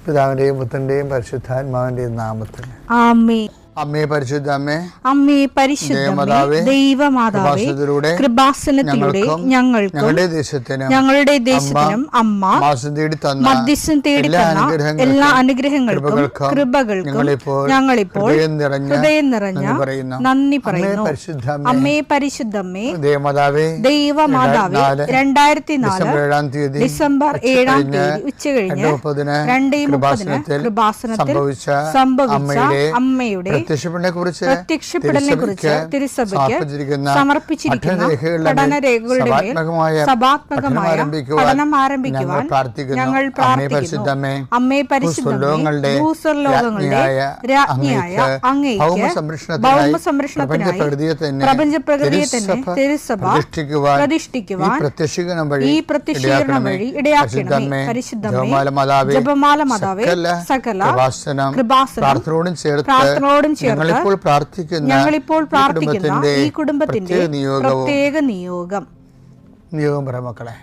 പിതാവിന്റെയും പുത്രന്റെയും പരിശുദ്ധാത്മാവിന്റെയും നാമത്തിൽ ആമേൻ. അമ്മേ പരിശുദ്ധ അമ്മേ, അമ്മേ പരിശുദ്ധമേ, ദൈവമാതാവേ, കൃപാസനത്തിലൂടെ ഞങ്ങൾക്കും ഞങ്ങളുടെ ദേശത്തിനും അമ്മ മധ്യസ്ഥം തേടി തന്ന എല്ലാ അനുഗ്രഹങ്ങൾക്കും കൃപകൾക്കും ഞങ്ങളിപ്പോൾ ഹൃദയം നിറഞ്ഞ നന്ദി പറയുന്നു. അമ്മേ പരിശുദ്ധമ്മേ, ദൈവമാതാവേ, 2004 ഡിസംബർ 7 ഉച്ചകഴിഞ്ഞ് 2:30 കൃപാസനത്തിൽ സംഭവിച്ച അമ്മയുടെ പ്രത്യക്ഷപ്പെടലിനെക്കുറിച്ച് തിരുസഭയ്ക്ക് സമർപ്പിച്ചിരിക്കുന്ന പഠനരേഖകളുടെ സഭാത്മകമായ പഠനം ആരംഭിക്കുവാൻ ഞങ്ങൾ പ്രാർത്ഥിക്കുന്നു. അമ്മേ പരിശുദ്ധമേ, ഭൂസ്വർലോകങ്ങളുടെ രാജ്ഞിയായ അങ്ങേയ്ക്ക് ഭൗമസംരക്ഷണത്തിനായി പ്രപഞ്ചപ്രകൃതിയെ തന്നെ തിരുസഭ പ്രതിഷ്ഠിക്കുവാൻ ഈ പ്രത്യക്ഷീകരണം വഴി ഇടയാക്കണമേ. പരിശുദ്ധമേ, ജപമാല മാതാവേ, സകല കൃപാസനം പ്രാർത്ഥനയോടും ഞങ്ങളിപ്പോൾ പ്രാർത്ഥിക്കുന്ന ഈ കുടുംബത്തിന്റെ പ്രത്യേക നിയോഗം മക്കളെ.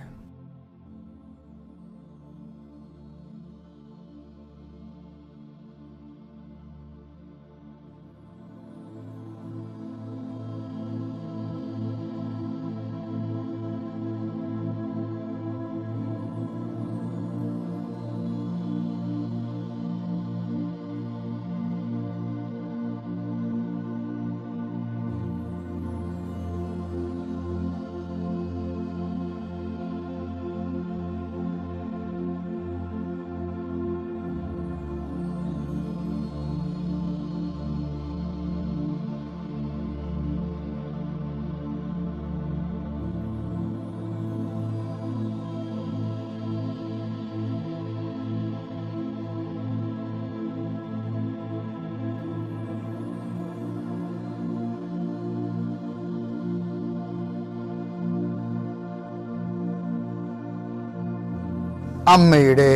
അമ്മയുടെ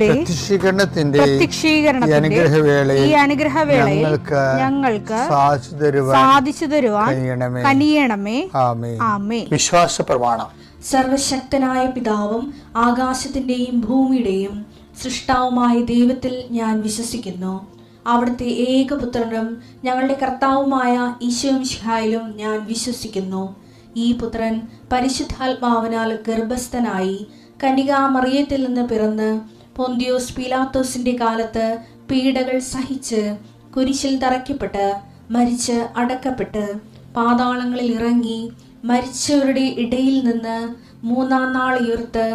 പ്രത്യക്ഷീകരണത്തിന്റെ ഈ അനുഗ്രഹവേളയിൽ ഞങ്ങൾക്ക് സാധിച്ചു തരുവാൻ കനിയണമേ. ആമേൻ. വിശ്വാസ പ്രമാണം. സർവശക്തനായ പിതാവും ആകാശത്തിന്റെയും ഭൂമിയുടെയും സൃഷ്ടാവുമായ ദൈവത്തിൽ ഞാൻ വിശ്വസിക്കുന്നു. അവിടുത്തെ ഏകപുത്രനും ഞങ്ങളുടെ കർത്താവുമായ ഈശോമിശിഹായിലും ഞാൻ വിശ്വസിക്കുന്നു. ഈ പുത്രൻ പരിശുദ്ധാത്മാവിനാൽ ഗർഭസ്ഥനായി കന്യകാമറിയത്തിൽ നിന്ന് പിറന്ന് പൊന്തിയോസ് പീലാത്തോസിന്റെ കാലത്ത് പീഡകൾ സഹിച്ച് കുരിശിൽ തറയ്ക്കപ്പെട്ട് മരിച്ച് അടക്കപ്പെട്ട് പാതാളങ്ങളിൽ ഇറങ്ങി മരിച്ചവരുടെ ഇടയിൽ നിന്ന് 3-ാം നാൾ ഉയർത്ത്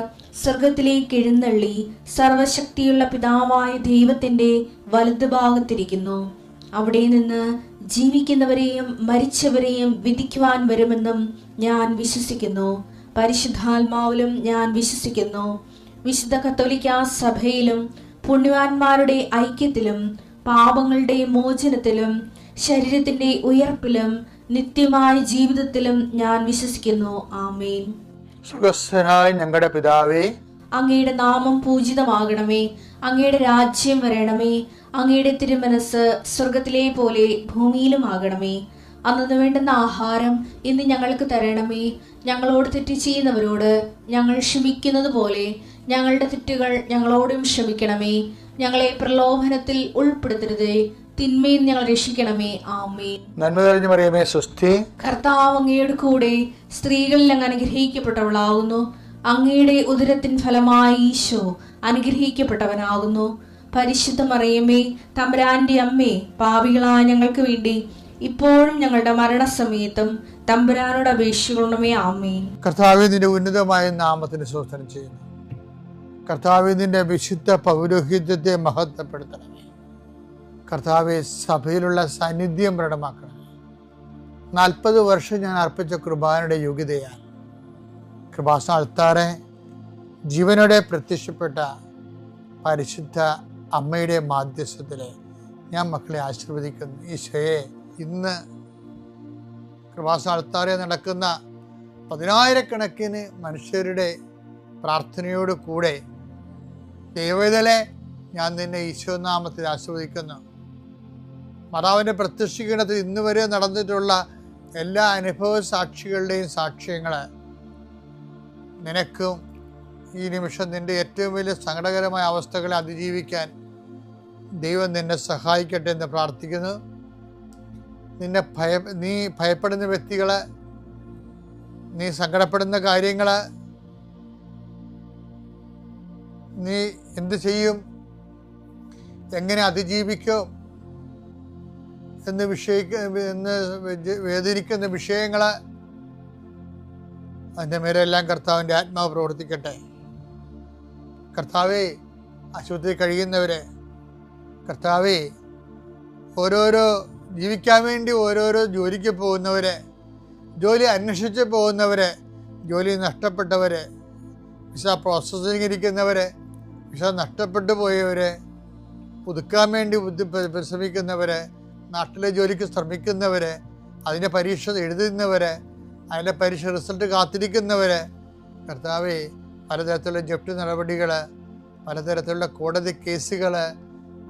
സ്വർഗത്തിലേക്ക് എഴുന്നള്ളി സർവശക്തിയുള്ള പിതാവായ ദൈവത്തിന്റെ വലതുഭാഗത്തിരിക്കുന്നു. അവിടെ നിന്ന് ജീവിക്കുന്നവരെയും മരിച്ചവരെയും വിധിക്കുവാൻ വരുമെന്നും ഞാൻ വിശ്വസിക്കുന്നു. പരിശുദ്ധാത്മാവിലും ഞാൻ വിശ്വസിക്കുന്നു. വിശുദ്ധ കത്തോലിക്കാ സഭയിലും പുണ്യവാന്മാരുടെ ഐക്യത്തിലും പാപങ്ങളുടെ മോചനത്തിലും ശരീരത്തിന്റെ ഉയർപ്പിലും നിത്യമായ ജീവിതത്തിലും ഞാൻ വിശ്വസിക്കുന്നു. ആമേൻ. സുഖസ്ഥനായ ഞങ്ങളുടെ പിതാവേ, അങ്ങയുടെ നാമം പൂജിതമാകണമേ. അങ്ങയുടെ രാജ്യം വരണമേ. അങ്ങയുടെ തിരുമനസ് സ്വർഗത്തിലെ പോലെ ഭൂമിയിലും ആകണമേ. അന്നു വേണ്ടുന്ന ആഹാരം ഇന്ന് ഞങ്ങൾക്ക് തരണമേ. ഞങ്ങളോട് തെറ്റ് ചെയ്യുന്നവരോട് ഞങ്ങൾ ക്ഷമിക്കുന്നത് പോലെ ഞങ്ങളുടെ തെറ്റുകൾ ഞങ്ങളോടും ക്ഷമിക്കണമേ. ഞങ്ങളെ പ്രലോഭനത്തിൽ ഉൾപ്പെടുത്തരുതേ, തിന്മയിൽ ഞങ്ങൾ രക്ഷിക്കണമേ. ആമേൻ. നന്മ നിറഞ്ഞ മറിയമേ, സ്വസ്തി. കർത്താവ് അങ്ങയുടെ കൂടെ സ്ത്രീകളിൽ അങ്ങ് അനുഗ്രഹിക്കപ്പെട്ടവളാകുന്നു. അങ്ങയുടെ ഉദരത്തിൻ ഫലമായി ഈശോ അനുഗ്രഹിക്കപ്പെട്ടവനാകുന്നു. പരിശുദ്ധ മറിയമേ, തമ്പുരാന്റെ അമ്മേ, പാപികളായ ഞങ്ങൾക്ക് വേണ്ടി ഇപ്പോഴും ഞങ്ങളുടെ മരണസമയത്തും തമ്പുരാനോട് അപേക്ഷിക്കണമേ. ആമേൻ. കർത്താവേ, നിന്റെ ഉന്നതമായ നാമത്തിന് സ്തോത്രം ചെയ്യുന്നു. കർത്താവേ, നിന്റെ വിശുദ്ധ പൗരോഹിത്യത്തെ മഹത്വപ്പെടുത്തണമേ. കർത്താവെ, സഭയിലുള്ള സാന്നിധ്യം പ്രകടമാക്കണമേ. 40 വർഷം ഞാൻ അർപ്പിച്ച കുർബാനയുടെ യോഗ്യതയാണ് കൃപാസന അൾത്താറെ ജീവനോടെ പ്രത്യക്ഷപ്പെട്ട പരിശുദ്ധ അമ്മയുടെ മാധ്യസ്ഥത്തിലെ ഞാൻ മക്കളെ ആശീർവദിക്കുന്നു. ഈശോയെ, ഇന്ന് കൃപാസന അൾത്താറെ നടക്കുന്ന 10,000-കണക്കിന് മനുഷ്യരുടെ പ്രാർത്ഥനയോട് കൂടെ ദൈവവേദലെ ഞാൻ നിന്നെ ഈശോനാമത്തിൽ ആശീർവദിക്കുന്നു. മാതാവിൻ്റെ പ്രത്യക്ഷീകരണത്തിൽ ഇന്ന് വരെ നടന്നിട്ടുള്ള എല്ലാ അനുഭവ സാക്ഷികളുടെയും സാക്ഷ്യങ്ങൾ നിനക്കും ഈ നിമിഷം നിൻ്റെ ഏറ്റവും വലിയ സങ്കടകരമായ അവസ്ഥകളെ അതിജീവിക്കാൻ ദൈവം നിന്നെ സഹായിക്കട്ടെ എന്ന് പ്രാർത്ഥിക്കുന്നു. നീ ഭയപ്പെടുന്ന വ്യക്തികളെ, നീ സങ്കടപ്പെടുന്ന കാര്യങ്ങളെ, നീ എന്ത് ചെയ്യും, എങ്ങനെ അതിജീവിക്കും എന്ന് വേദനിക്കുന്ന വിഷയങ്ങൾ, അതിൻ്റെ മേലെല്ലാം കർത്താവിൻ്റെ ആത്മാവ് പ്രവർത്തിക്കട്ടെ. കർത്താവേ, ആശുപത്രി കഴിയുന്നവരെ, കർത്താവേ, ഓരോരോ ജീവിക്കാൻ വേണ്ടി ഓരോരോ ജോലിക്ക് പോകുന്നവരെ, ജോലി അന്വേഷിച്ച് പോകുന്നവരെ, ജോലി നഷ്ടപ്പെട്ടവരെ, വിസ പ്രോസസ്സിംഗ് ഇരിക്കുന്നവരെ, വിസ നഷ്ടപ്പെട്ടു പോയവരെ, പുതുക്കാൻ വേണ്ടി പരിശ്രമിക്കുന്നവരെ, നാട്ടിലെ ജോലിക്ക് ശ്രമിക്കുന്നവരെ, അതിൻ്റെ പരീക്ഷ എഴുതുന്നവരെ, അതിൻ്റെ പരീക്ഷ റിസൾട്ട് കാത്തിരിക്കുന്നവരെ, കർത്താവേ, പലതരത്തിലുള്ള ജപ്തി നടപടികൾ, പലതരത്തിലുള്ള കോടതി കേസുകൾ,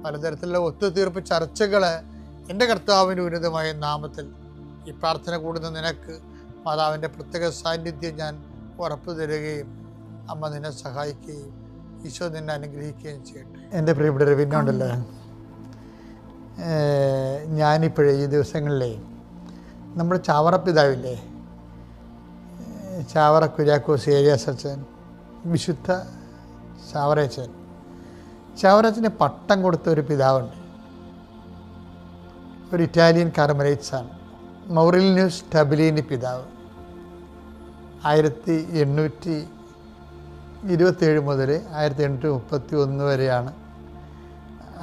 പലതരത്തിലുള്ള ഒത്തുതീർപ്പ് ചർച്ചകൾ, എൻ്റെ കർത്താവിൻ്റെ ഉന്നതമായ നാമത്തിൽ ഈ പ്രാർത്ഥന കൂടുന്ന നിനക്ക് മാതാവിൻ്റെ പ്രത്യേക സാന്നിധ്യം ഞാൻ ഉറപ്പു തരികയും അമ്മ നിന്നെ സഹായിക്കുകയും ഈശോ നിന്നെ അനുഗ്രഹിക്കുകയും ചെയ്യട്ടെ. എൻ്റെ പ്രിയപ്പെട്ട പിന്നുണ്ടല്ലോ, ഞാനിപ്പോഴേ ഈ ദിവസങ്ങളിലേ നമ്മുടെ ചാവറ പിതാവില്ലേ, ചാവറ കുര്യാക്കോസ് ഏലിയാസ് അച്ഛൻ, വിശുദ്ധ ചാവറയച്ചൻ, ചാവറച്ചന് പട്ടം കൊടുത്ത ഒരു പിതാവുണ്ട്. ഒരു ഇറ്റാലിയൻ കാർമലൈറ്റ്സാണ്, മൗറിലിനൂസ് ടബിലീനി പിതാവ്. 1827 മുതൽ 1831 വരെയാണ്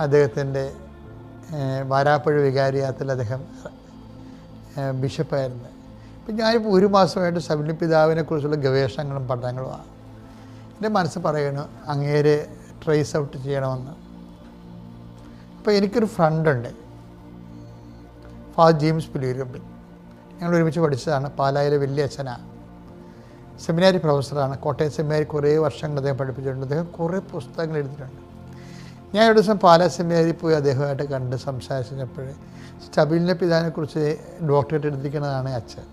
അദ്ദേഹത്തിൻ്റെ വാരാപ്പുഴ വികാരിയാത്തിൽ അദ്ദേഹം ബിഷപ്പായിരുന്നത്. ഇപ്പം ഞാനിപ്പോൾ ഒരു മാസമായിട്ട് സബിലി പിതാവിനെ കുറിച്ചുള്ള ഗവേഷണങ്ങളും പഠനങ്ങളുമാണ്. എൻ്റെ മനസ്സ് പറയണു അങ്ങേരെ ട്രേസ് ഔട്ട് ചെയ്യണമെന്ന്. അപ്പോൾ എനിക്കൊരു ഫ്രണ്ടുണ്ട്, ഫാദർ ജെയിംസ് പുലിയൂരമ്പിൽ. ഞങ്ങൾ ഒരുമിച്ച് പഠിച്ചതാണ്. പാലായിലെ വലിയ അച്ഛനാണ്, സെമിനാരി പ്രൊഫസറാണ്. കോട്ടയം സെമിനാരി കുറേ വർഷങ്ങൾ അദ്ദേഹം പഠിപ്പിച്ചിട്ടുണ്ട്. അദ്ദേഹം കുറേ പുസ്തകങ്ങൾ എഴുതിയിട്ടുണ്ട്. ഞാൻ ഒരു ദിവസം പാലാ സെമിനാരിൽ പോയി അദ്ദേഹമായിട്ട് കണ്ട് സംസാരിച്ചപ്പോൾ സബിലിൻ്റെ പിതാവിനെക്കുറിച്ച് ഡോക്ടറേറ്റ് എടുത്തിരിക്കുന്നതാണ് അച്ഛൻ.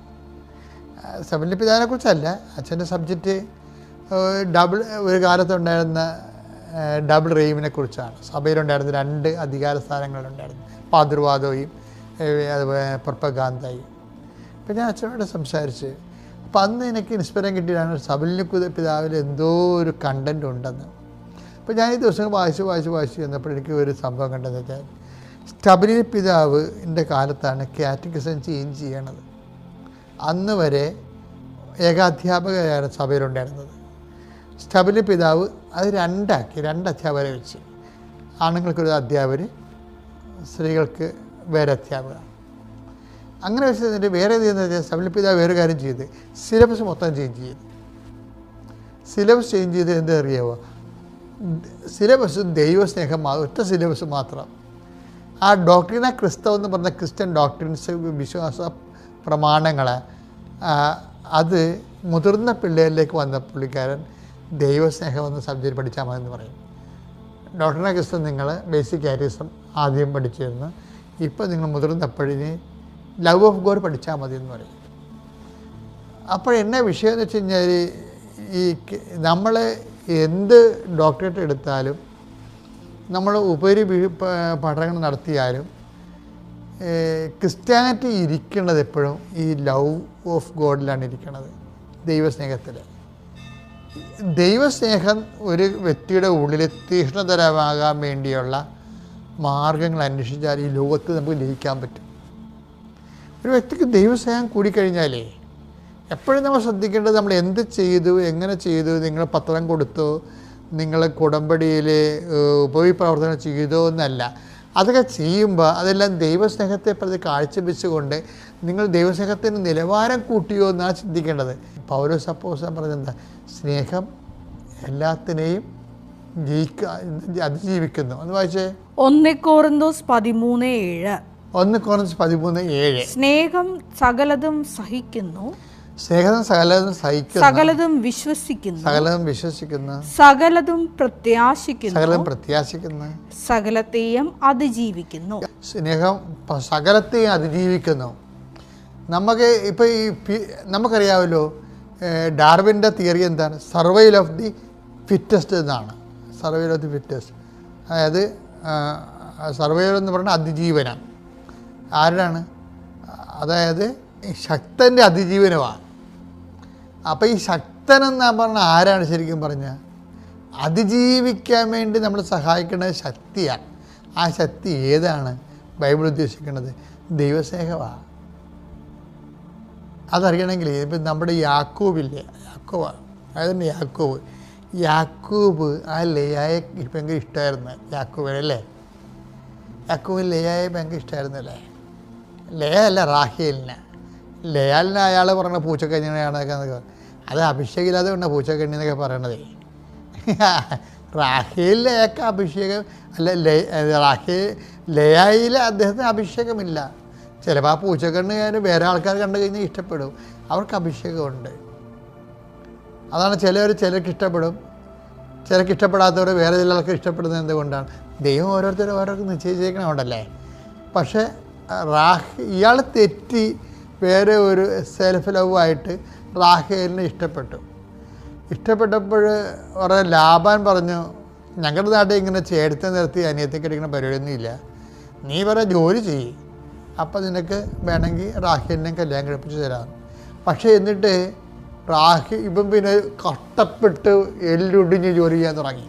സബിലിൻ്റെ പിതാവിനെക്കുറിച്ചല്ല, അച്ഛൻ്റെ സബ്ജക്റ്റ് ഒരു കാലത്തുണ്ടായിരുന്ന ഡബിൾ റെയിമിനെ കുറിച്ചാണ്. സഭയിലുണ്ടായിരുന്ന 2 അധികാര സ്ഥാനങ്ങളുണ്ടായിരുന്നു, പാതിർവാദവും അതുപോലെ പ്രൊപ്പഗാന്തയും. അപ്പം ഞാൻ അച്ഛനോട് സംസാരിച്ച്, അപ്പം അന്ന് എനിക്ക് ഇൻസ്പിറേഷൻ കിട്ടിയതാണ് സബിലിൻ്റെ പിതാവിൽ എന്തോ ഒരു കണ്ടൻറ് ഉണ്ടെന്ന്. അപ്പോൾ ഞാൻ ഈ ദിവസങ്ങൾ വായിച്ച് ചെന്നപ്പോൾ എനിക്ക് ഒരു സംഭവം കണ്ടെന്ന് വെച്ചാൽ, സബിലിൻ്റെ പിതാവിൻ്റെ കാലത്താണ് കാറ്റക്കിസം ചേഞ്ച് ചെയ്യണത്. അന്ന് വരെ ഏകാധ്യാപകരാണ് സഭയിലുണ്ടായിരുന്നത്. സബിലിൻ്റെ പിതാവ് അത് 2 ആക്കി, 2 അധ്യാപകരെ വെച്ച്, ആണുങ്ങൾക്കൊരു അധ്യാപകർ, സ്ത്രീകൾക്ക് വേറെ അധ്യാപകർ. അങ്ങനെ വെച്ചതിൻ്റെ വേറെ ചെയ്യുന്നത് വെച്ചാൽ സബിലിൻ്റെ പിതാവ് വേറെ കാര്യം ചെയ്ത് സിലബസ് മൊത്തം ചേഞ്ച് ചെയ്ത്. സിലബസ് ചേഞ്ച് ചെയ്ത് എന്താ അറിയാമോ? സിലബസ് ദൈവസ്നേഹം, ഒറ്റ സിലബസ് മാത്രം. ആ ഡോക്ട്രിന ക്രിസ്തവ് എന്ന് പറഞ്ഞ ക്രിസ്ത്യൻ ഡോക്ട്രിൻസ്, വിശ്വാസ പ്രമാണങ്ങൾ, അത് മുതിർന്ന പിള്ളേരിലേക്ക് വന്ന പുള്ളിക്കാരൻ ദൈവസ്നേഹം എന്ന സബ്ജക്റ്റ് പഠിച്ചാൽ മതി എന്ന് പറയും. ഡോക്ടറിനെ ക്രിസ്തു നിങ്ങൾ ബേസിക് കാറ്റഗിസം ആദ്യം പഠിച്ചിരുന്നു, ഇപ്പോൾ നിങ്ങൾ മുതിർന്നപ്പോഴിന് ലവ് ഓഫ് ഗോഡ് പഠിച്ചാൽ മതി എന്ന് പറയും. അപ്പോൾ എന്നാ വിഷയം എന്ന് വെച്ച് കഴിഞ്ഞാൽ, ഈ നമ്മൾ എന്ത് ഡോക്ടറേറ്റ് എടുത്താലും, നമ്മൾ ഉപരി പഠനങ്ങൾ നടത്തിയാലും, ക്രിസ്ത്യാനിറ്റി ഇരിക്കുന്നത് എപ്പോഴും ഈ ലവ് ഓഫ് ഗോഡിലാണ് ഇരിക്കുന്നത്, ദൈവസ്നേഹത്തിൽ. ദൈവസ്നേഹം ഒരു വ്യക്തിയുടെ ഉള്ളിൽ തീക്ഷ്ണതരമാകാൻ വേണ്ടിയുള്ള മാർഗങ്ങൾ അന്വേഷിച്ചാൽ ഈ ലോകത്ത് നമുക്ക് ലഭിക്കാൻ പറ്റും. ഒരു വ്യക്തിക്ക് ദൈവസ്നേഹം കൂടിക്കഴിഞ്ഞാലേ എപ്പോഴും നമ്മൾ ശ്രദ്ധിക്കേണ്ടത് നമ്മൾ എന്ത് ചെയ്തു, എങ്ങനെ ചെയ്തു, നിങ്ങൾ പത്രം കൊടുത്തോ, നിങ്ങൾ കുടമ്പടിയിൽ ഉപവിപ്രവർത്തനം ചെയ്തോ എന്നല്ല. അതൊക്കെ ചെയ്യുമ്പോൾ അതെല്ലാം ദൈവസ്നേഹത്തെ പ്രതി കാഴ്ചവെച്ചുകൊണ്ട് നിങ്ങൾ ദൈവസ്നേഹത്തിന് നിലവാരം കൂട്ടിയോ എന്നാണ് ചിന്തിക്കേണ്ടത്. പൗലോസ് അപ്പോസ്തലൻ പറഞ്ഞെന്താ? സ്നേഹം എല്ലാത്തിനെയും അതിജീവിക്കുന്നു. ഒന്ന് വായിച്ചേ. 1 കൊറിന്തോസ് 13:7. 1 കൊറിന്തോസ് 13:7. സ്നേഹം സകലതും സഹിക്കുന്നു, സ്നേഹം സകലതും സഹിക്കുന്നു, സകലതും വിശ്വസിക്കുന്നു, സകലതും വിശ്വസിക്കുന്നു, സകലതും പ്രത്യാശിക്കുന്നു, സകലതും പ്രത്യാശിക്കുന്നു, സകലത്തെയും അതിജീവിക്കുന്നു. സ്നേഹം സകലത്തെയും അതിജീവിക്കുന്നു. ഇപ്പോൾ നമുക്കറിയാമല്ലോ, ഡാർവിൻ്റെ തിയറി എന്താണ്? സർവൈവൽ ഓഫ് ദി ഫിറ്റസ്റ്റ് എന്നാണ്, സർവൈവൽ ഓഫ് ദി ഫിറ്റസ്റ്റ്. അതായത് സർവൈവൽ എന്ന് പറഞ്ഞാൽ അതിജീവനം. ആരാണ്? അതായത് ശക്തൻ്റെ അതിജീവനമാണ്. അപ്പോൾ ഈ ശക്തനെന്നാ പറഞ്ഞാൽ ആരാണ്? ശരിക്കും പറഞ്ഞാൽ അതിജീവിക്കാൻ വേണ്ടി നമ്മൾ സഹായിക്കേണ്ട ശക്തിയാണ്. ആ ശക്തി ഏതാണ് ബൈബിൾ ഉദ്ദേശിക്കുന്നത്? ദൈവസ്നേഹമാണ്. അതറിയണമെങ്കിൽ ഇപ്പം നമ്മുടെ യാക്കോബില്ലേ, അതായത് യാക്കോബ് ആ ലേയായെ ഭയങ്കര ഇഷ്ടമായിരുന്നു. യാക്കോബിനല്ലേ, യാക്കോബിന് ലേയായെ ഭയങ്കര ഇഷ്ടമായിരുന്നല്ലേ. ലേയ അല്ല, റാഹേലിനെ. ലേയാലിനെ അയാൾ പറഞ്ഞ പൂച്ചക്കഞ്ഞിയാണെന്നൊക്കെ, അത് അഭിഷേകമില്ലാതെ കൊണ്ടാണ് പൂച്ചക്കണ്ണി എന്നൊക്കെ പറയണതേ. റാഹേലിലേക്ക് അഭിഷേകം അല്ല, ലേയായിൽ അദ്ദേഹത്തിന് അഭിഷേകമില്ല. ചിലപ്പോൾ ആ പൂച്ചക്കണ്ണുകാർ വേറെ ആൾക്കാർ കണ്ടു കഴിഞ്ഞാൽ ഇഷ്ടപ്പെടും, അവർക്ക് അഭിഷേകമുണ്ട്. അതാണ് ചിലർക്ക് ഇഷ്ടപ്പെടും, ചിലർക്ക് ഇഷ്ടപ്പെടാത്തവർ വേറെ ചില ആൾക്കാർ ഇഷ്ടപ്പെടുന്നത് എന്തുകൊണ്ടാണ്? ദൈവം ഓരോരുത്തർക്ക് നിശ്ചയിച്ചേക്കണമുണ്ടല്ലേ. പക്ഷേ ഇയാൾ തെറ്റി വേറെ ഒരു സെൽഫ് ലവായിട്ട് റാഹേലിനെ ഇഷ്ടപ്പെട്ടപ്പോൾ കുറേ ലാബാൻ പറഞ്ഞു, ഞങ്ങളുടെ നാട്ടിൽ ഇങ്ങനെ ചേർത്ത് നിർത്തി അനിയത്തേക്ക് അടിക്കുന്ന പരിപാടിയൊന്നും ഇല്ല, നീ വേറെ ജോലി ചെയ്യും, അപ്പം നിനക്ക് വേണമെങ്കിൽ റാഹേലിനെ കല്യാണം കഴിപ്പിച്ച് തരാം. പക്ഷേ എന്നിട്ട് ഇപ്പം പിന്നെ കഷ്ടപ്പെട്ട് എല്ലൊടിഞ്ഞ് ജോലി ചെയ്യാൻ തുടങ്ങി.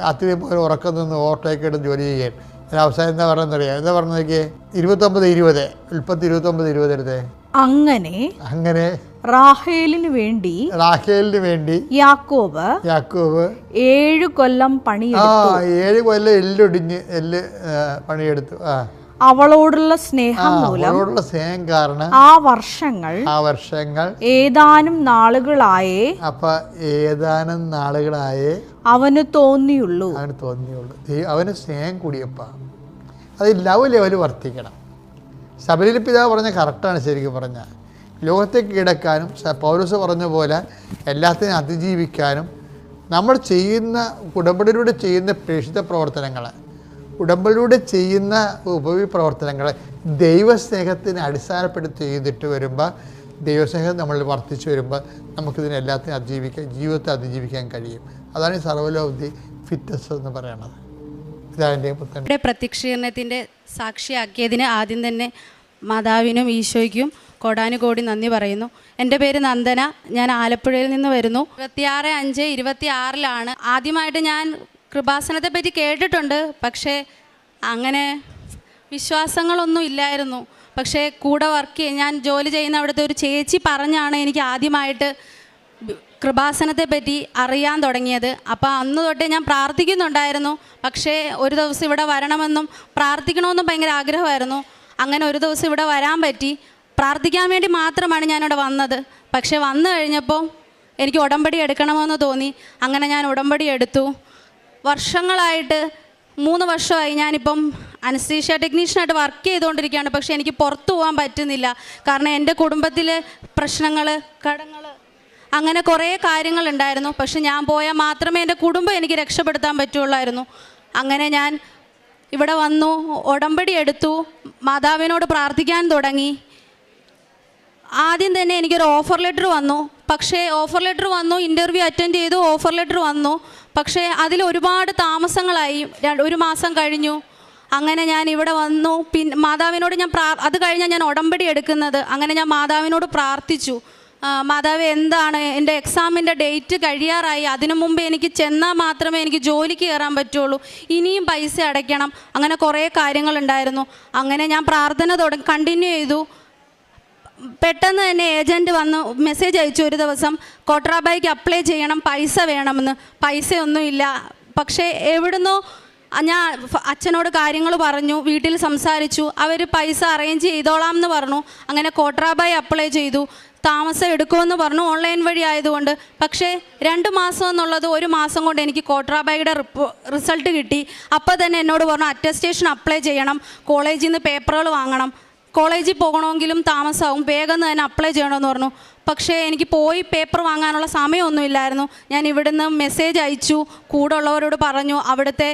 രാത്രി പോലെ ഉറക്കം നിന്ന് ഓവർടേക്ക് എടുത്ത് ജോലി ചെയ്യാൻ. അവസാനം എന്താ പറഞ്ഞറിയാം? എന്താ പറഞ്ഞേക്ക്? 29:20 ഉൽപ്പത്തി 29:20 എടുത്തേ. അങ്ങനെ റാഹേലിന് വേണ്ടി യാക്കോബ് 7 കൊല്ലം പണിയെടുത്തു. 7 കൊല്ലം എല്ല് പണിയെടുത്തു. അവളോടുള്ള സ്നേഹം കാരണം ആ വർഷങ്ങൾ ഏതാനും നാളുകളായേ അവന് തോന്നിയുള്ളൂ. അവന് സ്നേഹം കൂടിയപ്പ അത് ലവ് ലെവൽ വർദ്ധിക്കണം. ശബരിൽ പിതാവ് പറഞ്ഞ കറക്റ്റാണ്. ശരിക്കും പറഞ്ഞാൽ ലോകത്തെ കീഴടക്കാനും പൗലോസ് പറഞ്ഞ പോലെ എല്ലാത്തിനും അതിജീവിക്കാനും നമ്മൾ ചെയ്യുന്ന ഉടമ്പടിയിലൂടെ ചെയ്യുന്ന പ്രേക്ഷിത പ്രവർത്തനങ്ങൾ, ഉടമ്പടിയിലൂടെ ചെയ്യുന്ന ഉപവിപ്രവർത്തനങ്ങൾ ദൈവസ്നേഹത്തിന് അടിസ്ഥാനപ്പെടുത്തി ചെയ്തിട്ട് വരുമ്പോൾ, ദൈവസ്നേഹം നമ്മൾ വർദ്ധിച്ചു വരുമ്പോൾ നമുക്കിതിനെല്ലാത്തിനും ജീവിതത്തെ അതിജീവിക്കാൻ കഴിയും. അതാണ് ഈ സർവൈവൽ ഓഫ് ദി ഫിറ്റസ്റ്റ് എന്ന് പറയുന്നത്. ഇവിടെ പ്രത്യക്ഷീകരണത്തിൻ്റെ സാക്ഷിയാക്കിയതിന് ആദ്യം തന്നെ മാതാവിനും ഈശോയ്ക്കും കോടാനുകോടി നന്ദി പറയുന്നു. എൻ്റെ പേര് നന്ദന, ഞാൻ ആലപ്പുഴയിൽ നിന്ന് വരുന്നു. 26/5/26 ആദ്യമായിട്ട് ഞാൻ കൃപാസനത്തെ പറ്റി കേട്ടിട്ടുണ്ട്, പക്ഷേ അങ്ങനെ വിശ്വാസങ്ങളൊന്നും ഇല്ലായിരുന്നു. പക്ഷേ കൂടെ ഞാൻ ജോലി ചെയ്യുന്ന അവിടുത്തെ ഒരു ചേച്ചി പറഞ്ഞാണ് എനിക്ക് ആദ്യമായിട്ട് കൃപാസനത്തെ പറ്റി അറിയാൻ തുടങ്ങിയത്. അപ്പോൾ അന്ന് തൊട്ടേ ഞാൻ പ്രാർത്ഥിക്കുന്നുണ്ടായിരുന്നു. പക്ഷേ ഒരു ദിവസം ഇവിടെ വരണമെന്നും പ്രാർത്ഥിക്കണമെന്നും ഭയങ്കര ആഗ്രഹമായിരുന്നു. അങ്ങനെ ഒരു ദിവസം ഇവിടെ വരാൻ പറ്റി. പ്രാർത്ഥിക്കാൻ വേണ്ടി മാത്രമാണ് ഞാനിവിടെ വന്നത്. പക്ഷേ വന്നു കഴിഞ്ഞപ്പോൾ എനിക്ക് ഉടമ്പടി എടുക്കണമെന്ന് തോന്നി. അങ്ങനെ ഞാൻ ഉടമ്പടി എടുത്തു. വർഷങ്ങളായിട്ട് 3 വർഷമായി ഞാനിപ്പം അനസ്തീഷ്യ ടെക്നീഷ്യനായിട്ട് വർക്ക് ചെയ്തുകൊണ്ടിരിക്കുകയാണ്. പക്ഷേ എനിക്ക് പുറത്തു പോകാൻ പറ്റുന്നില്ല. കാരണം എൻ്റെ കുടുംബത്തിലെ പ്രശ്നങ്ങൾ, കടങ്ങൾ, അങ്ങനെ കുറേ കാര്യങ്ങളുണ്ടായിരുന്നു. പക്ഷെ ഞാൻ പോയാൽ മാത്രമേ എൻ്റെ കുടുംബം എനിക്ക് രക്ഷപ്പെടുത്താൻ പറ്റുള്ളായിരുന്നു. അങ്ങനെ ഞാൻ ഇവിടെ വന്നു, ഉടമ്പടി എടുത്തു, മാതാവിനോട് പ്രാർത്ഥിക്കാൻ തുടങ്ങി. ആദ്യം തന്നെ എനിക്കൊരു ഓഫർ ലെറ്റർ വന്നു. പക്ഷേ ഓഫർ ലെറ്റർ വന്നു, ഇൻ്റർവ്യൂ അറ്റൻഡ് ചെയ്തു, ഓഫർ ലെറ്റർ വന്നു. പക്ഷേ അതിൽ ഒരുപാട് താമസങ്ങളായി. 1 മാസം കഴിഞ്ഞു. അങ്ങനെ ഞാൻ ഇവിടെ വന്നു. പിന്നെ മാതാവിനോട് അത് കഴിഞ്ഞാൽ ഞാൻ ഉടമ്പടി എടുക്കുന്നത്. അങ്ങനെ ഞാൻ മാതാവിനോട് പ്രാർത്ഥിച്ചു, മാതാവ് എന്താണ്, എൻ്റെ എക്സാമിൻ്റെ ഡേറ്റ് കഴിയാറായി, അതിനു മുമ്പ് എനിക്ക് ചെന്നാൽ മാത്രമേ എനിക്ക് ജോലിക്ക് കയറാൻ പറ്റുള്ളൂ, ഇനിയും പൈസ അടയ്ക്കണം, അങ്ങനെ കുറേ കാര്യങ്ങളുണ്ടായിരുന്നു. അങ്ങനെ ഞാൻ പ്രാർത്ഥന കണ്ടിന്യൂ ചെയ്തു. പെട്ടെന്ന് തന്നെ ഏജൻറ്റ് വന്ന് മെസ്സേജ് അയച്ചു, ഒരു ദിവസം കോട്രാബായിക്ക് അപ്ലൈ ചെയ്യണം, പൈസ വേണമെന്ന്. പൈസയൊന്നുമില്ല. പക്ഷേ എവിടുന്നോ ഞാൻ അച്ഛനോട് കാര്യങ്ങൾ പറഞ്ഞു, വീട്ടിൽ സംസാരിച്ചു, അവർ പൈസ അറേഞ്ച് ചെയ്തോളാം എന്ന് പറഞ്ഞു. അങ്ങനെ കോട്രാബായി അപ്ലൈ ചെയ്തു. താമസം എടുക്കുമെന്ന് പറഞ്ഞു, ഓൺലൈൻ വഴി ആയതുകൊണ്ട്. പക്ഷേ 2 മാസം എന്നുള്ളത് 1 മാസം കൊണ്ട് എനിക്ക് കോട്രാബായിയുടെ റിസൾട്ട് കിട്ടി. അപ്പോൾ തന്നെ എന്നോട് പറഞ്ഞു അറ്റസ്റ്റേഷൻ അപ്ലൈ ചെയ്യണം, കോളേജിൽ നിന്ന് പേപ്പറുകൾ വാങ്ങണം, കോളേജിൽ പോകണമെങ്കിലും താമസമാവും, വേഗം തന്നെ അപ്ലൈ ചെയ്യണമെന്ന് പറഞ്ഞു. പക്ഷേ എനിക്ക് പോയി പേപ്പർ വാങ്ങാനുള്ള സമയമൊന്നുമില്ലായിരുന്നു. ഞാൻ ഇവിടുന്ന് മെസ്സേജ് അയച്ചു, കൂടെ ഉള്ളവരോട് പറഞ്ഞു, അവിടുത്തെ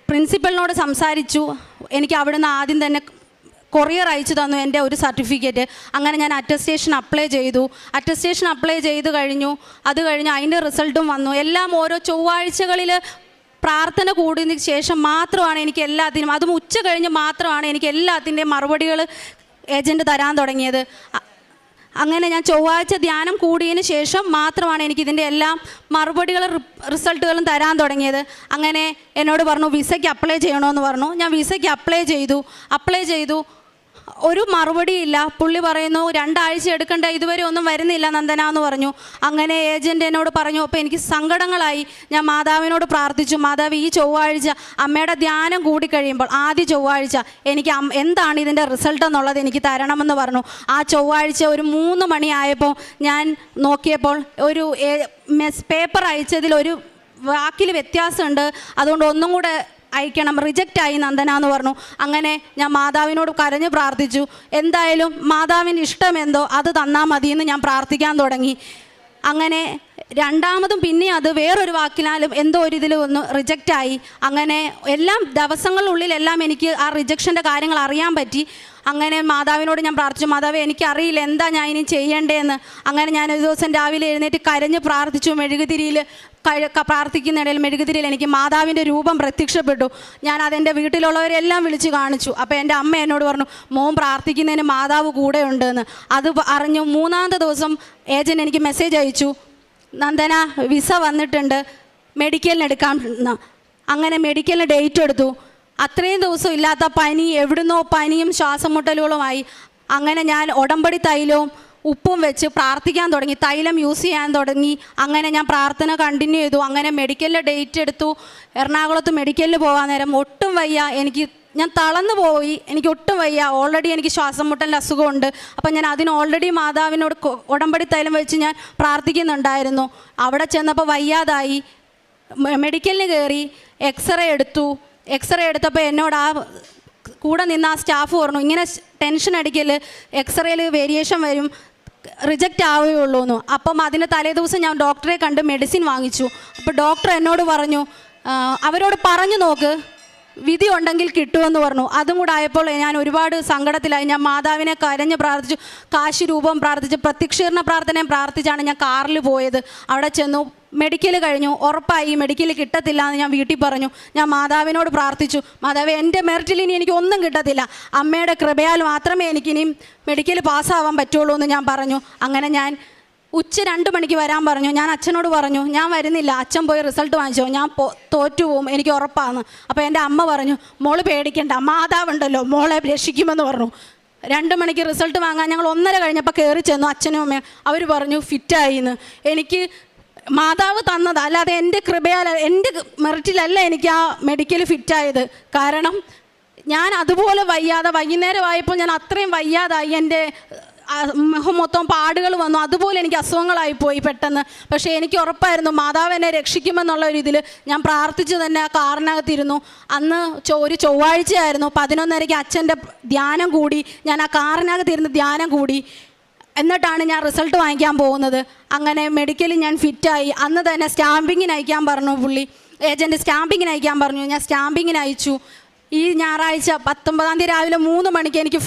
പ്രിൻസിപ്പലിനോട് സംസാരിച്ചു. എനിക്ക് അവിടുന്ന് ആദ്യം തന്നെ കൊറിയർ അയച്ചു തന്നു എൻ്റെ ഒരു സർട്ടിഫിക്കറ്റ്. അങ്ങനെ ഞാൻ അറ്റസ്റ്റേഷൻ അപ്ലൈ ചെയ്തു. അറ്റസ്റ്റേഷൻ അപ്ലൈ ചെയ്ത് കഴിഞ്ഞു. അത് കഴിഞ്ഞ് അതിൻ്റെ റിസൾട്ടും വന്നു. എല്ലാം ഓരോ ചൊവ്വാഴ്ചകളിൽ പ്രാർത്ഥന കൂടിയതിന് ശേഷം മാത്രമാണ് എനിക്ക് എല്ലാത്തിനും, അതും ഉച്ച കഴിഞ്ഞ് മാത്രമാണ് എനിക്ക് എല്ലാത്തിൻ്റെയും മറുപടികൾ ഏജൻറ്റ് തരാൻ തുടങ്ങിയത്. അങ്ങനെ ഞാൻ ചൊവ്വാഴ്ച ധ്യാനം കൂടിയതിന് ശേഷം മാത്രമാണ് എനിക്കിതിൻ്റെ എല്ലാം മറുപടികളും റിസൾട്ടുകളും തരാൻ തുടങ്ങിയത്. അങ്ങനെ എന്നോട് പറഞ്ഞു വിസയ്ക്ക് അപ്ലൈ ചെയ്യണമെന്ന് പറഞ്ഞു. ഞാൻ വിസയ്ക്ക് അപ്ലൈ ചെയ്തു. ഒരു മറുപടിയില്ല. പുള്ളി പറയുന്നു 2 ആഴ്ച എടുക്കണ്ട, ഇതുവരെ ഒന്നും വരുന്നില്ല നന്ദന എന്ന് പറഞ്ഞു. അങ്ങനെ ഏജൻറ്റ് എന്നോട് പറഞ്ഞു. അപ്പോൾ എനിക്ക് സങ്കടങ്ങളായി. ഞാൻ മാതാവിനോട് പ്രാർത്ഥിച്ചു, മാതാവ് ഈ ചൊവ്വാഴ്ച അമ്മയുടെ ധ്യാനം കൂടിക്കഴിയുമ്പോൾ ആദ്യ ചൊവ്വാഴ്ച എനിക്ക് എന്താണ് ഇതിൻ്റെ റിസൾട്ട് എന്നുള്ളത് എനിക്ക് തരണമെന്ന് പറഞ്ഞു. ആ ചൊവ്വാഴ്ച ഒരു 3 മണിയായപ്പോൾ ഞാൻ നോക്കിയപ്പോൾ ഒരു പേപ്പർ അയച്ചതിൽ ഒരു വാക്കിൽ വ്യത്യാസമുണ്ട്, അതുകൊണ്ട് ഒന്നും കൂടെ അയക്കണം, റിജക്റ്റായി നന്ദന എന്ന് പറഞ്ഞു. അങ്ങനെ ഞാൻ മാതാവിനോട് കരഞ്ഞ് പ്രാർത്ഥിച്ചു. എന്തായാലും മാതാവിൻ്റെ ഇഷ്ടമെന്തോ അത് തന്നാൽ മതിയെന്ന് ഞാൻ പ്രാർത്ഥിക്കാൻ തുടങ്ങി. അങ്ങനെ രണ്ടാമതും പിന്നെ അത് വേറൊരു വാക്കിനാലും എന്തോ ഒരു ഇതിൽ ഒന്ന് റിജക്റ്റായി. അങ്ങനെ എല്ലാം ദിവസങ്ങളുള്ളിലെല്ലാം എനിക്ക് ആ റിജക്ഷൻ്റെ കാര്യങ്ങൾ അറിയാൻ പറ്റി. അങ്ങനെ മാതാവിനോട് ഞാൻ പ്രാർത്ഥിച്ചു, മാതാവേ എനിക്കറിയില്ല എന്താ ഞാൻ ഇനി ചെയ്യേണ്ടതെന്ന്. അങ്ങനെ ഞാൻ ഒരു ദിവസം രാവിലെ എഴുന്നേറ്റ് കരഞ്ഞ് പ്രാർത്ഥിച്ചു. മെഴുകുതിരിയിൽ പ്രാർത്ഥിക്കുന്നിടയിൽ മെഴുകുതിരിയിൽ എനിക്ക് മാതാവിൻ്റെ രൂപം പ്രത്യക്ഷപ്പെട്ടു. ഞാൻ അതെൻ്റെ വീട്ടിലുള്ളവരെല്ലാം വിളിച്ച് കാണിച്ചു. അപ്പോൾ എൻ്റെ അമ്മ എന്നോട് പറഞ്ഞു, മോൻ പ്രാർത്ഥിക്കുന്നതിന് മാതാവ് കൂടെ ഉണ്ടെന്ന്. അത് അറിഞ്ഞു 3-ാമത്തെ ദിവസം ഏജൻറ്റ് എനിക്ക് മെസ്സേജ് അയച്ചു, നന്ദന വിസ വന്നിട്ടുണ്ട്, മെഡിക്കലിന് എടുക്കാം. അങ്ങനെ മെഡിക്കലിന് ഡേറ്റ് എടുത്തു. അത്രയും ദിവസം ഇല്ലാത്ത പനി, എവിടുന്നോ പനിയും ശ്വാസം മുട്ടലുകളുമായി. അങ്ങനെ ഞാൻ ഉടമ്പടി തൈലവും ഉപ്പും വെച്ച് പ്രാർത്ഥിക്കാൻ തുടങ്ങി, തൈലം യൂസ് ചെയ്യാൻ തുടങ്ങി. അങ്ങനെ ഞാൻ പ്രാർത്ഥന കണ്ടിന്യൂ ചെയ്തു. അങ്ങനെ മെഡിക്കലിൽ ഡേറ്റ് എടുത്തു. എറണാകുളത്ത് മെഡിക്കലിൽ പോകാൻ നേരം ഒട്ടും വയ്യ, ഞാൻ തളർന്നു പോയി, എനിക്ക് ഒട്ടും വയ്യ. ഓൾറെഡി എനിക്ക് ശ്വാസം മുട്ടലിൻ്റെ അസുഖമുണ്ട്. അപ്പം ഞാൻ അതിന് ഓൾറെഡി മാതാവിനോട് ഉടമ്പടി തൈലം വെച്ച് ഞാൻ പ്രാർത്ഥിക്കുന്നുണ്ടായിരുന്നു. അവിടെ ചെന്നപ്പോൾ വയ്യാതായി. മെഡിക്കലിന് കയറി, എക്സ്റേ എടുത്തപ്പോൾ എന്നോട് ആ കൂടെ നിന്ന് ആ സ്റ്റാഫ് പറഞ്ഞു, ഇങ്ങനെ ടെൻഷൻ അടിക്കല്, എക്സ്റേയിൽ വേരിയേഷൻ വരും, റിജക്റ്റ് ആവുകയുള്ളൂ എന്ന്. അപ്പം അതിന് തലേദിവസം ഞാൻ ഡോക്ടറെ കണ്ട് മെഡിസിൻ വാങ്ങിച്ചു. അപ്പോൾ ഡോക്ടർ എന്നോട് പറഞ്ഞു, അവരോട് പറഞ്ഞു നോക്ക്, വിധി ഉണ്ടെങ്കിൽ കിട്ടുമെന്ന് പറഞ്ഞു. അതും കൂടെ ആയപ്പോൾ ഞാൻ ഒരുപാട് സങ്കടത്തിലായി. ഞാൻ മാതാവിനെ കരഞ്ഞ് പ്രാർത്ഥിച്ചു, കാശി രൂപം പ്രാർത്ഥിച്ചു, പ്രത്യക്ഷീകരണ പ്രാർത്ഥനയും പ്രാർത്ഥിച്ചാണ് ഞാൻ കാറിൽ പോയത്. അവിടെ ചെന്നു, മെഡിക്കൽ കഴിഞ്ഞു, ഉറപ്പായി മെഡിക്കൽ കിട്ടത്തില്ല എന്ന് ഞാൻ വീട്ടിൽ പറഞ്ഞു. ഞാൻ മാതാവിനോട് പ്രാർത്ഥിച്ചു, മാതാവേ എൻ്റെ മെറിറ്റിൽ ഇനി എനിക്ക് ഒന്നും കിട്ടത്തില്ല, അമ്മയുടെ കൃപയാൽ മാത്രമേ എനിക്കിനിയും മെഡിക്കൽ പാസ്സാവാൻ പറ്റുള്ളൂ എന്ന് ഞാൻ പറഞ്ഞു. അങ്ങനെ ഞാൻ ഉച്ച 2 മണിക്ക് വരാൻ പറഞ്ഞു. ഞാൻ അച്ഛനോട് പറഞ്ഞു, ഞാൻ വരുന്നില്ല, അച്ഛൻ പോയി റിസൾട്ട് വാങ്ങിച്ചോ, ഞാൻ തോറ്റുപോകും, എനിക്ക് ഉറപ്പാണ്. അപ്പോൾ എൻ്റെ അമ്മ പറഞ്ഞു, മോള് പേടിക്കണ്ട, മാതാവുണ്ടല്ലോ, മോളെ രക്ഷിക്കുമെന്ന് പറഞ്ഞു. 2 മണിക്ക് റിസൾട്ട് വാങ്ങാൻ ഞങ്ങൾ 1:30 കഴിഞ്ഞപ്പോൾ കയറി ചെന്നു. അച്ഛനും അമ്മയും അവർ പറഞ്ഞു ഫിറ്റായി എന്ന്. എനിക്ക് മാതാവ് തന്നത്, അല്ലാതെ എൻ്റെ കൃപയാൽ എൻ്റെ മെറിറ്റിലല്ല എനിക്ക് ആ മെഡിക്കൽ ഫിറ്റായത്. കാരണം ഞാൻ അതുപോലെ വയ്യാതെ, വൈകുന്നേരമായപ്പോൾ ഞാൻ അത്രയും വയ്യാതായി, എൻ്റെ മുഖം മൊത്തം പാടുകൾ വന്നു, അതുപോലെ എനിക്ക് അസുഖങ്ങളായിപ്പോയി പെട്ടെന്ന്. പക്ഷേ എനിക്ക് ഉറപ്പായിരുന്നു മാതാവ് എന്നെ രക്ഷിക്കുമെന്നുള്ള ഒരു ഇതിൽ ഞാൻ പ്രാർത്ഥിച്ചു തന്നെ ആ കാറിനകത്തിരുന്നു. അന്ന് ഒരു ചൊവ്വാഴ്ചയായിരുന്നു. 11:30 അച്ഛൻ്റെ ധ്യാനം കൂടി. ഞാൻ ആ കാറിനകത്തിരുന്ന് ധ്യാനം കൂടി. എന്നിട്ടാണ് ഞാൻ റിസൾട്ട് വാങ്ങിക്കാൻ പോകുന്നത്. അങ്ങനെ മെഡിക്കലിൽ ഞാൻ ഫിറ്റായി. അന്ന് തന്നെ സ്റ്റാമ്പിങ്ങിന് അയക്കാൻ പറഞ്ഞു പുള്ളി, ഏജൻറ്റ് സ്റ്റാമ്പിങ്ങിന് അയക്കാൻ പറഞ്ഞു. ഞാൻ സ്റ്റാമ്പിങ്ങിന് അയച്ചു. ഈ ഞായറാഴ്ച 19-ാം തീയതി രാവിലെ 3 മണിക്ക് എനിക്ക്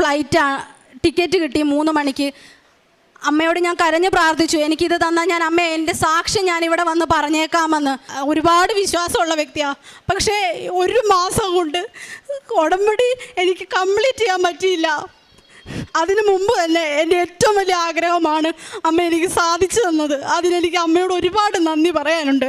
ടിക്കറ്റ് കിട്ടി. 3 മണിക്ക് അമ്മയോട് ഞാൻ കരഞ്ഞ് പ്രാർത്ഥിച്ചു, എനിക്കിത് തന്നാൽ ഞാൻ അമ്മ എൻ്റെ സാക്ഷ്യം ഞാനിവിടെ വന്ന് പറഞ്ഞേക്കാമെന്ന്. ഒരുപാട് വിശ്വാസമുള്ള വ്യക്തിയാണ്. പക്ഷേ 1 മാസം കൊണ്ട് ഉടമ്പടി എനിക്ക് കംപ്ലീറ്റ് ചെയ്യാൻ പറ്റിയില്ല. അതിനു മുമ്പ് തന്നെ എൻ്റെ ഏറ്റവും വലിയ ആഗ്രഹമാണ് അമ്മ എനിക്ക് സാധിച്ചു തന്നത്. അതിനെനിക്ക് അമ്മയോട് ഒരുപാട് നന്ദി പറയാനുണ്ട്.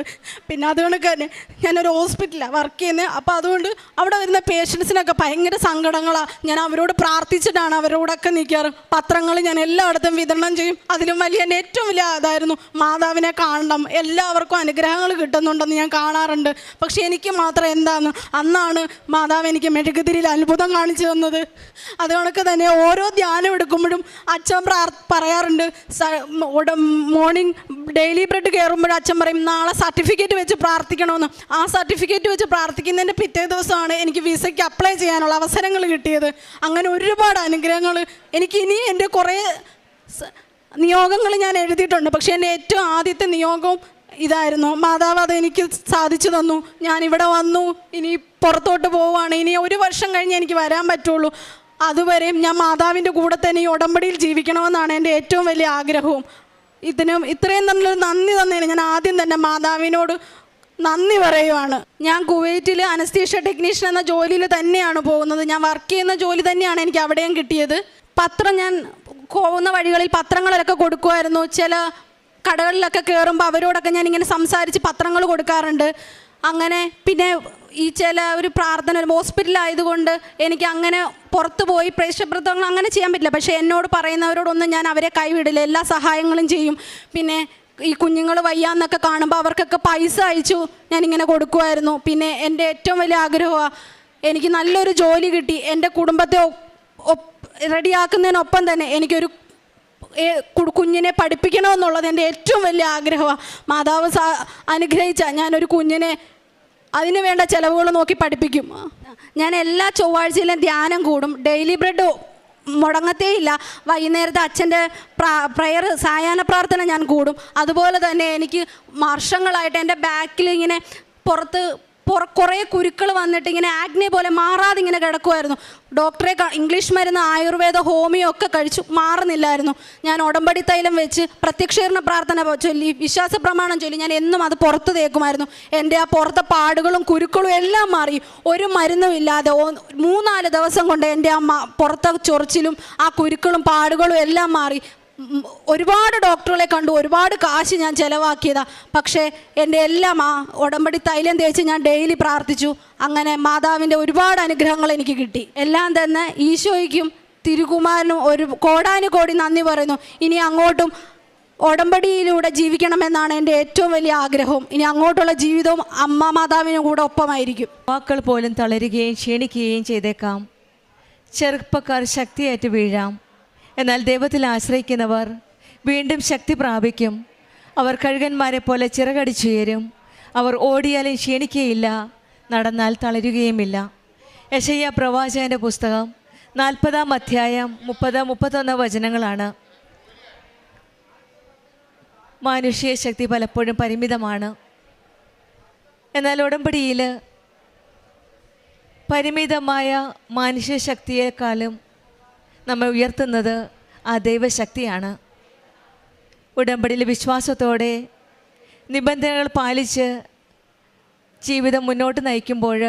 പിന്നെ അതുകൊണ്ട് തന്നെ ഞാനൊരു ഹോസ്പിറ്റലാണ് വർക്ക് ചെയ്യുന്നത്. അപ്പോൾ അതുകൊണ്ട് അവിടെ വരുന്ന പേഷ്യൻസിനൊക്കെ ഭയങ്കര സങ്കടങ്ങളാണ്. ഞാൻ അവരോട് പ്രാർത്ഥിച്ചിട്ടാണ് അവരോടൊക്കെ നിൽക്കാറ്. പത്രങ്ങൾ ഞാൻ എല്ലായിടത്തും വിതരണം ചെയ്യും. അതിലും വലിയ എൻ്റെ ഏറ്റവും വലിയ അതായിരുന്നു, മാതാവിനെ കാണണം, എല്ലാവർക്കും അനുഗ്രഹങ്ങൾ കിട്ടുന്നുണ്ടെന്ന് ഞാൻ കാണാറുണ്ട്. പക്ഷേ എനിക്ക് മാത്രം എന്താന്ന്, അന്നാണ് മാതാവ് എനിക്ക് മെഴുകുതിരിയിൽ അത്ഭുതം കാണിച്ചു തന്നത്. അതുകൊണ്ടൊക്കെ തന്നെ ഓരോ ധ്യാനം എടുക്കുമ്പോഴും അച്ഛൻ പറയാറുണ്ട്, മോർണിംഗ് ഡെയിലി ബ്രെഡ് കയറുമ്പോഴും അച്ഛൻ പറയും നാളെ സർട്ടിഫിക്കറ്റ് വെച്ച് പ്രാർത്ഥിക്കണമെന്ന്. ആ സർട്ടിഫിക്കറ്റ് വെച്ച് പ്രാർത്ഥിക്കുന്നതിൻ്റെ പിറ്റേ ദിവസമാണ് എനിക്ക് വിസയ്ക്ക് അപ്ലൈ ചെയ്യാനുള്ള അവസരങ്ങൾ കിട്ടിയത്. അങ്ങനെ ഒരുപാട് അനുഗ്രഹങ്ങൾ എനിക്ക് ഇനി എൻ്റെ കുറേ നിയോഗങ്ങൾ ഞാൻ എഴുതിയിട്ടുണ്ട്. പക്ഷേ എൻ്റെ ഏറ്റവും ആദ്യത്തെ നിയോഗവും ഇതായിരുന്നു. മാതാവ് അതെനിക്ക് സാധിച്ചു തന്നു. ഞാനിവിടെ വന്നു, ഇനി പുറത്തോട്ട് പോവുകയാണ്. ഇനി 1 വർഷം കഴിഞ്ഞ് എനിക്ക് വരാൻ പറ്റുള്ളൂ. അതുവരെയും ഞാൻ മാതാവിൻ്റെ കൂടെ തന്നെ ഈ ഉടമ്പടിയിൽ ജീവിക്കണമെന്നാണ് എൻ്റെ ഏറ്റവും വലിയ ആഗ്രഹവും. ഇത്രയും നല്ലൊരു നന്ദി തന്നതിന് ഞാൻ ആദ്യം തന്നെ മാതാവിനോട് നന്ദി പറയുവാണ്. ഞാൻ കുവൈറ്റിൽ അനസ്തീഷ്യ ടെക്നീഷ്യൻ എന്ന ജോലിയിൽ തന്നെയാണ് പോകുന്നത്. ഞാൻ വർക്ക് ചെയ്യുന്ന ജോലി തന്നെയാണ് എനിക്ക് അവിടെയും കിട്ടിയത്. പത്രം ഞാൻ പോകുന്ന വഴികളിൽ പത്രങ്ങളൊക്കെ കൊടുക്കുമായിരുന്നു. ചില കടകളിലൊക്കെ കയറുമ്പോൾ അവരോടൊക്കെ ഞാൻ ഇങ്ങനെ സംസാരിച്ച് പത്രങ്ങൾ കൊടുക്കാറുണ്ട്. അങ്ങനെ പിന്നെ ഈ ചില ഒരു പ്രാർത്ഥന ഹോസ്പിറ്റലായതുകൊണ്ട് എനിക്ക് അങ്ങനെ പുറത്ത് പോയി പ്രേക്ഷപ്രവർത്തനങ്ങൾ അങ്ങനെ ചെയ്യാൻ പറ്റില്ല. പക്ഷേ എന്നോട് പറയുന്നവരോടൊന്നും ഞാൻ അവരെ കൈവിടില്ല, എല്ലാ സഹായങ്ങളും ചെയ്യും. പിന്നെ ഈ കുഞ്ഞുങ്ങൾ വയ്യാന്നൊക്കെ കാണുമ്പോൾ അവർക്കൊക്കെ പൈസ അയച്ചു ഞാനിങ്ങനെ കൊടുക്കുമായിരുന്നു. പിന്നെ എൻ്റെ ഏറ്റവും വലിയ ആഗ്രഹമാണ് എനിക്ക് നല്ലൊരു ജോലി കിട്ടി എൻ്റെ കുടുംബത്തെ റെഡിയാക്കുന്നതിനൊപ്പം തന്നെ എനിക്കൊരു കുഞ്ഞിനെ പഠിപ്പിക്കണമെന്നുള്ളത് എൻ്റെ ഏറ്റവും വലിയ ആഗ്രഹമാണ്. മാതാവ് അനുഗ്രഹിച്ച ഞാനൊരു കുഞ്ഞിനെ അതിന് വേണ്ട ചിലവുകൾ നോക്കി പഠിപ്പിക്കും. ഞാൻ എല്ലാ ചൊവ്വാഴ്ചയിലും ധ്യാനം കൂടും. ഡെയിലി ബ്രെഡ് മുടങ്ങത്തേയില്ല. വൈകുന്നേരത്തെ അച്ഛൻ്റെ പ്രയർ സായാഹ്ന പ്രാർത്ഥന ഞാൻ കൂടും. അതുപോലെ തന്നെ എനിക്ക് വർഷങ്ങളായിട്ട് എൻ്റെ ബാക്കിൽ ഇങ്ങനെ പുറത്ത് കുറേ കുരുക്കൾ വന്നിട്ട് ഇങ്ങനെ ആഗ്നെ പോലെ മാറാതെ ഇങ്ങനെ കിടക്കുമായിരുന്നു. ഡോക്ടറെ ഇംഗ്ലീഷ് മരുന്ന്, ആയുർവേദ, ഹോമിയോ ഒക്കെ കഴിച്ചു, മാറുന്നില്ലായിരുന്നു. ഞാൻ ഉടമ്പടി തൈലം വെച്ച് പ്രത്യക്ഷീകരണ പ്രാർത്ഥന ചൊല്ലി വിശ്വാസ പ്രമാണം ചൊല്ലി ഞാൻ എന്നും അത് പുറത്ത് തേക്കുമായിരുന്നു. എൻ്റെ ആ പുറത്തെ പാടുകളും കുരുക്കളും എല്ലാം മാറി. ഒരു മരുന്നും ഇല്ലാതെ 3-4 ദിവസം കൊണ്ട് എൻ്റെ ആ പുറത്തെ ചൊറിച്ചിലും ആ കുരുക്കളും പാടുകളും എല്ലാം മാറി. ഒരുപാട് ഡോക്ടറുകളെ കണ്ടു, ഒരുപാട് കാശ് ഞാൻ ചിലവാക്കിയതാണ്. പക്ഷേ എൻ്റെ എല്ലാം ആ ഉടമ്പടി തൈലം തേച്ച് ഞാൻ ഡെയിലി പ്രാർത്ഥിച്ചു. അങ്ങനെ മാതാവിൻ്റെ ഒരുപാട് അനുഗ്രഹങ്ങൾ എനിക്ക് കിട്ടി. എല്ലാം തന്നെ ഈശോയ്ക്കും തിരുകുമാരനും ഒരു കോടാനുകോടി നന്ദി പറയുന്നു. ഇനി അങ്ങോട്ടും ഉടമ്പടിയിലൂടെ ജീവിക്കണമെന്നാണ് എൻ്റെ ഏറ്റവും വലിയ ആഗ്രഹവും. ഇനി അങ്ങോട്ടുള്ള ജീവിതവും അമ്മ മാതാവിനും കൂടെ ഒപ്പമായിരിക്കും. വാക്കുകൾ പോലും തളരുകയും ക്ഷീണിക്കുകയും ചെയ്തേക്കാം. ചെറുപ്പക്കാർ ശക്തിയേറ്റ് വീഴാം. എന്നാൽ ദൈവത്തിൽ ആശ്രയിക്കുന്നവർ വീണ്ടും ശക്തി പ്രാപിക്കും. അവർ കഴുകന്മാരെ പോലെ ചിറകടിച്ചുയരും. അവർ ഓടിയാലും ക്ഷീണിക്കുകയില്ല, നടന്നാൽ തളരുകയുമില്ല. യെശയ്യാ പ്രവാചകൻ്റെ പുസ്തകം 40-ാം അധ്യായം 30-31 വചനങ്ങളാണ്. മാനുഷിക ശക്തി പലപ്പോഴും പരിമിതമാണ്. എന്നാൽ ഉടമ്പടിയിൽ പരിമിതമായ മാനുഷിക ശക്തിയേക്കാളും നമ്മെ ഉയർത്തുന്നത് ആ ദൈവശക്തിയാണ്. ഉടമ്പടിയിൽ വിശ്വാസത്തോടെ നിബന്ധനകൾ പാലിച്ച് ജീവിതം മുന്നോട്ട് നയിക്കുമ്പോൾ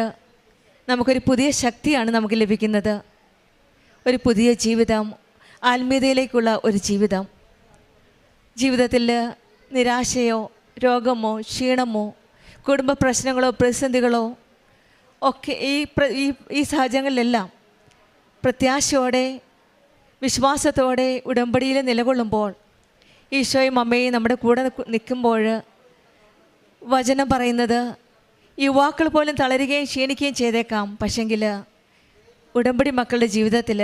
നമുക്കൊരു പുതിയ ശക്തിയാണ് നമുക്ക് ലഭിക്കുന്നത്. ഒരു പുതിയ ജീവിതം, ആത്മീയതയിലേക്കുള്ള ഒരു ജീവിതം. ജീവിതത്തിൽ നിരാശയോ രോഗമോ ക്ഷീണമോ കുടുംബ പ്രശ്നങ്ങളോ പ്രതിസന്ധികളോ ഒക്കെ ഈ സാഹചര്യങ്ങളിലെല്ലാം പ്രത്യാശയോടെ വിശ്വാസത്തോടെ ഉടമ്പടിയിൽ നിലകൊള്ളുമ്പോൾ, ഈശോയും അമ്മയും നമ്മുടെ കൂടെ നിൽക്കുമ്പോൾ വചനം പറയുന്നത് യുവാക്കൾ പോലും തളരുകയും ക്ഷീണിക്കുകയും ചെയ്തേക്കാം. പക്ഷെങ്കിൽ ഉടമ്പടി മക്കളുടെ ജീവിതത്തിൽ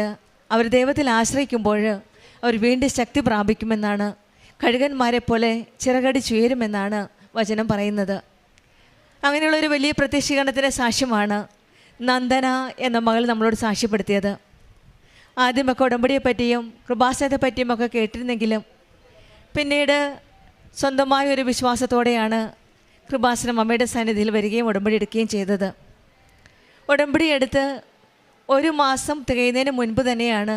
അവർ ദൈവത്തിൽ ആശ്രയിക്കുമ്പോൾ അവർ വീണ്ടും ശക്തി പ്രാപിക്കുമെന്നാണ്. കഴുകന്മാരെ പോലെ ചിറകടിച്ചുയരുമെന്നാണ് വചനം പറയുന്നത്. അങ്ങനെയുള്ളൊരു വലിയ പ്രത്യക്ഷീകരണത്തിൻ്റെ സാക്ഷ്യമാണ് നന്ദന എന്ന മകൾ നമ്മളോട് സാക്ഷ്യപ്പെടുത്തിയത്. ആദ്യമൊക്കെ ഉടമ്പടിയെ പറ്റിയും കൃപാസനത്തെ പറ്റിയും ഒക്കെ കേട്ടിരുന്നെങ്കിലും പിന്നീട് സ്വന്തമായൊരു വിശ്വാസത്തോടെയാണ് കൃപാസനം അമ്മയുടെ സന്നിധിയിൽ വരികയും ഉടമ്പടി എടുക്കുകയും ചെയ്തത്. ഉടമ്പടി എടുത്ത് 1 മാസം തികയുന്നതിന് മുൻപ് തന്നെയാണ്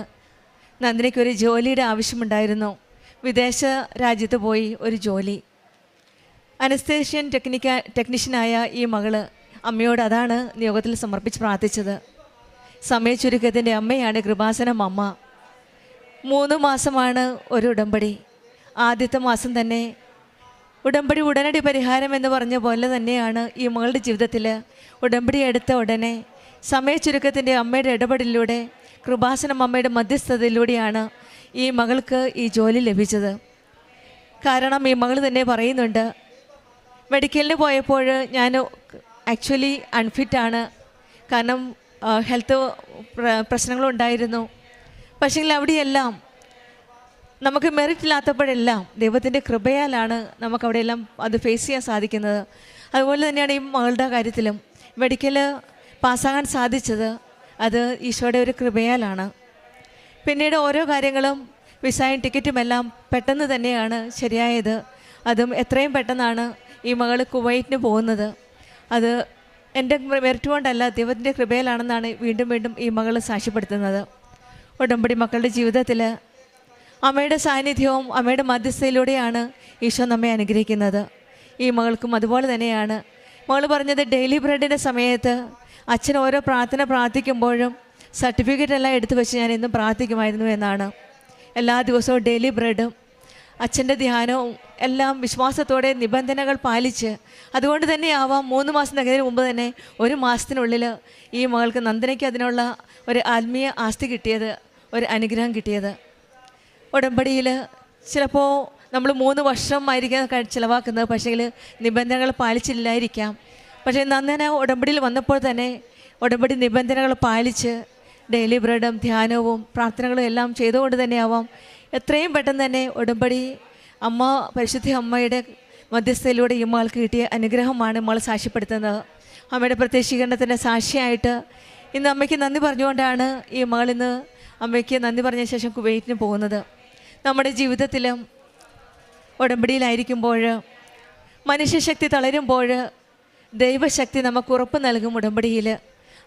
നന്ദിനിക്കൊരു ജോലിയുടെ ആവശ്യമുണ്ടായിരുന്നു. വിദേശ രാജ്യത്ത് പോയി ഒരു ജോലി. അനസ്തേഷ്യൻ ടെക്നീഷ്യനായ ഈ മകള് അമ്മയോട് അതാണ് നിയോഗത്തിൽ സമർപ്പിച്ച് പ്രാർത്ഥിച്ചത്. സമയച്ചുരുക്കത്തിൻ്റെ അമ്മയാണ് കൃപാസനം അമ്മ. 3 മാസമാണ് ഒരു ഉടമ്പടി. ആദ്യത്തെ മാസം തന്നെ ഉടമ്പടി ഉടനടി പരിഹാരം എന്ന് പറഞ്ഞ പോലെ തന്നെയാണ് ഈ മകളുടെ ജീവിതത്തിൽ ഉടമ്പടി എടുത്ത ഉടനെ സമയച്ചുരുക്കത്തിൻ്റെ അമ്മയുടെ ഇടപെടലിലൂടെ കൃപാസനം അമ്മയുടെ മധ്യസ്ഥതയിലൂടെയാണ് ഈ മകൾക്ക് ഈ ജോലി ലഭിച്ചത്. കാരണം ഈ മകൾ തന്നെ പറയുന്നുണ്ട്, മെഡിക്കലിന് പോയപ്പോൾ ഞാൻ ആക്ച്വലി അൺഫിറ്റാണ്, കാരണം ഹെൽത്ത് പ്രശ്നങ്ങളുണ്ടായിരുന്നു. പക്ഷേങ്കിൽ അവിടെയെല്ലാം നമുക്ക് മെറിറ്റ് ഇല്ലാത്തപ്പോഴെല്ലാം ദൈവത്തിൻ്റെ കൃപയാലാണ് നമുക്കവിടെയെല്ലാം അത് ഫേസ് ചെയ്യാൻ സാധിക്കുന്നത്. അതുപോലെ തന്നെയാണ് ഈ മകളുടെ കാര്യത്തിലും മെഡിക്കൽ പാസ്സാകാൻ സാധിച്ചത്. അത് ഈശോയുടെ ഒരു കൃപയാലാണ്. പിന്നീട് ഓരോ കാര്യങ്ങളും വിസയും ടിക്കറ്റും എല്ലാം പെട്ടെന്ന് തന്നെയാണ് ശരിയായത്. അതും എത്രയും പെട്ടെന്നാണ് ഈ മകൾ കുവൈറ്റിന് പോകുന്നത്. അത് എൻ്റെ മെറിറ്റ് കൊണ്ടല്ല, ദൈവത്തിൻ്റെ കൃപയിലാണെന്നാണ് വീണ്ടും വീണ്ടും ഈ മകൾ സാക്ഷ്യപ്പെടുത്തുന്നത്. ഉടമ്പടി മക്കളുടെ ജീവിതത്തിൽ അമ്മയുടെ സാന്നിധ്യവും അമ്മയുടെ മധ്യസ്ഥയിലൂടെയാണ് ഈശോ നമ്മെ അനുഗ്രഹിക്കുന്നത്. ഈ മകൾക്കും അതുപോലെ തന്നെയാണ്. മകൾ പറഞ്ഞത് ഡെയിലി ബ്രെഡിൻ്റെ സമയത്ത് അച്ഛൻ ഓരോ പ്രാർത്ഥന പ്രാർത്ഥിക്കുമ്പോഴും സർട്ടിഫിക്കറ്റ് എല്ലാം എടുത്തു വെച്ച് ഞാൻ എന്നും പ്രാർത്ഥിക്കുമായിരുന്നു എന്നാണ്. എല്ലാ ദിവസവും ഡെയിലി ബ്രെഡും അച്ഛൻ്റെ ധ്യാനവും എല്ലാം വിശ്വാസത്തോടെ നിബന്ധനകൾ പാലിച്ച്, അതുകൊണ്ട് തന്നെയാവാം 3 മാസം തികഞ്ഞതിന് മുമ്പ് തന്നെ 1 മാസത്തിനുള്ളിൽ ഈ മകൾക്ക് നന്ദനയ്ക്ക് അതിനുള്ള ഒരു ആത്മീയ ആസ്തി കിട്ടിയത്, ഒരു അനുഗ്രഹം കിട്ടിയത്. ഉടമ്പടിയിൽ ചിലപ്പോൾ നമ്മൾ 3 വർഷമായിരിക്കും ചിലവാക്കുന്നത്, പക്ഷേ നിബന്ധനകൾ പാലിച്ചില്ലായിരിക്കാം. പക്ഷേ നന്ദന ഉടമ്പടിയിൽ വന്നപ്പോൾ തന്നെ ഉടമ്പടി നിബന്ധനകൾ പാലിച്ച് ഡെയിലി ബ്രെഡും ധ്യാനവും പ്രാർത്ഥനകളും എല്ലാം ചെയ്തുകൊണ്ട് തന്നെയാവാം എത്രയും പെട്ടെന്ന് തന്നെ ഉടമ്പടി അമ്മ, പരിശുദ്ധ അമ്മയുടെ മധ്യസ്ഥയിലൂടെ ഈ മകൾക്ക് കിട്ടിയ അനുഗ്രഹമാണ് മകൾ സാക്ഷ്യപ്പെടുത്തുന്നത്. അമ്മയുടെ പ്രത്യക്ഷീകരണത്തിൻ്റെ സാക്ഷിയായിട്ട് ഇന്ന് അമ്മയ്ക്ക് നന്ദി പറഞ്ഞുകൊണ്ടാണ് ഈ മകൾ ഇന്ന് അമ്മയ്ക്ക് നന്ദി പറഞ്ഞ ശേഷം കുവൈറ്റിന് പോകുന്നത്. നമ്മുടെ ജീവിതത്തിലും ഉടമ്പടിയിലായിരിക്കുമ്പോൾ, മനുഷ്യശക്തി തളരുമ്പോൾ ദൈവശക്തി നമുക്ക് ഉറപ്പ് നൽകും. ഉടമ്പടിയിൽ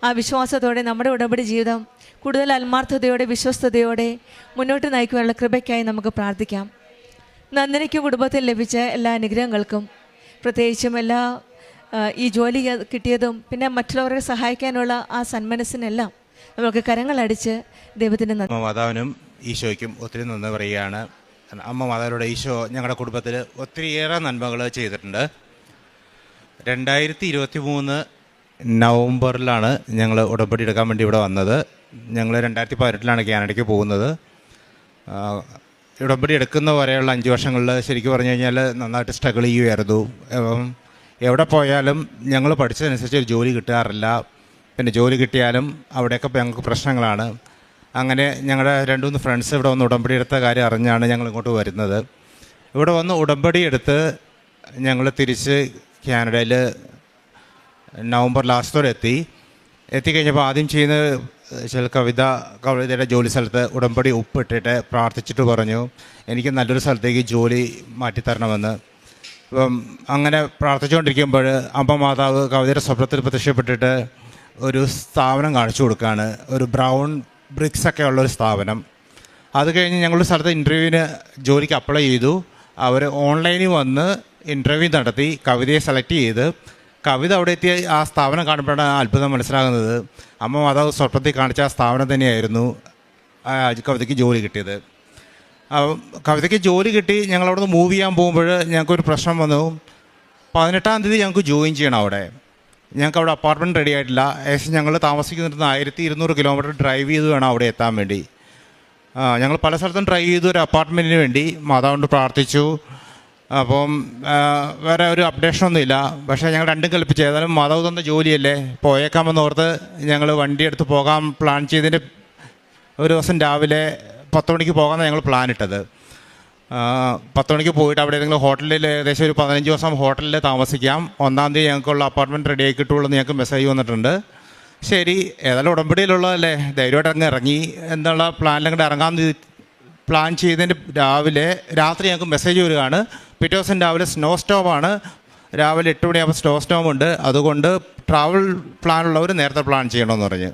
ആ വിശ്വാസത്തോടെ നമ്മുടെ ഉടമ്പടി ജീവിതം കൂടുതൽ ആത്മാർത്ഥതയോടെ വിശ്വസ്തയോടെ മുന്നോട്ട് നയിക്കുവാനുള്ള കൃപയ്ക്കായി നമുക്ക് പ്രാർത്ഥിക്കാം. നന്ദനയ്ക്കും കുടുംബത്തിൽ ലഭിച്ച എല്ലാ അനുഗ്രഹങ്ങൾക്കും, പ്രത്യേകിച്ചും എല്ലാ ഈ ജോലി കിട്ടിയതും പിന്നെ മറ്റുള്ളവരെ സഹായിക്കാനുള്ള ആ സന്മനസ്സിനെല്ലാം നമുക്ക് കരങ്ങളടിച്ച് ദൈവത്തിൻ്റെ അമ്മ മാതാവിനും ഈശോയ്ക്കും ഒത്തിരി നന്ദി പറയുകയാണ്. അമ്മ മാതാവിലൂടെ ഈശോ ഞങ്ങളുടെ കുടുംബത്തിൽ ഒത്തിരിയേറെ നന്മകൾ ചെയ്തിട്ടുണ്ട്. 2023 നവംബറിലാണ് ഞങ്ങൾ ഉടമ്പടി എടുക്കാൻ വേണ്ടി ഇവിടെ വന്നത്. ഞങ്ങൾ 2018 കാനഡയ്ക്ക് പോകുന്നത്. ഉടമ്പടി എടുക്കുന്ന വരെയുള്ള 5 വർഷങ്ങളിൽ ശരിക്കും പറഞ്ഞു കഴിഞ്ഞാൽ നന്നായിട്ട് സ്ട്രഗിൾ ചെയ്യുമായിരുന്നു. എവിടെ പോയാലും ഞങ്ങൾ പഠിച്ചതനുസരിച്ച് ഒരു ജോലി കിട്ടാറില്ല. പിന്നെ ജോലി കിട്ടിയാലും അവിടെയൊക്കെ ഞങ്ങൾക്ക് പ്രശ്നങ്ങളാണ്. അങ്ങനെ ഞങ്ങളുടെ 2-3 ഫ്രണ്ട്സ് ഇവിടെ വന്ന് ഉടമ്പടി എടുത്ത കാര്യം അറിഞ്ഞാണ് ഞങ്ങൾ ഇങ്ങോട്ട് വരുന്നത്. ഇവിടെ വന്ന് ഉടമ്പടി എടുത്ത് ഞങ്ങൾ തിരിച്ച് കാനഡയിൽ നവംബർ ലാസ്റ്റോടെ എത്തിക്കഴിഞ്ഞപ്പോൾ ആദ്യം ചെയ്യുന്ന ചില കവിതയുടെ ജോലി സ്ഥലത്ത് ഉടമ്പടി ഒപ്പിട്ടിട്ട് പ്രാർത്ഥിച്ചിട്ട് പറഞ്ഞു, എനിക്ക് നല്ലൊരു സ്ഥലത്തേക്ക് ജോലി മാറ്റിത്തരണമെന്ന്. അപ്പം അങ്ങനെ പ്രാർത്ഥിച്ചുകൊണ്ടിരിക്കുമ്പോൾ അമ്മ മാതാവ് കവിതയുടെ സ്വപ്നത്തിൽ പ്രത്യക്ഷപ്പെട്ടിട്ട് ഒരു സ്ഥാപനം കാണിച്ചു കൊടുക്കുകയാണ്. ഒരു ബ്രൗൺ ബ്രിക്സൊക്കെ ഉള്ളൊരു സ്ഥാപനം. അത് കഴിഞ്ഞ് ഞങ്ങളൊരു സ്ഥലത്ത് ഇൻ്റർവ്യൂവിന് ജോലിക്ക് അപ്ലൈ ചെയ്തു. അവർ ഓൺലൈനിൽ വന്ന് ഇൻ്റർവ്യൂ നടത്തി കവിതയെ സെലക്ട് ചെയ്ത് കവിത അവിടെ എത്തിയ ആ സ്ഥാപനം കാണുമ്പോഴാണ് അത്ഭുതം മനസ്സിലാകുന്നത്. അമ്മ മാതാവ് സ്വപ്നത്തിൽ കാണിച്ച ആ സ്ഥാപനം തന്നെയായിരുന്നു കവിതയ്ക്ക് ജോലി കിട്ടിയത്. കവിതയ്ക്ക് ജോലി കിട്ടി. ഞങ്ങളവിടെ നിന്ന് മൂവ് ചെയ്യാൻ പോകുമ്പോൾ ഞങ്ങൾക്കൊരു പ്രശ്നം വന്നു. 18-ാം തീയതി ഞങ്ങൾക്ക് ജോയിൻ ചെയ്യണം അവിടെ. ഞങ്ങൾക്ക് അവിടെ അപ്പാർട്ട്മെൻറ്റ് റെഡി ആയിട്ടില്ല. ഏകദേശം ഞങ്ങൾ താമസിക്കുന്നിടത്ത് 1200 കിലോമീറ്റർ ഡ്രൈവ് ചെയ്ത് വേണം അവിടെ എത്താൻ വേണ്ടി. ഞങ്ങൾ പല സ്ഥലത്തും ട്രൈ ചെയ്തു ഒരു അപ്പാർട്ട്മെൻറ്റിന് വേണ്ടി. മാതാവിനോട് പ്രാർത്ഥിച്ചു. അപ്പം വേറെ ഒരു അപ്ഡേഷനൊന്നുമില്ല. പക്ഷേ ഞങ്ങൾ രണ്ടും കൽപ്പിച്ച് ഏതായാലും മാതാവ് തന്ന ജോലിയല്ലേ പോയേക്കാമെന്ന് ഓർത്ത് ഞങ്ങൾ വണ്ടി എടുത്ത് പോകാൻ പ്ലാൻ ചെയ്തതിൻ്റെ ഒരു ദിവസം രാവിലെ 10 മണിക്ക് പോകാമെന്ന് ഞങ്ങൾ പ്ലാൻ ഇട്ടത്. 10 മണിക്ക് പോയിട്ട് അവിടെ ഏതെങ്കിലും ഹോട്ടലിൽ ഏകദേശം ഒരു 15 ദിവസം ഹോട്ടലിൽ താമസിക്കാം, 1-ാം തീയതി ഞങ്ങൾക്കുള്ള അപ്പാർട്ട്മെൻറ്റ് റെഡി ആയി കിട്ടുള്ളൂ എന്ന് ഞങ്ങൾക്ക് മെസ്സേജ് വന്നിട്ടുണ്ട്. ശരി, ഏതായാലും ഉടമ്പടിയിലുള്ളതല്ലേ, ധൈര്യമായിട്ട് അങ്ങ് ഇറങ്ങി എന്നുള്ള പ്ലാനിൽ അങ്ങോട്ട് ഇറങ്ങാമെന്ന് പ്ലാൻ ചെയ്തതിൻ്റെ രാത്രി ഞങ്ങൾക്ക് മെസ്സേജ് വരികയാണ്. പിറ്റേ ദിവസം രാവിലെ സ്നോ സ്റ്റോമാണ്. രാവിലെ 8 മണിയാകുമ്പോൾ സ്നോ സ്റ്റോം ഉണ്ട്. അതുകൊണ്ട് ട്രാവൽ പ്ലാനുള്ളവർ നേരത്തെ പ്ലാൻ ചെയ്യണമെന്ന് പറഞ്ഞ്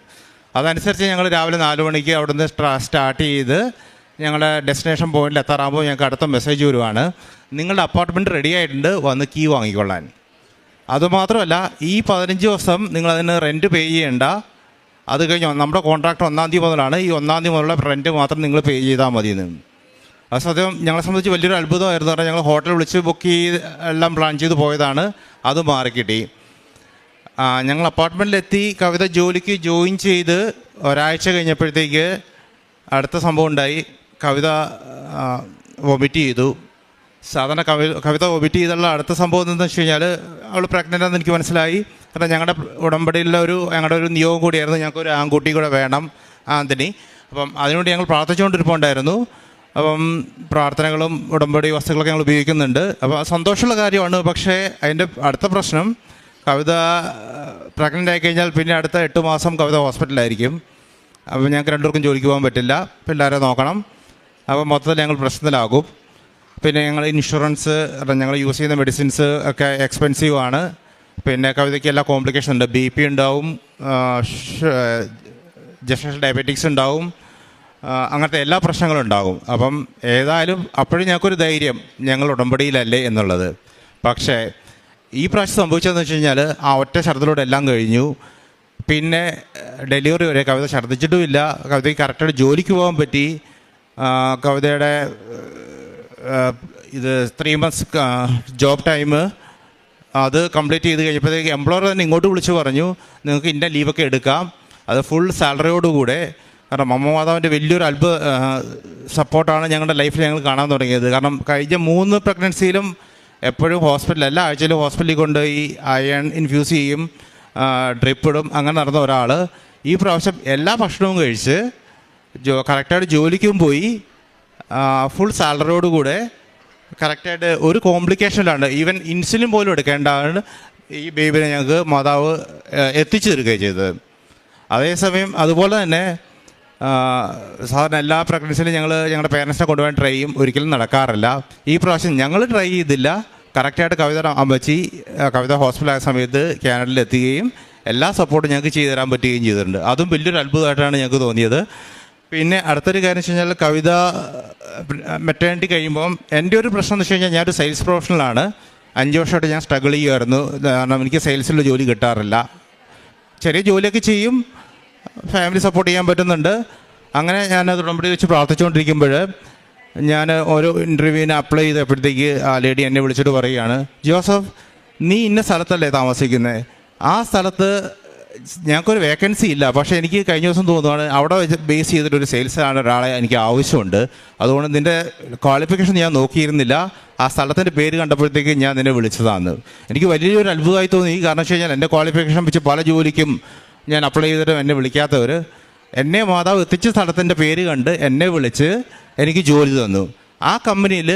അതനുസരിച്ച് ഞങ്ങൾ രാവിലെ 4 മണിക്ക് അവിടെ നിന്ന് സ്റ്റാർട്ട് ചെയ്ത് ഞങ്ങളുടെ ഡെസ്റ്റിനേഷൻ പോയിന്റിൽ എത്താറാകുമ്പോൾ ഞങ്ങൾക്ക് അടുത്ത മെസ്സേജ് വരുവാണ്, നിങ്ങളുടെ അപ്പാർട്ട്മെൻറ്റ് റെഡി ആയിട്ടുണ്ട്, വന്ന് കീ വാങ്ങിക്കൊള്ളാൻ. അതുമാത്രമല്ല, ഈ 15 ദിവസം നിങ്ങളതിന് റെൻറ്റ് പേ ചെയ്യേണ്ട. അത് കഴിഞ്ഞ് നമ്മുടെ കോൺട്രാക്ട് 1-ാം തീയതി മുതലാണ്. ഈ 1-ാം തീയതി മുതലുള്ള റെൻറ്റ് മാത്രം നിങ്ങൾ പേ ചെയ്താൽ മതിയെന്ന്. അത് സത്യം ഞങ്ങളെ സംബന്ധിച്ച് വലിയൊരു അത്ഭുതമായിരുന്നു. കാരണം ഞങ്ങൾ ഹോട്ടൽ വിളിച്ച് ബുക്ക് ചെയ്ത് എല്ലാം പ്ലാൻ ചെയ്ത് പോയതാണ്. അത് മാറിക്കിട്ടി. ഞങ്ങൾ അപ്പാർട്ട്മെൻറ്റിലെത്തി. കവിത ജോലിക്ക് ജോയിൻ ചെയ്ത് ഒരാഴ്ച കഴിഞ്ഞപ്പോഴത്തേക്ക് അടുത്ത സംഭവം ഉണ്ടായി. കവിത വൊമിറ്റ് ചെയ്തു. സാധാരണ കവിത വൊമിറ്റ് ചെയ്തുള്ള അടുത്ത സംഭവം എന്താണെന്ന് വെച്ച് കഴിഞ്ഞാൽ അവൾ പ്രഗ്നൻ്റ് ആണെന്ന് എനിക്ക് മനസ്സിലായി. കാരണം ഞങ്ങളുടെ ഉടമ്പടിയിലുള്ള ഞങ്ങളുടെ ഒരു നിയോഗം കൂടിയായിരുന്നു, ഞങ്ങൾക്കൊരു ആൺകുട്ടി കൂടെ വേണം, ആന്റണി. അപ്പം അതിനുവേണ്ടി ഞങ്ങൾ പ്രാർത്ഥിച്ചുകൊണ്ടിരിപ്പുണ്ടായിരുന്നു. അപ്പം പ്രാർത്ഥനകളും ഉടമ്പടി വസ്തുക്കളൊക്കെ ഞങ്ങൾ ഉപയോഗിക്കുന്നുണ്ട്. അപ്പോൾ സന്തോഷമുള്ള കാര്യമാണ്. പക്ഷേ അതിൻ്റെ അടുത്ത പ്രശ്നം, കവിത പ്രഗ്നൻ്റ് ആയിക്കഴിഞ്ഞാൽ പിന്നെ അടുത്ത 8 മാസം കവിത ഹോസ്പിറ്റലായിരിക്കും. അപ്പോൾ ഞങ്ങൾക്ക് രണ്ടുപേർക്കും ജോലിക്ക് പോകാൻ പറ്റില്ല, പിള്ളേരെ നോക്കണം. അപ്പോൾ മൊത്തത്തിൽ ഞങ്ങൾ പ്രശ്നത്തിലാകും. പിന്നെ ഞങ്ങൾ ഇൻഷുറൻസ്, ഞങ്ങൾ യൂസ് ചെയ്യുന്ന മെഡിസിൻസ് ഒക്കെ എക്സ്പെൻസീവ് ആണ്. പിന്നെ കവിതയ്ക്ക് എല്ലാ കോംപ്ലിക്കേഷൻ ഉണ്ട്. BP ഉണ്ടാവും, ജസ്റ്റേഷൻ ഡയബറ്റിക്സ് ഉണ്ടാവും, അങ്ങനത്തെ എല്ലാ പ്രശ്നങ്ങളും ഉണ്ടാകും. അപ്പം ഏതായാലും അപ്പോഴും ഞങ്ങൾക്കൊരു ധൈര്യം, ഞങ്ങൾ ഉടമ്പടിയിലല്ലേ എന്നുള്ളത്. പക്ഷേ ഈ പ്രാവശ്യം സംഭവിച്ചതെന്ന് വെച്ച് കഴിഞ്ഞാൽ ആ ഒറ്റ ഛർദ്ദിലൂടെ എല്ലാം കഴിഞ്ഞു. പിന്നെ ഡെലിവറി വരെ കവിത ഛർദ്ദിച്ചിട്ടുമില്ല. കവിതയ്ക്ക് കറക്റ്റായിട്ട് ജോലിക്ക് പോകാൻ പറ്റി. കവിതയുടെ ഇത് 3 months ജോബ് ടൈം അത് കംപ്ലീറ്റ് ചെയ്ത് കഴിഞ്ഞപ്പോഴത്തേക്ക് എംപ്ലോയർ തന്നെ ഇങ്ങോട്ട് വിളിച്ച് പറഞ്ഞു, നിങ്ങൾക്ക് ഇന്ന ലീവൊക്കെ എടുക്കാം, അത് ഫുൾ സാലറിയോടുകൂടെ. കാരണം അമ്മ മാതാവിൻ്റെ വലിയൊരു അത്ഭുത സപ്പോർട്ടാണ് ഞങ്ങളുടെ ലൈഫിൽ ഞങ്ങൾ കാണാൻ തുടങ്ങിയത്. കാരണം കഴിഞ്ഞ 3 പ്രഗ്നൻസിയിലും എപ്പോഴും ഹോസ്പിറ്റലിൽ, എല്ലാ ആഴ്ചയിലും ഹോസ്പിറ്റലിൽ കൊണ്ട് ഈ അയൺ ഇൻഫ്യൂസ് ചെയ്യും, ഡ്രിപ്പിടും, അങ്ങനെ നടന്ന ഒരാൾ ഈ പ്രാവശ്യം എല്ലാ ഭക്ഷണവും കഴിച്ച് കറക്റ്റായിട്ട് ജോലിക്കും പോയി, ഫുൾ സാലറിയോടുകൂടെ കറക്റ്റായിട്ട് ഒരു കോംപ്ലിക്കേഷനിലാണ്, ഈവൻ ഇൻസുലിൻ പോലും എടുക്കേണ്ടതാണ് ഈ ബേബിനെ ഞങ്ങൾക്ക് മാതാവ് എത്തിച്ചു തരികയും ചെയ്തത്. അതേസമയം അതുപോലെ തന്നെ സാധാരണ എല്ലാ പ്രഗ്നൻസിയിലും ഞങ്ങളുടെ പേരൻസിനെ കൊണ്ടുപോകാൻ ട്രൈ ചെയ്യും, ഒരിക്കലും നടക്കാറില്ല. ഈ പ്രാവശ്യം ഞങ്ങൾ ട്രൈ ചെയ്തില്ല. കറക്റ്റായിട്ട് കവിത അമ്മച്ചി കവിത ഹോസ്പിറ്റലായ സമയത്ത് കാനഡയിൽ എത്തുകയും എല്ലാ സപ്പോർട്ടും ഞങ്ങൾക്ക് ചെയ്തു തരാൻ പറ്റുകയും ചെയ്തിട്ടുണ്ട്. അതും വലിയൊരു അത്ഭുതമായിട്ടാണ് ഞങ്ങൾക്ക് തോന്നിയത്. പിന്നെ അടുത്തൊരു കാര്യം വെച്ച് കഴിഞ്ഞാൽ കവിത മെറ്റേണിറ്റി കഴിയുമ്പം എൻ്റെ ഒരു പ്രശ്നം എന്ന് വെച്ച് കഴിഞ്ഞാൽ ഞാനൊരു സെയിൽസ് പ്രൊഫഷണലാണ്. 5 വർഷമായിട്ട് ഞാൻ സ്ട്രഗിൾ ചെയ്യുമായിരുന്നു. കാരണം എനിക്ക് സെയിൽസിൽ ജോലി കിട്ടാറില്ല. ചെറിയ ജോലിയൊക്കെ ചെയ്യും, ഫാമിലി സപ്പോർട്ട് ചെയ്യാൻ പറ്റുന്നുണ്ട്. അങ്ങനെ ഞാനത് ഉടമ്പടി വെച്ച് പ്രാർത്ഥിച്ചുകൊണ്ടിരിക്കുമ്പോൾ ഞാൻ ഓരോ ഇൻ്റർവ്യൂവിന് അപ്ലൈ ചെയ്തപ്പോഴത്തേക്ക് ആ ലേഡി എന്നെ വിളിച്ചിട്ട് പറയുകയാണ്, ജോസഫ്, നീ ഇന്ന സ്ഥലത്തല്ലേ താമസിക്കുന്നത്, ആ സ്ഥലത്ത് ഞങ്ങൾക്കൊരു വേക്കൻസി ഇല്ല, പക്ഷേ എനിക്ക് കഴിഞ്ഞ ദിവസം തോന്നുകയാണ് അവിടെ ബേസ് ചെയ്തിട്ടൊരു സെയിൽസാണ് ഒരാളെ എനിക്ക് ആവശ്യമുണ്ട്, അതുകൊണ്ട് നിൻ്റെ ക്വാളിഫിക്കേഷൻ ഞാൻ നോക്കിയിരുന്നില്ല, ആ സ്ഥലത്തിൻ്റെ പേര് കണ്ടപ്പോഴത്തേക്ക് ഞാൻ നിന്നെ വിളിച്ചതാണ്. എനിക്ക് വലിയൊരു അത്ഭുതമായി തോന്നി. കാരണം വെച്ച് കഴിഞ്ഞാൽ എൻ്റെ ക്വാളിഫിക്കേഷൻ വെച്ച് പല ജോലിക്കും ഞാൻ അപ്ലൈ ചെയ്തിട്ട് എന്നെ വിളിക്കാത്തവർ എന്നെ മാതാവ് എത്തിച്ച സ്ഥലത്തിൻ്റെ പേര് കണ്ട് എന്നെ വിളിച്ച് എനിക്ക് ജോലി തന്നു. ആ കമ്പനിയിൽ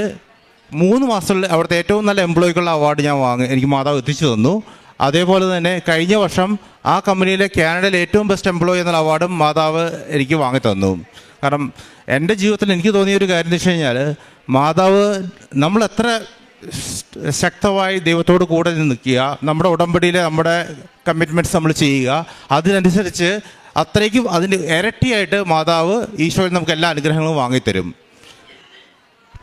3 മാസത്തിൽ അവിടുത്തെ ഏറ്റവും നല്ല എംപ്ലോയിക്കുള്ള അവാർഡ് ഞാൻ എനിക്ക് മാതാവ് എത്തിച്ചു തന്നു. അതേപോലെ തന്നെ കഴിഞ്ഞ വർഷം ആ കമ്പനിയിലെ കാനഡയിലെ ഏറ്റവും ബെസ്റ്റ് എംപ്ലോയി എന്നുള്ള അവാർഡും മാതാവ് എനിക്ക് വാങ്ങിത്തന്നു. കാരണം എൻ്റെ ജീവിതത്തിൽ എനിക്ക് തോന്നിയൊരു കാര്യം എന്ന് വെച്ച് കഴിഞ്ഞാൽ, മാതാവ് നമ്മൾ എത്ര ശക്തമായി ദൈവത്തോട് കൂടെ നിൽക്കുക, നമ്മുടെ ഉടമ്പടിയിലെ നമ്മുടെ കമ്മിറ്റ്മെൻറ്റ്സ് നമ്മൾ ചെയ്യുക, അതിനനുസരിച്ച് അത്രയ്ക്കും അതിൻ്റെ ഇരട്ടിയായിട്ട് മാതാവ് ഈശോയിൽ നമുക്ക് എല്ലാ അനുഗ്രഹങ്ങളും വാങ്ങിത്തരും.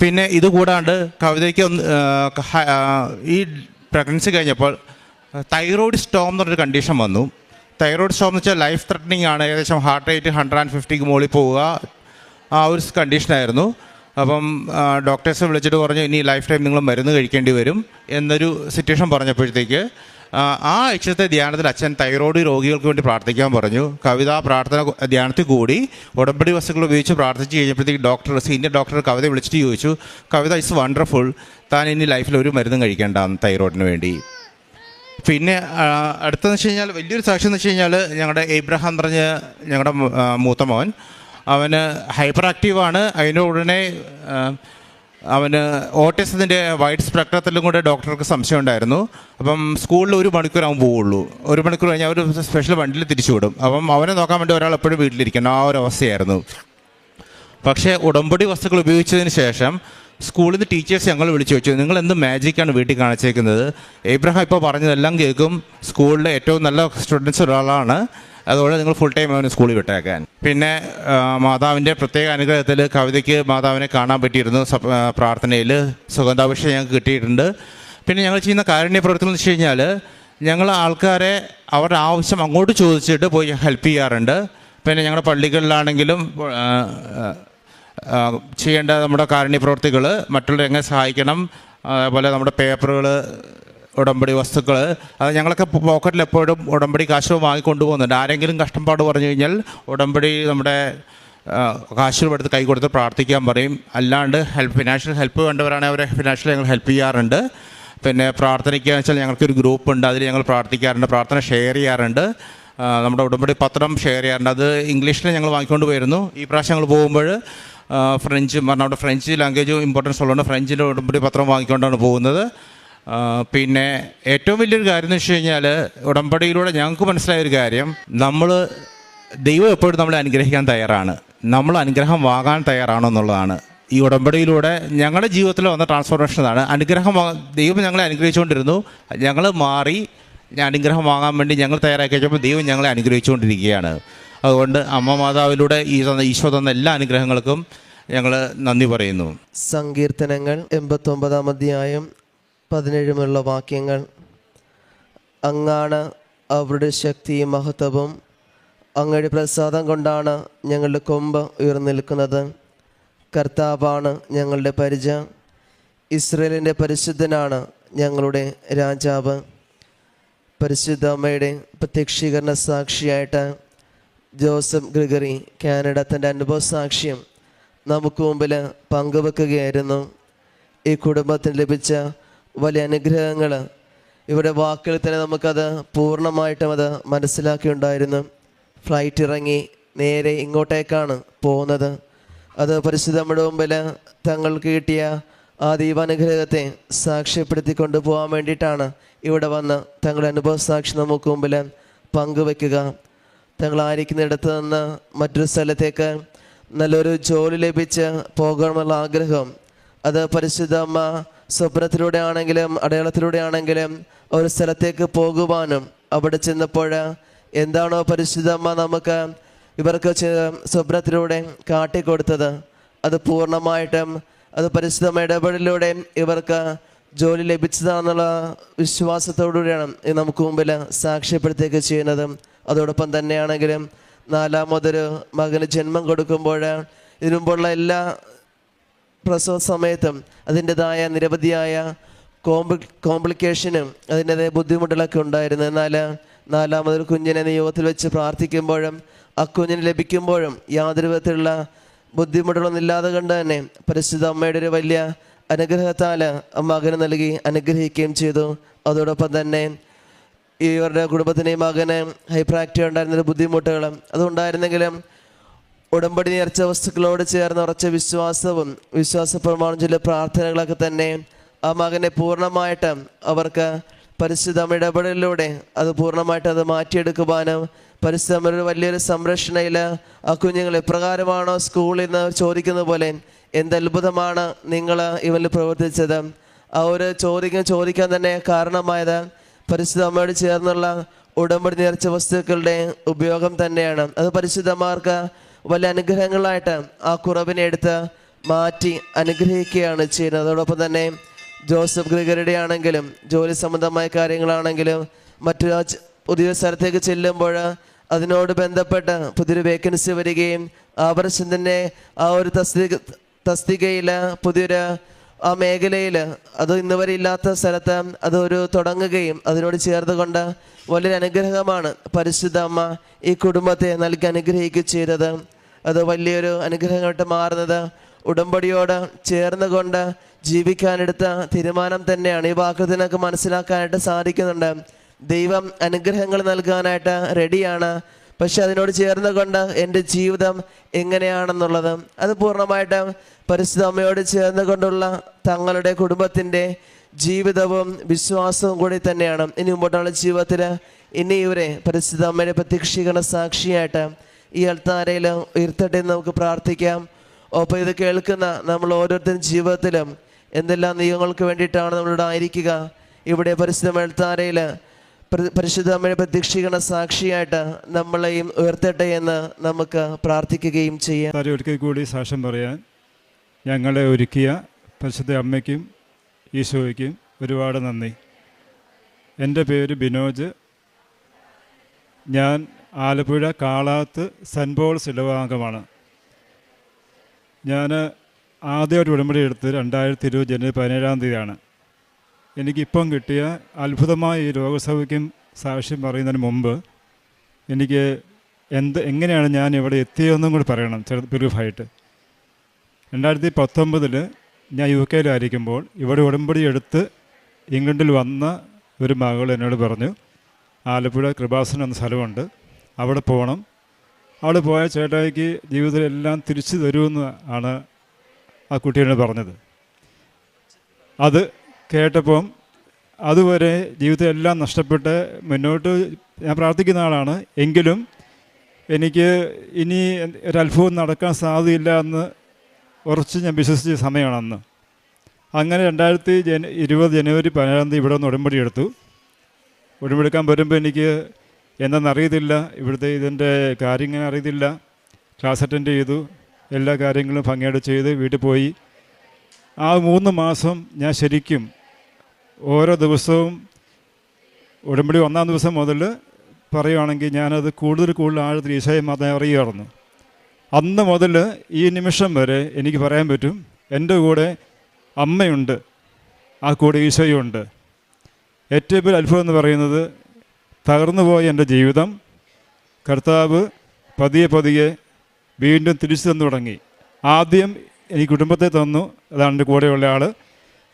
പിന്നെ ഇതുകൂടാണ്ട് കവിതയ്ക്ക് ഈ പ്രഗ്നൻസി കഴിഞ്ഞപ്പോൾ തൈറോയ്ഡ് സ്റ്റോം എന്നൊരു കണ്ടീഷൻ വന്നു. തൈറോയ്ഡ് സ്റ്റോം എന്ന് വെച്ചാൽ ലൈഫ് ത്രെറ്റനിങ് ആണ്. ഏകദേശം ഹാർട്ട് റേറ്റ് 150ക്ക് മുകളിൽ പോവുക, ആ ഒരു കണ്ടീഷനായിരുന്നു. അപ്പം ഡോക്ടേഴ്സ് വിളിച്ചിട്ട് പറഞ്ഞു, ഇനി ലൈഫ് ടൈം നിങ്ങൾ മരുന്ന് കഴിക്കേണ്ടി വരും എന്നൊരു സിറ്റുവേഷൻ പറഞ്ഞപ്പോഴത്തേക്ക് ആ ആഴ്ചത്തെ ധ്യാനത്തിൽ അച്ഛൻ തൈറോയ്ഡ് രോഗികൾക്ക് വേണ്ടി പ്രാർത്ഥിക്കാൻ പറഞ്ഞു. കവിത പ്രാർത്ഥന ധ്യാനത്തിൽ കൂടി ഉടമ്പടി വസ്തുക്കൾ ഉപയോഗിച്ച് പ്രാർത്ഥിച്ച് കഴിഞ്ഞപ്പോഴത്തേക്ക് സീനിയർ ഡോക്ടർ കവിത വിളിച്ചിട്ട് ചോദിച്ചു, കവിത ഇസ് വണ്ടർഫുൾ, താൻ ഇനി ലൈഫിൽ ഒരു മരുന്നും കഴിക്കേണ്ട തൈറോയ്ഡിന് വേണ്ടി. പിന്നെ അടുത്തെന്ന് വെച്ച് കഴിഞ്ഞാൽ വലിയൊരു സാക്ഷ്യം എന്ന് വെച്ച് കഴിഞ്ഞാൽ, ഞങ്ങളുടെ എബ്രഹാം എന്ന് പറഞ്ഞ ഞങ്ങളുടെ മൂത്ത മോൻ, അവന് ഹൈപ്പർ ആക്റ്റീവാണ്. അതിൻ്റെ ഉടനെ അവന് ഓട്ടിസത്തിൻ്റെ വൈഡ് സ്പെക്ട്രത്തിലും കൂടെ ഡോക്ടർക്ക് സംശയം ഉണ്ടായിരുന്നു. അപ്പം സ്കൂളിൽ 1 മണിക്കൂർ അവൻ പോവുള്ളൂ. 1 മണിക്കൂർ കഴിഞ്ഞാൽ അവർ സ്പെഷ്യൽ വണ്ടിയിൽ തിരിച്ചു വിടും. അപ്പം അവനെ നോക്കാൻ വേണ്ടി ഒരാൾ എപ്പോഴും വീട്ടിലിരിക്കണം, ആ ഒരു അവസ്ഥയായിരുന്നു. പക്ഷേ ഉടമ്പടി വസ്തുക്കൾ ഉപയോഗിച്ചതിന് ശേഷം സ്കൂളിൽ നിന്ന് ടീച്ചേഴ്സ് ഞങ്ങൾ വിളിച്ചു വെച്ചു, നിങ്ങൾ എന്ത് മാജിക്കാണ് വീട്ടിൽ കാണിച്ചേക്കുന്നത്, എബ്രഹാം ഇപ്പോൾ പറഞ്ഞതെല്ലാം കേൾക്കും, സ്കൂളിലെ ഏറ്റവും നല്ല സ്റ്റുഡൻസ് ഒരാളാണ്, അതുകൊണ്ട് നിങ്ങൾ ഫുൾ ടൈം അവന് സ്കൂളിൽ വിട്ടേക്കാൻ. പിന്നെ മാതാവിൻ്റെ പ്രത്യേക അനുഗ്രഹത്തിൽ കവിതയ്ക്ക് മാതാവിനെ കാണാൻ പറ്റിയിരുന്നു. പ്രാർത്ഥനയിൽ സുഗന്ധാഭിഷേകം ഞങ്ങൾക്ക് കിട്ടിയിട്ടുണ്ട്. പിന്നെ ഞങ്ങൾ ചെയ്യുന്ന കാരുണ്യ പ്രവർത്തനം എന്ന് വെച്ച് കഴിഞ്ഞാൽ, ഞങ്ങൾ ആൾക്കാരെ അവരുടെ ആവശ്യം അങ്ങോട്ട് ചോദിച്ചിട്ട് പോയി ഹെൽപ്പ് ചെയ്യാറുണ്ട്. പിന്നെ ഞങ്ങളുടെ പള്ളികളിലാണെങ്കിലും ചെയ്യേണ്ട നമ്മുടെ കാരുണ്യ പ്രവർത്തികൾ, മറ്റുള്ളവരെ എങ്ങനെ സഹായിക്കണം, അതുപോലെ നമ്മുടെ പേപ്പറുകൾ, ഉടമ്പടി വസ്തുക്കൾ, അത് ഞങ്ങളൊക്കെ പോക്കറ്റിൽ എപ്പോഴും ഉടമ്പടി കാശ് വാങ്ങിക്കൊണ്ടു പോകുന്നുണ്ട്. ആരെങ്കിലും കഷ്ടപ്പാട് പറഞ്ഞു കഴിഞ്ഞാൽ ഉടമ്പടി നമ്മുടെ കാശ് എടുത്ത് കൈ കൊടുത്ത് പ്രാർത്ഥിക്കാൻ പറയും. അല്ലാണ്ട് ഫിനാൻഷ്യൽ ഹെൽപ്പ് വേണ്ടവരാണെങ്കിൽ അവരെ ഫിനാൻഷ്യലി ഞങ്ങൾ ഹെൽപ്പ് ചെയ്യാറുണ്ട്. പിന്നെ പ്രാർത്ഥനയ്ക്കുക വെച്ചാൽ ഞങ്ങൾക്കൊരു ഗ്രൂപ്പുണ്ട്, അതിൽ ഞങ്ങൾ പ്രാർത്ഥിക്കാറുണ്ട്, പ്രാർത്ഥന ഷെയർ ചെയ്യാറുണ്ട്. നമ്മുടെ ഉടമ്പടി പത്രം ഷെയർ ചെയ്യാറുണ്ട്, അത് ഇംഗ്ലീഷിൽ ഞങ്ങൾ വാങ്ങിക്കൊണ്ട് പോയിരുന്നു. ഈ പ്രാവശ്യം ഞങ്ങൾ പോകുമ്പോൾ ഫ്രഞ്ച് നമ്മുടെ ഫ്രഞ്ച് ലാംഗ്വേജ് ഇമ്പോർട്ടൻസ് ഉള്ളതുകൊണ്ട് ഫ്രഞ്ചിൻ്റെ ഉടമ്പടി പത്രം വാങ്ങിക്കൊണ്ടാണ് പോകുന്നത്. പിന്നെ ഏറ്റവും വലിയൊരു കാര്യം എന്ന് വെച്ച് കഴിഞ്ഞാൽ, ഉടമ്പടിയിലൂടെ ഞങ്ങൾക്ക് മനസ്സിലായൊരു കാര്യം, ദൈവം എപ്പോഴും നമ്മളെ അനുഗ്രഹിക്കാൻ തയ്യാറാണ്, നമ്മൾ അനുഗ്രഹം വാങ്ങാൻ തയ്യാറാണോ എന്നുള്ളതാണ്. ഈ ഉടമ്പടിയിലൂടെ ഞങ്ങളുടെ ജീവിതത്തിൽ വന്ന ട്രാൻസ്ഫോർമേഷനാണ്. ദൈവം ഞങ്ങളെ അനുഗ്രഹിച്ചുകൊണ്ടിരുന്നു, ഞങ്ങൾ മാറി അനുഗ്രഹം വാങ്ങാൻ വേണ്ടി ഞങ്ങൾ തയ്യാറാക്കി വെച്ചപ്പോൾ ദൈവം ഞങ്ങളെ അനുഗ്രഹിച്ചുകൊണ്ടിരിക്കുകയാണ്. അതുകൊണ്ട് അമ്മ മാതാവിലൂടെ ഈശോ തന്ന എല്ലാ അനുഗ്രഹങ്ങൾക്കും ഞങ്ങൾ നന്ദി പറയുന്നു. സങ്കീർത്തനങ്ങൾ 89-ാം അധ്യായം 17 വാക്യങ്ങൾ. അങ്ങാണ് അവരുടെ ശക്തിയും മഹത്വവും, അങ്ങയുടെ പ്രസാദം കൊണ്ടാണ് ഞങ്ങളുടെ കൊമ്പ് ഉയർന്നിൽക്കുന്നത്. കർത്താവാണ് ഞങ്ങളുടെ പരിച, ഇസ്രയേലിൻ്റെ പരിശുദ്ധനാണ് ഞങ്ങളുടെ രാജാവ്. പരിശുദ്ധ അമ്മയുടെ പ്രത്യക്ഷീകരണ സാക്ഷിയായിട്ട് ജോസഫ് ഗ്രിഗറി കാനഡ തൻ്റെ അനുഭവ സാക്ഷ്യം നമുക്ക് മുമ്പിൽ പങ്കുവെക്കുകയായിരുന്നു. ഈ കുടുംബത്തിന് ലഭിച്ച വലിയ അനുഗ്രഹങ്ങൾ ഇവിടെ വാക്കുകളിൽ തന്നെ നമുക്കത് പൂർണ്ണമായിട്ടും അത് മനസ്സിലാക്കിയിട്ടുണ്ടായിരുന്നു. ഫ്ലൈറ്റ് ഇറങ്ങി നേരെ ഇങ്ങോട്ടേക്കാണ് പോകുന്നത്. അത് പരിശുദ്ധമ്മയുടെ മുമ്പിൽ തങ്ങൾക്ക് കിട്ടിയ ആ ദൈവാനുഗ്രഹത്തെ സാക്ഷ്യപ്പെടുത്തിക്കൊണ്ട് പോകാൻ വേണ്ടിയിട്ടാണ് ഇവിടെ വന്ന് തങ്ങളുടെ അനുഭവ സാക്ഷി നമുക്ക് മുമ്പിൽ പങ്കുവെക്കുക. തങ്ങളായിരിക്കുന്നിടത്ത് നിന്ന് മറ്റൊരു സ്ഥലത്തേക്ക് നല്ലൊരു ജോലി ലഭിച്ച് പോകണമെന്നുള്ള ആഗ്രഹം, അത് പരിശുദ്ധ അമ്മ സ്വപ്നത്തിലൂടെ ആണെങ്കിലും അടയാളത്തിലൂടെ ആണെങ്കിലും ഒരു സ്ഥലത്തേക്ക് പോകുവാനും അവിടെ ചെന്നപ്പോൾ എന്താണോ പരിശുദ്ധ അമ്മ നമുക്ക് ഇവർക്ക് സ്വപ്നത്തിലൂടെ കാട്ടിക്കൊടുത്തത്, അത് പൂർണ്ണമായിട്ടും അത് പരിശുദ്ധ ഇടപെടലിലൂടെ ഇവർക്ക് ജോലി ലഭിച്ചതാണെന്നുള്ള വിശ്വാസത്തോടുകൂടിയാണ് നമുക്ക് മുമ്പിൽ സാക്ഷ്യപ്പെടുത്തുകയൊക്കെ ചെയ്യുന്നത്. അതോടൊപ്പം തന്നെയാണെങ്കിലും 4ാമതൊരു മകന് ജന്മം കൊടുക്കുമ്പോൾ ഇതിനു മുമ്പുള്ള എല്ലാ പ്രസവ സമയത്തും അതിൻ്റെതായ നിരവധിയായ കോംപ്ലിക്കേഷനും അതിൻ്റെതായ ബുദ്ധിമുട്ടുകളൊക്കെ ഉണ്ടായിരുന്നു. എന്നാൽ 4ാമതൊരു കുഞ്ഞിനെ നിയോഗത്തിൽ വെച്ച് പ്രാർത്ഥിക്കുമ്പോഴും ആ കുഞ്ഞിന് ലഭിക്കുമ്പോഴും യാതൊരു വിധത്തിലുള്ള ബുദ്ധിമുട്ടുകളൊന്നും ഇല്ലാതെ കൊണ്ട് തന്നെ പരിശുദ്ധ അമ്മയുടെ ഒരു വലിയ അനുഗ്രഹത്താൽ മകന് നൽകി അനുഗ്രഹിക്കുകയും ചെയ്തു. അതോടൊപ്പം തന്നെ ഇവരുടെ കുടുംബത്തിൻ്റെ മകന് ഹൈപ്പറാക്റ്റീവ് ഉണ്ടായിരുന്നൊരു ബുദ്ധിമുട്ടുകളും അതുണ്ടായിരുന്നെങ്കിലും ഉടമ്പടി നേർച്ച വസ്തുക്കളോട് ചേർന്ന് ഉറച്ച വിശ്വാസവും വിശ്വാസപ്രമാണം ചില പ്രാർത്ഥനകളൊക്കെ തന്നെ ആ മകനെ പൂർണ്ണമായിട്ട് അവർക്ക് പരിശുദ്ധ ഇടപെടലിലൂടെ അത് പൂർണ്ണമായിട്ട് അത് മാറ്റിയെടുക്കുവാനും പരിശുദ്ധ വലിയൊരു സംരക്ഷണയിൽ ആ കുഞ്ഞുങ്ങൾ എപ്രകാരമാണോ സ്കൂളിൽ നിന്ന് ചോദിക്കുന്ന പോലെ എന്തത്ഭുതമാണ് നിങ്ങൾ ഇവനിൽ പ്രവർത്തിച്ചത്, ആ ഒരു ചോദിക്കാൻ തന്നെ കാരണമായത് പരിശുദ്ധ അമ്മയോട് ചേർന്നുള്ള ഉടമ്പടി നേർച്ച വസ്തുക്കളുടെ ഉപയോഗം തന്നെയാണ്. അത് പരിശുദ്ധമാർക്ക് വലിയ അനുഗ്രഹങ്ങളായിട്ട് ആ കുറവിനെ എടുത്ത് മാറ്റി അനുഗ്രഹിക്കുകയാണ് ചെയ്യുന്നത്. അതോടൊപ്പം തന്നെ ജോസഫ് ഗ്രിഗറിയുടെ ആണെങ്കിലും ജോലി സംബന്ധമായ കാര്യങ്ങളാണെങ്കിലും മറ്റൊരു പുതിയ സ്ഥലത്തേക്ക് ചെല്ലുമ്പോൾ അതിനോട് ബന്ധപ്പെട്ട് പുതിയൊരു വേക്കൻസി വരികയും ആ വർഷം തന്നെ ആ ഒരു തസ്തികയിൽ പുതിയൊരു ആ മേഖലയിൽ അത് ഇന്ന് വരെ ഇല്ലാത്ത സ്ഥലത്ത് അതൊരു തുടങ്ങുകയും അതിനോട് ചേർന്നുകൊണ്ട് വലിയൊരു അനുഗ്രഹമാണ് പരിശുദ്ധ അമ്മ ഈ കുടുംബത്തെ നൽകി അനുഗ്രഹിക്കുകയും ചെയ്തത്. അത് വലിയൊരു അനുഗ്രഹമായിട്ട് മാറുന്നത് ഉടമ്പടിയോട് ചേർന്നുകൊണ്ട് ജീവിക്കാനെടുത്ത തീരുമാനം തന്നെയാണ്. ഈ വാക്യത്തിനൊക്കെ മനസ്സിലാക്കാനായിട്ട് സാധിക്കുന്നുണ്ട്. ദൈവം അനുഗ്രഹങ്ങൾ നൽകാനായിട്ട് റെഡിയാണ്, പക്ഷെ അതിനോട് ചേർന്നുകൊണ്ട് എൻ്റെ ജീവിതം എങ്ങനെയാണെന്നുള്ളത് അത് പൂർണ്ണമായിട്ടും പരിശുദ്ധ അമ്മയോട് ചേർന്നുകൊണ്ടുള്ള തങ്ങളുടെ കുടുംബത്തിൻ്റെ ജീവിതവും വിശ്വാസവും കൂടി തന്നെയാണ്. ഇനി മുമ്പോട്ടുള്ള ജീവിതത്തിൽ ഇനി ഇവരെ പരിശുദ്ധ അമ്മയുടെ പ്രത്യക്ഷീകരണ സാക്ഷിയായിട്ട് ഈ അൾത്താരയിൽ ഉയർത്തട്ടെ എന്ന് നമുക്ക് പ്രാർത്ഥിക്കാം. ഒപ്പം ഇത് കേൾക്കുന്ന നമ്മൾ ഓരോരുത്തരും ജീവിതത്തിലും എന്തെല്ലാം നിയമങ്ങൾക്ക് വേണ്ടിയിട്ടാണ് നമ്മളിവിടെ ആയിരിക്കുക, ഇവിടെ പരിശുദ്ധ അൾത്താരയിൽ പരിശുദ്ധ അമ്മയുടെ പ്രത്യക്ഷീകരണ സാക്ഷിയായിട്ട് നമ്മളെയും ഉയർത്തട്ടെ എന്ന് നമുക്ക് പ്രാർത്ഥിക്കുകയും ചെയ്യാം. ഒരിക്കൽ കൂടി സാക്ഷ്യം പറയാൻ ഞങ്ങളെ ഒരുക്കിയ പരിശുദ്ധ അമ്മയ്ക്കും ഈശോയ്ക്കും ഒരുപാട് നന്ദി. എൻ്റെ പേര് ബിനോജ്. ഞാൻ ആലപ്പുഴ കാളാത്ത് സെൻറ്റ് പോൾസ് ഇടവകാംഗമാണ്. ഞാൻ ആദ്യമായിട്ട് ഉടമ്പടി എടുത്തത് 2020 ജനുവരി 17 എനിക്കിപ്പം കിട്ടിയ അത്ഭുതമായ ഈ രോഗസൗഖ്യം സാക്ഷ്യം പറയുന്നതിന് മുമ്പ് എനിക്ക് എങ്ങനെയാണ് ഞാൻ ഇവിടെ എത്തിയതെന്നും കൂടി പറയണം ബ്രീഫായിട്ട്. 2019 ഞാൻ UK ഇവിടെ ഉടമ്പടി എടുത്ത് ഇംഗ്ലണ്ടിൽ വന്ന ഒരു മകൾ എന്നോട് പറഞ്ഞു, ആലപ്പുഴ കൃപാസനം എന്ന സ്ഥലമുണ്ട്, അവിടെ പോകണം. അവിടെ പോയ ചേട്ടായിക്ക് ജീവിതത്തിലെല്ലാം തിരിച്ചു തരുമെന്ന് ആണ് ആ കുട്ടിയോട് പറഞ്ഞത്. അത് കേട്ടപ്പം അതുവരെ ജീവിതത്തിലെല്ലാം നഷ്ടപ്പെട്ട് മുന്നോട്ട് ഞാൻ പ്രാർത്ഥിക്കുന്ന ആളാണ്. എങ്കിലും എനിക്ക് ഇനി ഒരത്ഭുതം നടക്കാൻ സാധ്യതയില്ല എന്ന് ഉറച്ച് ഞാൻ വിശ്വസിച്ച സമയമാണ് അന്ന്. അങ്ങനെ 2020 ജനുവരി 17 ഇവിടെ നിന്ന് ഉടമ്പടി എടുത്തു. ഉടമ്പടി എടുക്കാൻ വരുമ്പോൾ എനിക്ക് എന്താണെന്നറിയത്തില്ല, ഇവിടുത്തെ ഇതിൻ്റെ കാര്യങ്ങൾ അറിയത്തില്ല. ക്ലാസ് അറ്റൻഡ് ചെയ്തു, എല്ലാ കാര്യങ്ങളും ഭംഗിയായിട്ട് ചെയ്ത് വീട്ടിൽ പോയി. ആ 3 മാസം ഞാൻ ശരിക്കും ഓരോ ദിവസവും ഉടമ്പടി 1-ാം ദിവസം മുതൽ പറയുകയാണെങ്കിൽ ഞാനത് കൂടുതൽ ആഴത്തിൽ ഈശോയെ മാത്രമേ അറിയുമായിരുന്നു. അന്ന് മുതൽ ഈ നിമിഷം വരെ എനിക്ക് പറയാൻ പറ്റും, എൻ്റെ കൂടെ അമ്മയുണ്ട്, ആ കൂടെ ഈശോയുണ്ട്. ഏറ്റവും വലിയ അത്ഭുതം എന്ന് പറയുന്നത്, തകർന്നു പോയ എൻ്റെ ജീവിതം കർത്താവ് പതിയെ വീണ്ടും തിരിച്ചു തന്നു തുടങ്ങി. ആദ്യം എനിക്ക് കുടുംബത്തെ തന്നു, അതാണ് എൻ്റെ കൂടെയുള്ള ആൾ,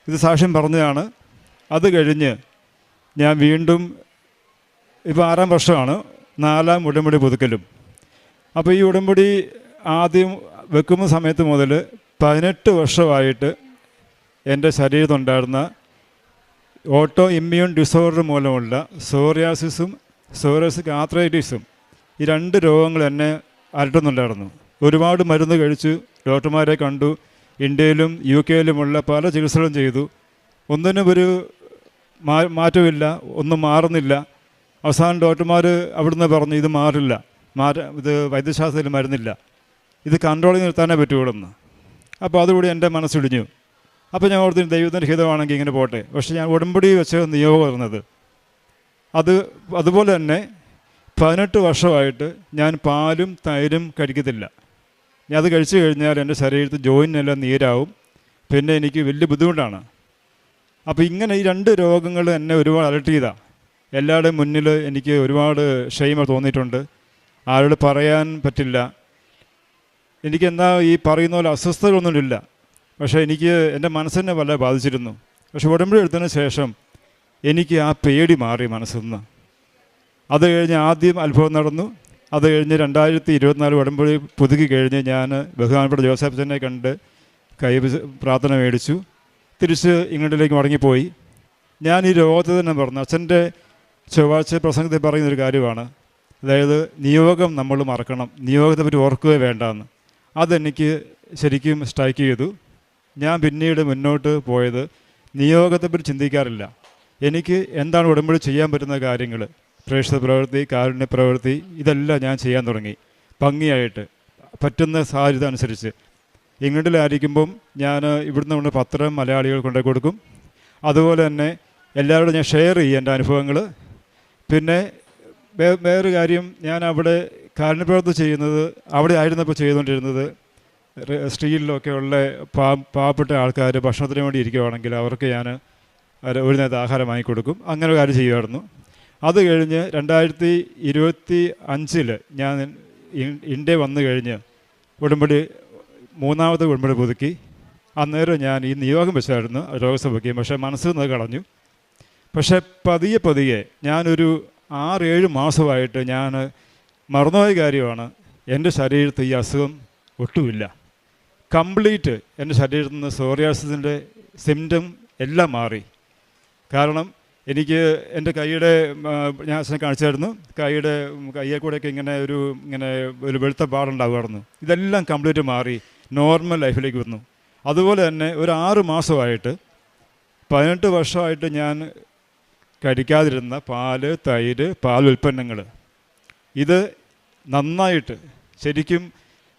ഇത് സാക്ഷ്യം പറഞ്ഞതാണ്. അത് കഴിഞ്ഞ് ഞാൻ വീണ്ടും ഇപ്പോൾ 6-ാം വർഷമാണ്, 4-ാം ഉടമ്പടി പുതുക്കലും. അപ്പോൾ ഈ ഉടമ്പടി ആദ്യം വെക്കുന്ന സമയത്ത് മുതൽ 18 വർഷമായിട്ട് എൻ്റെ ശരീരത്തുണ്ടായിരുന്ന ഓട്ടോ ഇമ്മ്യൂൺ ഡിസോർഡർ മൂലമുള്ള സോറിയാസിക് ആർത്രൈറ്റിസും ഈ 2 രോഗങ്ങൾ എന്നെ അലട്ടുന്നുണ്ടായിരുന്നു. ഒരുപാട് മരുന്ന് കഴിച്ചു, ഡോക്ടർമാരെ കണ്ടു, ഇന്ത്യയിലും UK യിലുമുള്ള പല ചികിത്സകളും ചെയ്തു. ഒന്നിനും ഒരു മാറ്റമില്ല, ഒന്നും മാറുന്നില്ല. അവസാനം ഡോക്ടർമാർ അവിടുന്ന് പറഞ്ഞു, ഇത് മാറില്ല, ഇത് വൈദ്യശാസ്ത്രത്തിൽ മരുന്നില്ല, ഇത് കൺട്രോൾ ചെയ്ത് നിർത്താനേ പറ്റുള്ളൂ. അപ്പോൾ അതുകൂടി എൻ്റെ മനസ്സിടിഞ്ഞു. അപ്പോൾ ഞാൻ ഓർത്തിന് ദൈവത്തിൻ്റെ ഹിതമാണെങ്കിൽ ഇങ്ങനെ പോട്ടെ. പക്ഷേ ഞാൻ ഉടമ്പടി വെച്ച് നിയോഗം വരുന്നത് അതുപോലെ തന്നെ 18 വർഷമായിട്ട് ഞാൻ പാലും തൈരും കഴിക്കത്തില്ല. ഞാൻ അത് കഴിച്ചു കഴിഞ്ഞാൽ എൻ്റെ ശരീരത്തിൽ ജോയിനെല്ലാം നീരാവും, പിന്നെ എനിക്ക് വലിയ ബുദ്ധിമുട്ടാണ്. അപ്പോൾ ഇങ്ങനെ ഈ 2 രോഗങ്ങൾ എന്നെ ഒരുപാട് അലട്ടിയതാണ്. എല്ലാവരുടെയും മുന്നിൽ എനിക്ക് ഒരുപാട് ക്ഷമ തോന്നിയിട്ടുണ്ട്, ആരോട് പറയാൻ പറ്റില്ല. എനിക്കെന്താ ഈ പറയുന്ന പോലെ അസ്വസ്ഥതകളൊന്നുമില്ല, പക്ഷേ എനിക്ക് എൻ്റെ മനസ്സിനെ വല്ല ബാധിച്ചിരുന്നു. പക്ഷെ ഉടമ്പടി എടുത്തതിന് ശേഷം എനിക്ക് ആ പേടി മാറി മനസ്സിൽ നിന്ന്. അത് കഴിഞ്ഞ് ആദ്യം അത്ഭുതം നടന്നു. അത് കഴിഞ്ഞ് 2024 ഉടമ്പടി പുതുക്കി കഴിഞ്ഞ് ഞാൻ ബഹുമാനപ്പെട്ട ജോസഫ് അച്ഛനെ കണ്ട് പ്രാർത്ഥന മേടിച്ചു, തിരിച്ച് ഇംഗ്ലണ്ടിലേക്ക് മടങ്ങിപ്പോയി. ഞാൻ ഈ രോഗത്തെ തന്നെ പറഞ്ഞു. അച്ഛൻ്റെ ചൊവ്വാഴ്ച പ്രസംഗത്തിൽ പറയുന്നൊരു കാര്യമാണ്, അതായത് നിയോഗം നമ്മൾ മറക്കണം, നിയോഗത്തെപ്പറ്റി ഓർക്കുകയോ വേണ്ടെന്ന്. അതെനിക്ക് ശരിക്കും സ്ട്രൈക്ക് ചെയ്തു. ഞാൻ പിന്നീട് മുന്നോട്ട് പോയത് നിയോഗത്തെപ്പറ്റി ചിന്തിക്കാറില്ല. എനിക്ക് എന്താണ് ഉടമ്പടി ചെയ്യാൻ പറ്റുന്ന കാര്യങ്ങൾ, പ്രേക്ഷിത പ്രവൃത്തി, കാരുണ്യ പ്രവൃത്തി, ഇതെല്ലാം ഞാൻ ചെയ്യാൻ തുടങ്ങി ഭംഗിയായിട്ട്, പറ്റുന്ന സാധ്യത അനുസരിച്ച്. ഇംഗ്ലണ്ടിലായിരിക്കുമ്പം ഞാൻ ഇവിടുന്ന് കൊണ്ട് പത്രം മലയാളികൾ കൊണ്ടു കൊടുക്കും. അതുപോലെ തന്നെ എല്ലാവരോടും ഞാൻ ഷെയർ ചെയ്യും എൻ്റെ അനുഭവങ്ങൾ. പിന്നെ വേറൊരു കാര്യം, ഞാൻ അവിടെ കാരുണ്യപ്രവൃത്തി ചെയ്യുന്നത്, അവിടെ ആയിരുന്നപ്പോൾ ചെയ്തുകൊണ്ടിരുന്നത്, സ്ട്രീറ്റിലൊക്കെ ഉള്ള പാവപ്പെട്ട ആൾക്കാർ ഭക്ഷണത്തിന് വേണ്ടി ഇരിക്കുകയാണെങ്കിൽ അവർക്ക് ഞാൻ ഒരു നേരത്തെ ആഹാരം വാങ്ങിക്കൊടുക്കും. അങ്ങനെ ഒരു കാര്യം ചെയ്യുമായിരുന്നു. അത് കഴിഞ്ഞ് 2025 ഞാൻ ഇന്ത്യ വന്നു കഴിഞ്ഞ് ഉടമ്പടി 3-ാമത്തെ ഉടമ്പടി പുതുക്കി. അന്നേരം ഞാൻ ഈ നിയോഗം വെച്ചായിരുന്നു രോഗസഭയ്ക്ക്, പക്ഷേ മനസ്സിൽ നിന്ന് കളഞ്ഞു. പക്ഷേ പതിയെ ഞാനൊരു 6-7 മാസമായിട്ട് ഞാൻ മറന്നുപോയ കാര്യമാണ്, എൻ്റെ ശരീരത്തിൽ ഈ അസുഖം ഒട്ടുമില്ല. കംപ്ലീറ്റ് എൻ്റെ ശരീരത്തിൽ നിന്ന് സോറിയാസിസിൻ്റെ സിംറ്റം എല്ലാം മാറി. കാരണം എനിക്ക് എൻ്റെ കൈയുടെ, ഞാൻ അച്ഛനെ കാണിച്ചായിരുന്നു, കയ്യെ കൂടെയൊക്കെ ഇങ്ങനെ ഒരു വെളുത്ത പാടുണ്ടാകുമായിരുന്നു. ഇതെല്ലാം കംപ്ലീറ്റ് മാറി നോർമൽ ലൈഫിലേക്ക് വന്നു. അതുപോലെ തന്നെ ഒരു 6 മാസമായിട്ട് 18 വർഷമായിട്ട് ഞാൻ കഴിക്കാതിരുന്ന പാല്, തൈര്, പാലുൽപ്പന്നങ്ങൾ, ഇത് നന്നായിട്ട് ശരിക്കും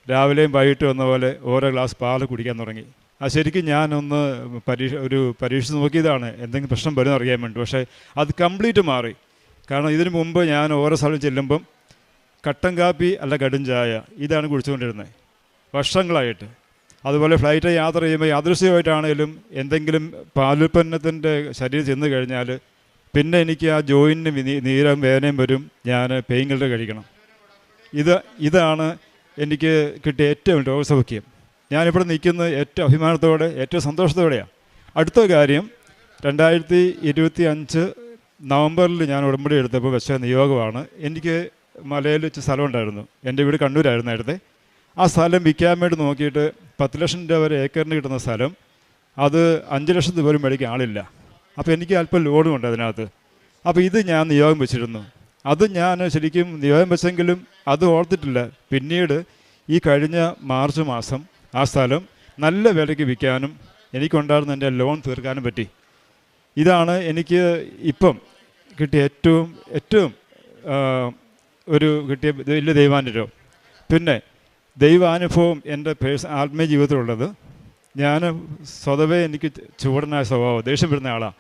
രാവിലെയും വൈകിട്ടും എന്ന പോലെ ഓരോ ഗ്ലാസ് പാൽ കുടിക്കാൻ തുടങ്ങി. അത് ശരിക്കും ഞാനൊന്ന് പരീക്ഷിച്ച് നോക്കിയതാണ്, എന്തെങ്കിലും പ്രശ്നം വരുമെന്ന് അറിയാൻ വേണ്ടി. പക്ഷേ അത് കംപ്ലീറ്റ് മാറി. കാരണം ഇതിനു മുമ്പ് ഞാൻ ഓരോ സ്ഥലം ചെല്ലുമ്പം കട്ടൻ കാപ്പി അല്ല കടും ചായ ഇതാണ് കുടിച്ചുകൊണ്ടിരുന്നത് വർഷങ്ങളായിട്ട്. അതുപോലെ ഫ്ലൈറ്റ് യാത്ര ചെയ്യുമ്പോൾ യാദൃശ്യമായിട്ടാണേലും എന്തെങ്കിലും പാലുൽപ്പന്നത്തിൻ്റെ ശരീരം ചെന്ന് കഴിഞ്ഞാൽ പിന്നെ എനിക്ക് ആ ജോയിൻറ്റിന് നീരും വേദനയും വരും, ഞാൻ പെയിൻ കില്ലർ കഴിക്കണം. ഇതാണ് എനിക്ക് കിട്ടിയ ഏറ്റവും രോഗസൗഖ്യം. ഞാനിവിടെ നിൽക്കുന്നത് ഏറ്റവും അഭിമാനത്തോടെ, ഏറ്റവും സന്തോഷത്തോടെയാണ്. അടുത്ത കാര്യം, 2025 നവംബറിൽ ഞാൻ ഉടമ്പടി എടുത്തപ്പോൾ വെച്ച നിയോഗമാണ്. എനിക്ക് മലയിൽ വെച്ച് സ്ഥലമുണ്ടായിരുന്നു, എൻ്റെ വീട് കണ്ണൂരായിരുന്നു നേരത്തെ. ആ സ്ഥലം വിൽക്കാൻ വേണ്ടി നോക്കിയിട്ട് 10 ലക്ഷം രൂപ വരെ ഏക്കറിന് കിട്ടുന്ന സ്ഥലം, അത് 5 ലക്ഷത്തിൽ പോലും മേടിക്കാൻ ആളില്ല. അപ്പോൾ എനിക്ക് അല്പം ലോണുമുണ്ട് അതിനകത്ത്. അപ്പോൾ ഇത് ഞാൻ നിയോഗം വെച്ചിരുന്നു. അത് ഞാൻ ശരിക്കും നിയോഗം വെച്ചെങ്കിലും അത് ഓർത്തിട്ടില്ല. പിന്നീട് ഈ കഴിഞ്ഞ മാർച്ച് മാസം ആ സ്ഥലം നല്ല വിലയ്ക്ക് വിൽക്കാനും എനിക്കുണ്ടായിരുന്ന എൻ്റെ ലോൺ തീർക്കാനും പറ്റി. ഇതാണ് എനിക്ക് ഇപ്പം കിട്ടിയ ഏറ്റവും ഒരു കിട്ടിയ വലിയ ദൈവാനുഭവം. പിന്നെ ദൈവാനുഭവം എൻ്റെ ആത്മീയ ജീവിതത്തിലുള്ളത്, ഞാൻ സ്വതവേ എനിക്ക് ചൂടനായ സ്വഭാവം, ദേഷ്യം വരുന്ന ആളാണ്.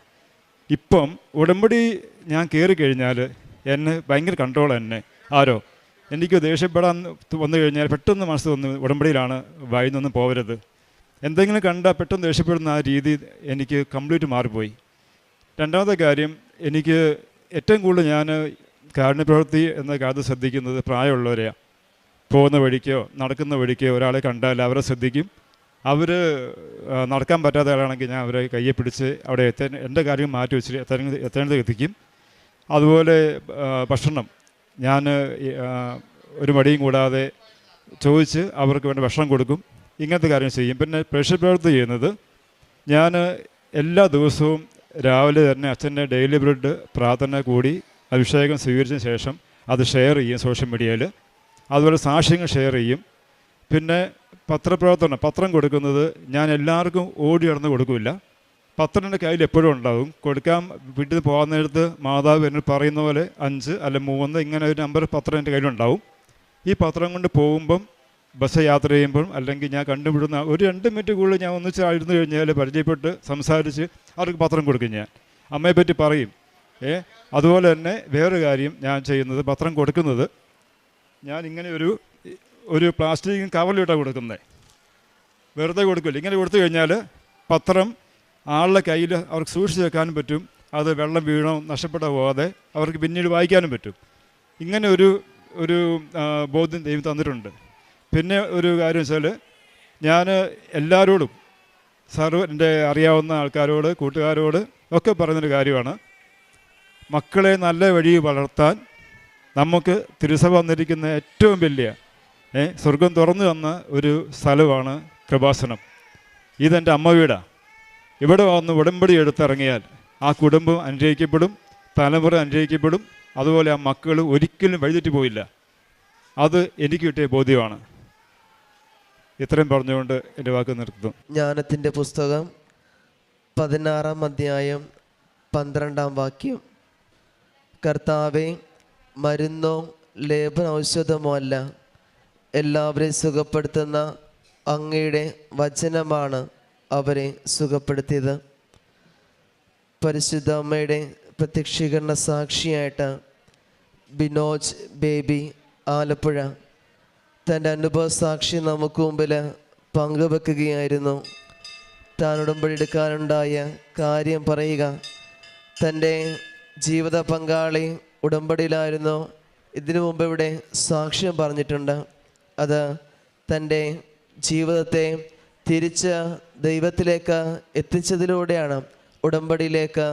ഇപ്പം ഉടമ്പടി ഞാൻ കയറി കഴിഞ്ഞാൽ എന്നെ ഭയങ്കര കൺട്രോൾ എന്നെ ആരോ എനിക്ക് ദേഷ്യപ്പെടാൻ വന്നു കഴിഞ്ഞാൽ പെട്ടെന്ന് മനസ്സ് വന്ന് ഉടമ്പടിയിലാണ് വായിന്നൊന്നും പോകരുത്. എന്തെങ്കിലും കണ്ടാൽ പെട്ടെന്ന് ദേഷ്യപ്പെടുന്ന ആ രീതി എനിക്ക് കംപ്ലീറ്റ് മാറിപ്പോയി. രണ്ടാമത്തെ കാര്യം, എനിക്ക് ഏറ്റവും കൂടുതൽ ഞാൻ കാരുണ്യപ്രവൃത്തി എന്ന കാര്യം ശ്രദ്ധിക്കുന്നത് പ്രായമുള്ളവരെയാണ്. പോകുന്ന വഴിക്കോ നടക്കുന്ന വഴിക്കോ ഒരാളെ കണ്ടാൽ അവരെ ശ്രദ്ധിക്കും. അവർ നടക്കാൻ പറ്റാത്ത ആളാണെങ്കിൽ ഞാൻ അവരെ കയ്യെ പിടിച്ച് അവിടെ എൻ്റെ കാര്യം മാറ്റി വെച്ച് എത്തേണ്ടത് എത്തിക്കും. അതുപോലെ ഭക്ഷണം ഞാൻ ഒരു മടിയും കൂടാതെ ചോദിച്ച് അവർക്ക് വേണ്ട ഭക്ഷണം കൊടുക്കും. ഇങ്ങനത്തെ കാര്യം ചെയ്യും. പിന്നെ പ്രേക്ഷിത പ്രവൃത്തി ചെയ്യുന്നത്, ഞാൻ എല്ലാ ദിവസവും രാവിലെ തന്നെ അച്ഛൻ്റെ ഡെയിലി ബ്രെഡ് പ്രാർത്ഥന കൂടി അഭിഷേകം സ്വീകരിച്ചതിന് ശേഷം അത് ഷെയർ ചെയ്യും സോഷ്യൽ മീഡിയയിൽ. അതുപോലെ സാക്ഷ്യങ്ങൾ ഷെയർ ചെയ്യും. പിന്നെ പത്രപ്രവർത്തനം, പത്രം കൊടുക്കുന്നത് ഞാൻ എല്ലാവർക്കും ഓടി നടന്ന് കൊടുക്കില്ല. പത്രം എൻ്റെ കയ്യിൽ എപ്പോഴും ഉണ്ടാകും. കൊടുക്കാൻ വീട്ടിൽ പോകാൻ നേരത്ത് മാതാവ് എന്നോട് പറയുന്ന പോലെ 5 അല്ല 3 ഇങ്ങനെ ഒരു നമ്പർ പത്രം എൻ്റെ കയ്യിലുണ്ടാവും. ഈ പത്രം കൊണ്ട് പോകുമ്പം ബസ് യാത്ര ചെയ്യുമ്പം അല്ലെങ്കിൽ ഞാൻ കണ്ടുപിടുന്ന ഒരു 2 മിനിറ്റ് കൂടുതൽ ഞാൻ ഒന്നിച്ച് ഇരുന്ന് കഴിഞ്ഞാൽ പരിചയപ്പെട്ട് സംസാരിച്ച് അവർക്ക് പത്രം കൊടുക്കും. ഞാൻ അമ്മയെപ്പറ്റി പറയും. അതുപോലെ തന്നെ വേറൊരു കാര്യം ഞാൻ ചെയ്യുന്നത്, പത്രം കൊടുക്കുന്നത് ഞാൻ ഇങ്ങനെ ഒരു പ്ലാസ്റ്റിക് കവറിലിട്ടാണ് കൊടുക്കുന്നത്. വെറുതെ കൊടുക്കില്ല. ഇങ്ങനെ കൊടുത്തു കഴിഞ്ഞാൽ പത്രം ആളുടെ കയ്യിൽ അവർക്ക് സൂക്ഷിച്ച് വെക്കാനും പറ്റും. അത് വെള്ളം വീണോ നഷ്ടപ്പെട്ടോ പോകാതെ അവർക്ക് പിന്നീട് വായിക്കാനും പറ്റും. ഇങ്ങനെ ഒരു ബോധ്യം ദൈവം തന്നിട്ടുണ്ട്. പിന്നെ ഒരു കാര്യം വെച്ചാൽ, ഞാൻ എല്ലാവരോടും എൻ്റെ അറിയാവുന്ന ആൾക്കാരോട് കൂട്ടുകാരോട് ഒക്കെ പറയുന്നൊരു കാര്യമാണ്, മക്കളെ നല്ല വഴി വളർത്താൻ നമുക്ക് തിരുസഭ വന്നിരിക്കുന്ന ഏറ്റവും വലിയ സ്വർഗം തുറന്നു തന്ന ഒരു സ്ഥലമാണ് കൃപാസനം. ഇതെൻ്റെ അമ്മ വീടാണ്. ഇവിടെ വന്ന് ഉടമ്പടി എടുത്തിറങ്ങിയാൽ ആ കുടുംബം അനുഗ്രഹിക്കപ്പെടും, തലമുറ അനുഗ്രഹിക്കപ്പെടും. അതുപോലെ ആ മക്കൾ ഒരിക്കലും വഴിതെറ്റി പോയില്ല. അത് എനിക്ക് കിട്ടിയ ബോധ്യമാണ്. ഇത്രയും പറഞ്ഞുകൊണ്ട് എൻ്റെ വാക്ക് നിർത്തുന്നു. ജ്ഞാനത്തിൻ്റെ പുസ്തകം 16-ാം അധ്യായം 12-ാം വാക്യം. കർത്താവേ, മരുന്നോ ലേപനൗഷധമോ അല്ല, എല്ലാവരെയും സുഖപ്പെടുത്തുന്ന അങ്ങയുടെ വചനമാണ് അവരെ സുഖപ്പെടുത്തിയത്. പരിശുദ്ധ അമ്മയുടെ പ്രത്യക്ഷീകരണ സാക്ഷിയായിട്ട് ബിനോജ് ബേബി ആലപ്പുഴ തൻ്റെ അനുഭവ സാക്ഷി നമുക്ക് മുമ്പിൽ പങ്കുവെക്കുകയായിരുന്നു. താൻ ഉടമ്പടി എടുക്കാനുണ്ടായ കാര്യം പറയുക. തൻ്റെ ജീവിത പങ്കാളി ഉടമ്പടിയിലായിരുന്നു. ഇതിനു മുമ്പ് ഇവിടെ സാക്ഷ്യം പറഞ്ഞിട്ടുണ്ട്. അത് തൻ്റെ ജീവിതത്തെ തിരിച്ച് ദൈവത്തിലേക്ക് എത്തിച്ചതിലൂടെയാണ് ഉടമ്പടിയിലേക്ക്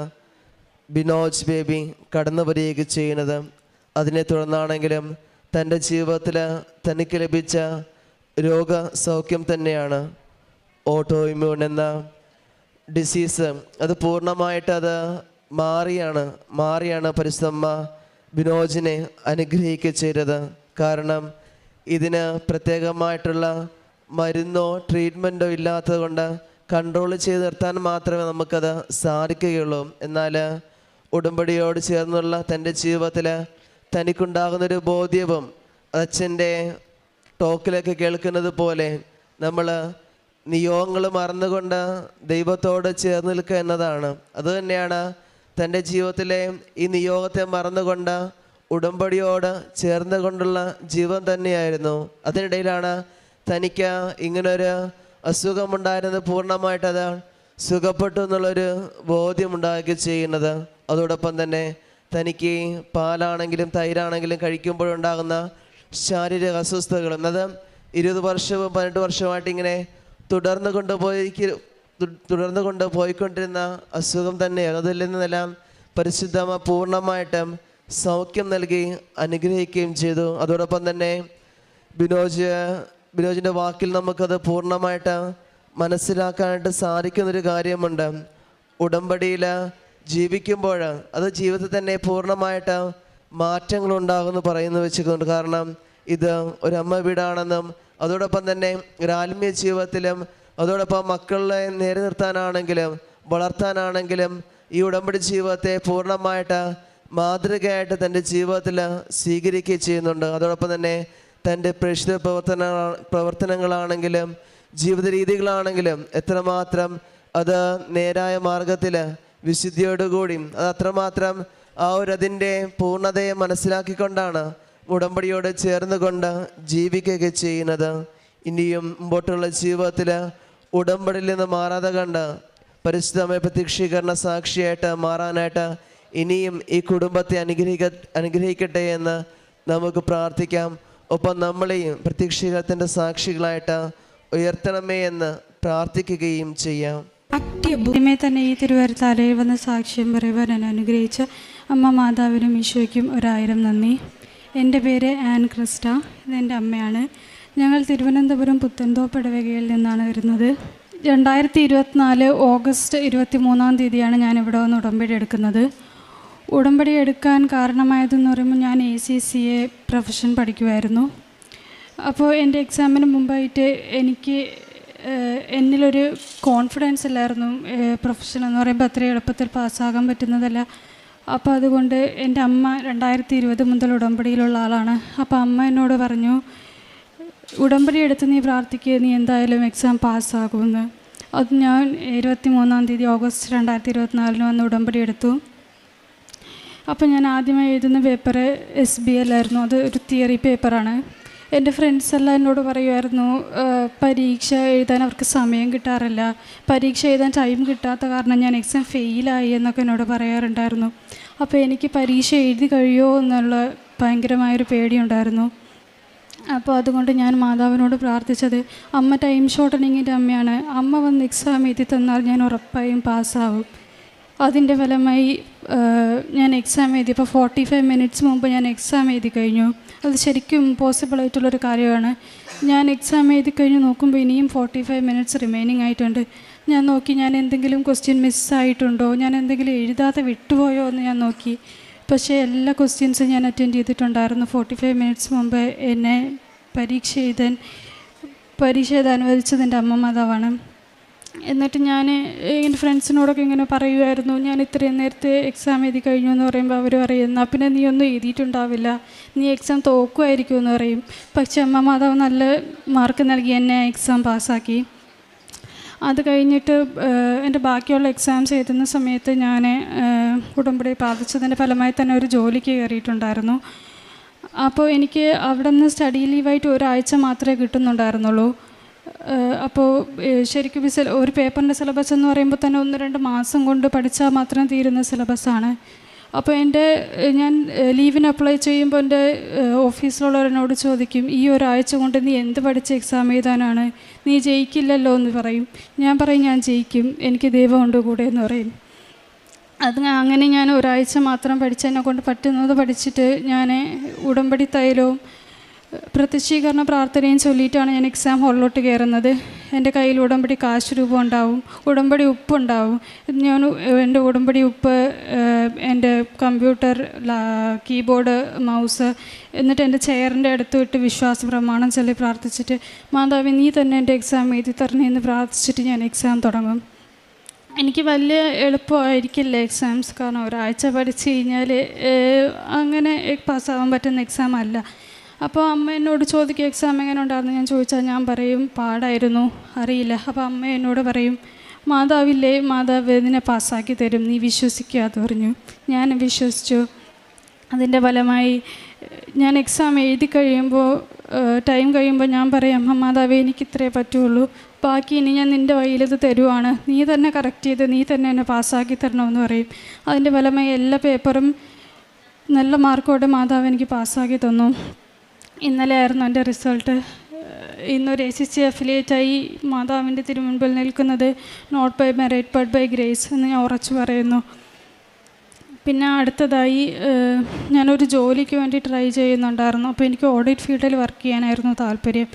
ബിനോജ് ബേബി കടന്നു വരികയൊക്കെ ചെയ്യുന്നത്. അതിനെ തുടർന്നാണെങ്കിലും തൻ്റെ ജീവിതത്തിൽ തനിക്ക് ലഭിച്ച രോഗസൗഖ്യം തന്നെയാണ് ഓട്ടോ ഇമ്മ്യൂൺ എന്ന ഡിസീസ്. അത് പൂർണ്ണമായിട്ട് അത് മാറിയാണ് പരിശുദ്ധമ്മ ബിനോജിനെ അനുഗ്രഹിക്കുക ചെയ്തത്. കാരണം ഇതിന് പ്രത്യേകമായിട്ടുള്ള മരുന്നോ ട്രീറ്റ്മെൻറ്റോ ഇല്ലാത്തത് കൊണ്ട് കൺട്രോൾ ചെയ്ത് നിർത്താൻ മാത്രമേ നമുക്കത് സാധിക്കുകയുള്ളൂ. എന്നാൽ ഉടമ്പടിയോട് ചേർന്നുള്ള തൻ്റെ ജീവിതത്തിൽ തനിക്കുണ്ടാകുന്നൊരു ബോധ്യവും അച്ഛൻ്റെ ടോക്കിലൊക്കെ കേൾക്കുന്നത് പോലെ നമ്മൾ നിയോഗങ്ങൾ മറന്നുകൊണ്ട് ദൈവത്തോട് ചേർന്ന് നിൽക്കുക എന്നതാണ്. അതുതന്നെയാണ് തൻ്റെ ജീവിതത്തിലെ ഈ നിയോഗത്തെ മറന്നുകൊണ്ട് ഉടമ്പടിയോട് ചേർന്ന് കൊണ്ടുള്ള ജീവിതം തന്നെയായിരുന്നു. അതിനിടയിലാണ് തനിക്ക് ഇങ്ങനൊരു അസുഖമുണ്ടായിരുന്നത് പൂർണ്ണമായിട്ടത് സുഖപ്പെട്ടു എന്നുള്ളൊരു ബോധ്യമുണ്ടാക്കി ചെയ്യുന്നത്. അതോടൊപ്പം തന്നെ തനിക്ക് പാലാണെങ്കിലും തൈരാണെങ്കിലും കഴിക്കുമ്പോഴുണ്ടാകുന്ന ശാരീരിക അസ്വസ്ഥതകളും അത് 20 വർഷവും 18 വർഷമായിട്ട് ഇങ്ങനെ തുടർന്നു കൊണ്ടുപോയിക്കൊണ്ടിരുന്ന അസുഖം തന്നെയാണ്. അതിൽ നിന്നെല്ലാം പരിശുദ്ധമ്മ പൂർണ്ണമായിട്ടും സൗഖ്യം നൽകി അനുഗ്രഹിക്കുകയും ചെയ്തു. അതോടൊപ്പം തന്നെ ബിനോജിൻ്റെ വാക്കിൽ നമുക്കത് പൂർണ്ണമായിട്ട് മനസ്സിലാക്കാനായിട്ട് സാധിക്കുന്നൊരു കാര്യമുണ്ട്. ഉടമ്പടിയിൽ ജീവിക്കുമ്പോൾ അത് ജീവിതത്തിൽ തന്നെ പൂർണ്ണമായിട്ട് മാറ്റങ്ങളുണ്ടാകുമെന്ന് പറയുന്നു വെച്ചുകൊണ്ട്. കാരണം ഇത് ഒരു അമ്മ വീടാണെന്നും അതോടൊപ്പം തന്നെ ഒരു ആത്മീയ ജീവിതത്തിലും അതോടൊപ്പം മക്കളെ നേരെ നിർത്താനാണെങ്കിലും വളർത്താനാണെങ്കിലും ഈ ഉടമ്പടി ജീവിതത്തെ പൂർണ്ണമായിട്ട് മാതൃകയായിട്ട് തൻ്റെ ജീവിതത്തിൽ സ്വീകരിക്കുകയും ചെയ്യുന്നുണ്ട്. അതോടൊപ്പം തന്നെ തൻ്റെ പ്രേക്ഷിത പ്രവർത്തനങ്ങളാണെങ്കിലും ജീവിത രീതികളാണെങ്കിലും എത്രമാത്രം അത് നേരായ മാർഗത്തിൽ വിശുദ്ധിയോടുകൂടി അത് അത്രമാത്രം അതിൻ്റെ പൂർണ്ണതയെ മനസ്സിലാക്കിക്കൊണ്ടാണ് ഉടമ്പടിയോട് ചേർന്നുകൊണ്ട് ജീവിക്കുകയൊക്കെ ചെയ്യുന്നത്. ഇനിയും മുമ്പോട്ടുള്ള ജീവിതത്തിൽ ഉടമ്പടിയിൽ നിന്ന് മാറാതെ കണ്ട് പരിശുദ്ധമായ പ്രത്യക്ഷീകരണ സാക്ഷിയായിട്ട് മാറാനായിട്ട് ഇനിയും ഈ കുടുംബത്തെ അനുഗ്രഹിക്കട്ടെ എന്ന് നമുക്ക് പ്രാർത്ഥിക്കാം. ഒപ്പം നമ്മളെയും പ്രത്യക്ഷീകരണത്തിൻ്റെ സാക്ഷികളായിട്ട് ഉയർത്തണമേ എന്ന് പ്രാർത്ഥിക്കുകയും ചെയ്യാം. അത്യഭൂമേ തന്നെ ഈ തിരുവരുത്താലയിൽ വന്ന് സാക്ഷ്യം പറയുവാൻ എന്നെ അനുഗ്രഹിച്ച അമ്മ മാതാവിനും ഈശോയ്ക്കും 1000 നന്ദി. എൻ്റെ പേര് ആൻ ക്രിസ്റ്റ, ഇതെൻ്റെ അമ്മയാണ്. ഞങ്ങൾ തിരുവനന്തപുരം പുത്തൻതോപ്പ് ഇടവകയിൽ നിന്നാണ് വരുന്നത്. 2024 ഓഗസ്റ്റ് 23-ാം തീയതിയാണ് ഞാനിവിടെ വന്ന് ഉടമ്പടി എടുക്കുന്നത്. ഉടമ്പടി എടുക്കാൻ കാരണമായതെന്ന് പറയുമ്പോൾ ഞാൻ ACCA പ്രൊഫഷൻ പഠിക്കുമായിരുന്നു. അപ്പോൾ എൻ്റെ എക്സാമിന് മുമ്പായിട്ട് എനിക്ക് എന്നിലൊരു കോൺഫിഡൻസ് ഇല്ലായിരുന്നു. പ്രൊഫഷൻ എന്ന് പറയുമ്പോൾ അത്ര എളുപ്പത്തിൽ പാസ്സാകാൻ പറ്റുന്നതല്ല. അപ്പോൾ അതുകൊണ്ട് എൻ്റെ അമ്മ 2020 മുതൽ ഉടമ്പടിയിലുള്ള ആളാണ്. അപ്പോൾ അമ്മ എന്നോട് പറഞ്ഞു, ഉടമ്പടി എടുത്ത് നീ പ്രാർത്ഥിക്കുക, നീ എന്തായാലും എക്സാം പാസ്സാകുമെന്ന്. അത് ഞാൻ 23-ാം തീയതി ഓഗസ്റ്റ് 2024 വന്ന് ഉടമ്പടി എടുത്തു. അപ്പോൾ ഞാൻ ആദ്യമായി എഴുതുന്ന പേപ്പർ SBL ആയിരുന്നു. അത് ഒരു തിയറി പേപ്പറാണ്. എൻ്റെ ഫ്രണ്ട്സ് എല്ലാം എന്നോട് പറയുമായിരുന്നു, പരീക്ഷ എഴുതാൻ അവർക്ക് സമയം കിട്ടാറില്ല, പരീക്ഷ എഴുതാൻ ടൈം കിട്ടാത്ത കാരണം ഞാൻ എക്സാം ഫെയിലായി എന്നൊക്കെ എന്നോട് പറയാറുണ്ടായിരുന്നു. അപ്പോൾ എനിക്ക് പരീക്ഷ എഴുതി കഴിയുമോ എന്നുള്ള ഭയങ്കരമായൊരു പേടിയുണ്ടായിരുന്നു. അപ്പോൾ അതുകൊണ്ട് ഞാൻ മാതാവിനോട് പ്രാർത്ഥിച്ചത്, അമ്മ ടൈം ഷോർട്ടനിങ്ങിൻ്റെ അമ്മയാണ്, അമ്മ വന്ന് എക്സാം എഴുതി തന്നാൽ ഞാൻ ഉറപ്പായും പാസ്സാവും. അതിൻ്റെ ഫലമായി ഞാൻ എക്സാം എഴുതിയപ്പോൾ 45 മിനിറ്റ്സ് മുമ്പ് ഞാൻ എക്സാം എഴുതി കഴിഞ്ഞു. അത് ശരിക്കും ഇമ്പോസിബിളായിട്ടുള്ളൊരു കാര്യമാണ്. ഞാൻ എക്സാം എഴുതി കഴിഞ്ഞ് നോക്കുമ്പോൾ ഇനിയും 45 മിനിറ്റ്സ് റിമൈനിങ് ആയിട്ടുണ്ട്. ഞാൻ നോക്കി, ഞാൻ എന്തെങ്കിലും ക്വസ്റ്റ്യൻ മിസ്സായിട്ടുണ്ടോ, ഞാൻ എന്തെങ്കിലും എഴുതാതെ വിട്ടുപോയോ എന്ന് ഞാൻ നോക്കി. പക്ഷേ എല്ലാ ക്വസ്റ്റ്യൻസും ഞാൻ അറ്റൻഡ് ചെയ്തിട്ടുണ്ടായിരുന്നു. 45 മിനിറ്റ്സ് മുമ്പ് എന്നെ പരീക്ഷ എഴുതാൻ അനുവദിച്ചത് എൻ്റെ അമ്മ മാതാവാണ്. എന്നിട്ട് ഞാൻ എൻ്റെ ഫ്രണ്ട്സിനോടൊക്കെ ഇങ്ങനെ പറയുമായിരുന്നു, ഞാൻ ഇത്രയും നേരത്തെ എക്സാം എഴുതി കഴിഞ്ഞു എന്ന് പറയുമ്പോൾ അവർ പറയും, എന്നാൽ പിന്നെ നീ ഒന്നും എഴുതിയിട്ടുണ്ടാവില്ല, നീ എക്സാം തോക്കുമായിരിക്കും എന്ന് പറയും. പക്ഷേ അമ്മ മാതാവ് നല്ല മാർക്ക് നൽകി എന്നെ എക്സാം പാസ്സാക്കി. അത് കഴിഞ്ഞിട്ട് എൻ്റെ ബാക്കിയുള്ള എക്സാംസ് എഴുതുന്ന സമയത്ത് ഞാൻ ഉടമ്പടി പ്രാർത്ഥിച്ചതിൻ്റെ ഫലമായി തന്നെ ഒരു ജോലിക്ക് കയറിയിട്ടുണ്ടായിരുന്നു. അപ്പോൾ എനിക്ക് അവിടെ നിന്ന് സ്റ്റഡി ലീവായിട്ട് ഒരാഴ്ച മാത്രമേ കിട്ടുന്നുണ്ടായിരുന്നുള്ളൂ. അപ്പോൾ ശരിക്കും ഒരു പേപ്പറിൻ്റെ സിലബസ് എന്ന് പറയുമ്പോൾ തന്നെ 1-2 മാസം കൊണ്ട് പഠിച്ചാൽ മാത്രം തീരുന്ന സിലബസാണ്. അപ്പോൾ ഞാൻ ലീവിന് അപ്ലൈ ചെയ്യുമ്പോൾ എൻ്റെ ഓഫീസിലുള്ളവരെന്നോട് ചോദിക്കും, ഈ ഒരാഴ്ച കൊണ്ട് നീ എന്ത് പഠിച്ച് എക്സാം എഴുതാനാണ്, നീ ജയിക്കില്ലല്ലോ എന്ന് പറയും. ഞാൻ പറയും, ഞാൻ ജയിക്കും, എനിക്ക് ദൈവമുണ്ട് കൂടെ എന്ന് പറയും. അങ്ങനെ ഞാൻ ഒരാഴ്ച മാത്രം പഠിച്ചതിനെ കൊണ്ട് പറ്റുന്നത് പഠിച്ചിട്ട് ഞാൻ ഉടമ്പടി തൈലവും പ്രത്യക്ഷീകരണ പ്രാർത്ഥനയും ചൊല്ലിയിട്ടാണ് ഞാൻ എക്സാം ഹാളിലോട്ട് കയറുന്നത്. എൻ്റെ കയ്യിൽ ഉടമ്പടി കാശ് രൂപം ഉണ്ടാവും, ഉടമ്പടി ഉപ്പുണ്ടാവും. എൻ്റെ ഉടമ്പടി ഉപ്പ്, എൻ്റെ കമ്പ്യൂട്ടർ, കീബോർഡ്, മൗസ്, എന്നിട്ട് എൻ്റെ ചെയറിൻ്റെ അടുത്ത് വിട്ട് വിശ്വാസ പ്രമാണം ചൊല്ലി പ്രാർത്ഥിച്ചിട്ട്, മാതാവേ നീ തന്നെ എൻ്റെ എക്സാം എഴുതി തരണേ എന്ന് പ്രാർത്ഥിച്ചിട്ട് ഞാൻ എക്സാം തുടങ്ങും. എനിക്ക് വലിയ എളുപ്പമായിരിക്കില്ല എക്സാംസ്, കാരണം ഒരാഴ്ച പഠിച്ചു കഴിഞ്ഞാൽ അങ്ങനെ പാസ്സാവാൻ പറ്റുന്ന എക്സാം അല്ല. അപ്പോൾ അമ്മ എന്നോട് ചോദിക്കും, എക്സാം എങ്ങനെ ഉണ്ടായിരുന്നു ഞാൻ ചോദിച്ചാൽ ഞാൻ പറയും, പാടായിരുന്നു, അറിയില്ല. അപ്പോൾ അമ്മ എന്നോട് പറയും, മാതാവില്ലേ, മാതാവ് ഇതിനെ പാസ്സാക്കി തരും, നീ വിശ്വസിക്കുക എന്ന് പറഞ്ഞു. ഞാൻ വിശ്വസിച്ചു. അതിൻ്റെ ഫലമായി ഞാൻ എക്സാം എഴുതി കഴിയുമ്പോൾ ടൈം കഴിയുമ്പോൾ ഞാൻ പറയും, അമ്മ മാതാവേ എനിക്കിത്രേ പറ്റുള്ളൂ, ബാക്കി ഇനി ഞാൻ നിൻ്റെ വഴിയിലത് തരുവാണ്, നീ തന്നെ കറക്റ്റ് ചെയ്ത് നീ തന്നെ എന്നെ പാസ്സാക്കി തരണമെന്ന് പറയും. അതിൻ്റെ ഫലമായി എല്ലാ പേപ്പറും നല്ല മാർക്കോടെ മാതാവ് എനിക്ക് പാസ്സാക്കി തന്നു. ഇന്നലെ ആയിരുന്നു എൻ്റെ റിസൾട്ട്. ഇന്നൊരു ACC അഫിലിയേറ്റായി മാതാവിൻ്റെ തിരുമുൻപിൽ നിൽക്കുന്നത് not by merit but by grace എന്ന് ഞാൻ ഉറച്ചു പറയുന്നു. പിന്നെ അടുത്തതായി ഞാനൊരു ജോലിക്ക് വേണ്ടി ട്രൈ ചെയ്യുന്നുണ്ടായിരുന്നു. അപ്പോൾ എനിക്ക് ഓഡിറ്റ് ഫീൽഡിൽ വർക്ക് ചെയ്യാനായിരുന്നു താല്പര്യം.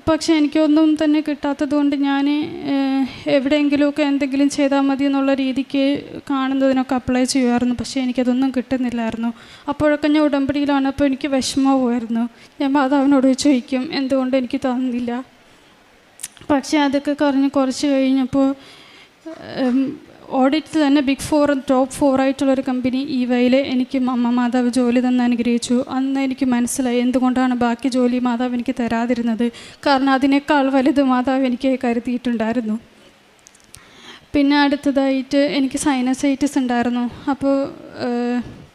പക്ഷേ എനിക്കൊന്നും തന്നെ കിട്ടാത്തത് കൊണ്ട് ഞാൻ എവിടെയെങ്കിലുമൊക്കെ എന്തെങ്കിലും ചെയ്താൽ മതി എന്നുള്ള രീതിക്ക് കാണുന്നതിനൊക്കെ അപ്ലൈ ചെയ്യുമായിരുന്നു. പക്ഷേ എനിക്കതൊന്നും കിട്ടുന്നില്ലായിരുന്നു. അപ്പോഴൊക്കെ ഞാൻ ഉടമ്പടിയിലാണ്. അപ്പോൾ എനിക്ക് വിഷമമായിരുന്നു. ഞാൻ മാതാവിനോട് ചോദിക്കും, എന്തുകൊണ്ട് എനിക്ക് തന്നില്ല. പക്ഷേ അതൊക്കെ കുറച്ച് കഴിഞ്ഞപ്പോൾ ഓഡിറ്റ് തന്നെ ബിഗ് 4 ടോപ്പ് 4 ആയിട്ടുള്ളൊരു കമ്പനി EYയിൽ എനിക്ക് അമ്മ മാതാവ് ജോലി തന്ന് അനുഗ്രഹിച്ചു. അന്ന് എനിക്ക് മനസ്സിലായി എന്തുകൊണ്ടാണ് ബാക്കി ജോലി മാതാവ് എനിക്ക് തരാതിരുന്നത്. കാരണം അതിനേക്കാൾ വലുത് മാതാവ് എനിക്ക് കരുതിയിട്ടുണ്ടായിരുന്നു. പിന്നെ അടുത്തതായിട്ട് എനിക്ക് സൈനസൈറ്റിസ് ഉണ്ടായിരുന്നു. അപ്പോൾ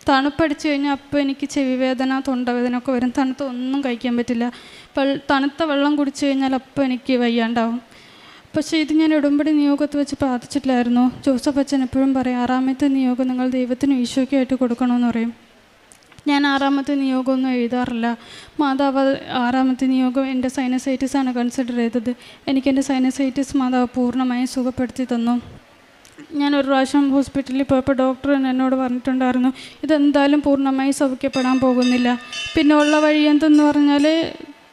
തണുപ്പടിച്ച് കഴിഞ്ഞാൽ അപ്പോൾ എനിക്ക് ചെവി വേദന, തൊണ്ടവേദന ഒക്കെ വരും. തണുത്ത ഒന്നും കഴിക്കാൻ പറ്റില്ല. തണുത്ത വെള്ളം കുടിച്ചു കഴിഞ്ഞാൽ അപ്പോൾ എനിക്ക് വയ്യാണ്ടാവും. പക്ഷേ ഇത് ഞാൻ ഉടമ്പടി നിയോഗത്ത് വെച്ച് പ്രാർത്ഥിച്ചിട്ടില്ലായിരുന്നു. ജോസഫ് അച്ഛൻ എപ്പോഴും പറയും 6ാമത്തെ നിയോഗം നിങ്ങൾ ദൈവത്തിനും ഈശോയ്ക്കുമായിട്ട് കൊടുക്കണമെന്ന് പറയും. ഞാൻ 6ാമത്തെ നിയോഗമൊന്നും എഴുതാറില്ല. മാതാവ് 6ാമത്തെ നിയോഗം എൻ്റെ സൈനസൈറ്റിസാണ് കൺസിഡർ ചെയ്തത്. എനിക്കെൻ്റെ സൈനസൈറ്റിസ് മാതാവ് പൂർണ്ണമായും സുഖപ്പെടുത്തി തന്നു. ഞാൻ ഒരു പ്രാവശ്യം ഹോസ്പിറ്റലിൽ പോയപ്പോൾ ഡോക്ടർ എന്നോട് പറഞ്ഞിട്ടുണ്ടായിരുന്നു ഇതെന്തായാലും പൂർണ്ണമായി സൗഖ്യപ്പെടാൻ പോകുന്നില്ല. പിന്നെ ഉള്ള വഴി എന്തെന്ന് പറഞ്ഞാൽ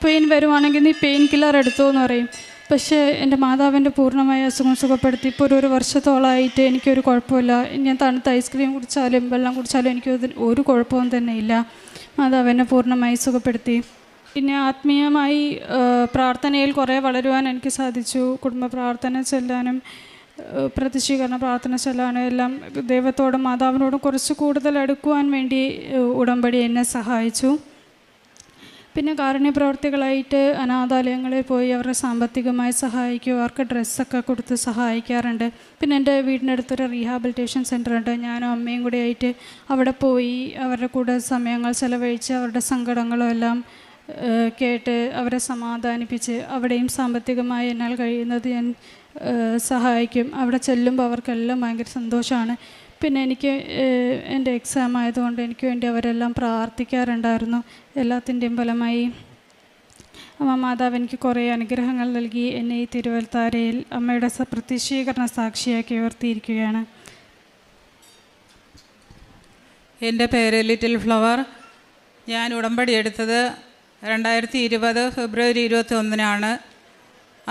പെയിൻ വരുവാണെങ്കിൽ നീ പെയിൻ കില്ലർ എടുത്തോ എന്ന് പറയും. പക്ഷേ എൻ്റെ മാതാവിൻ്റെ പൂർണ്ണമായ അസുഖം സുഖപ്പെടുത്തി. ഇപ്പോൾ ഒരു വർഷത്തോളമായിട്ട് എനിക്കൊരു കുഴപ്പമില്ല. ഞാൻ തണുത്ത ഐസ്ക്രീം കുടിച്ചാലും വെള്ളം കുടിച്ചാലും എനിക്ക് ഒരു കുഴപ്പവും തന്നെ ഇല്ല. മാതാവ് എന്നെ പൂർണ്ണമായി സുഖപ്പെടുത്തി. പിന്നെ ആത്മീയമായി പ്രാർത്ഥനയിൽ കുറേ വളരുവാൻ എനിക്ക് സാധിച്ചു. കുടുംബ പ്രാർത്ഥന ചെല്ലാനും പ്രതിഷ്ഠീകരണ പ്രാർത്ഥന ചെല്ലാനും എല്ലാം ദൈവത്തോടും മാതാവിനോടും കുറച്ച് കൂടുതൽ അടുക്കുവാൻ വേണ്ടി ഉടമ്പടി എന്നെ സഹായിച്ചു. പിന്നെ കാരുണ്യ പ്രവർത്തികളായിട്ട് അനാഥാലയങ്ങളിൽ പോയി അവരെ സാമ്പത്തികമായി സഹായിക്കും. അവർക്ക് ഡ്രസ്സൊക്കെ കൊടുത്ത് സഹായിക്കാറുണ്ട്. പിന്നെ എൻ്റെ വീടിനടുത്തൊരു റീഹാബിലിറ്റേഷൻ സെൻ്റർ ഉണ്ട്. ഞാനും അമ്മയും കൂടി ആയിട്ട് അവിടെ പോയി അവരുടെ കൂടെ സമയങ്ങൾ ചെലവഴിച്ച് അവരുടെ സങ്കടങ്ങളും എല്ലാം കേട്ട് അവരെ സമാധാനിപ്പിച്ച് അവിടെയും സാമ്പത്തികമായി എന്നാൽ കഴിയുന്നത് ഞാൻ സഹായിക്കും. അവിടെ ചെല്ലുമ്പോൾ അവർക്കെല്ലാം ഭയങ്കര സന്തോഷമാണ്. പിന്നെ എനിക്ക് എൻ്റെ എക്സാം ആയതുകൊണ്ട് എനിക്ക് വേണ്ടി അവരെല്ലാം പ്രാർത്ഥിക്കാറുണ്ടായിരുന്നു. എല്ലാത്തിൻ്റെയും ഫലമായി അമ്മ മാതാവ് എനിക്ക് കുറേ അനുഗ്രഹങ്ങൾ നൽകി എന്നെ ഈ തിരുവൽത്താരയിൽ അമ്മയുടെ പ്രത്യക്ഷീകരണ സാക്ഷിയാക്കി ഉയർത്തിയിരിക്കുകയാണ്. എൻ്റെ പേര് ലിറ്റിൽ ഫ്ലവർ. ഞാൻ ഉടമ്പടി എടുത്തത് 2020 ഫെബ്രുവരി 21-നാണ്.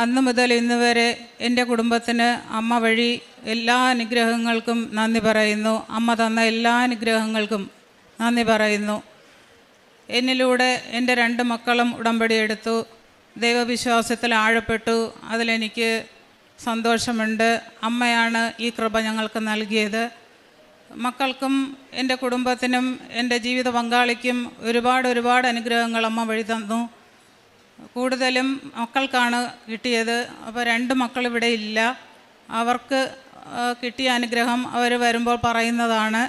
അന്ന് മുതൽ ഇന്ന് വരെ എൻ്റെ കുടുംബത്തിന് അമ്മ വഴി എല്ലാ അനുഗ്രഹങ്ങൾക്കും നന്ദി പറയുന്നു. അമ്മ തന്ന എല്ലാ അനുഗ്രഹങ്ങൾക്കും നന്ദി പറയുന്നു. എന്നിലൂടെ എൻ്റെ 2 മക്കളും ഉടമ്പടി എടുത്തു. ദൈവവിശ്വാസത്തിൽ ആഴപ്പെട്ടു. അതിലെനിക്ക് സന്തോഷമുണ്ട്. അമ്മയാണ് ഈ കൃപ ഞങ്ങൾക്ക് നൽകിയത്. മക്കൾക്കും എൻ്റെ കുടുംബത്തിനും എൻ്റെ ജീവിത പങ്കാളിക്കും ഒരുപാട് അനുഗ്രഹങ്ങൾ അമ്മ വഴി തന്നു. കൂടുതലും മക്കൾക്കാണ് കിട്ടിയത്. അപ്പോൾ 2 മക്കൾ ഇവിടെ ഇല്ല. അവർക്ക് കിട്ടിയ അനുഗ്രഹം അവർ വരുമ്പോൾ പറയുന്നതാണ്.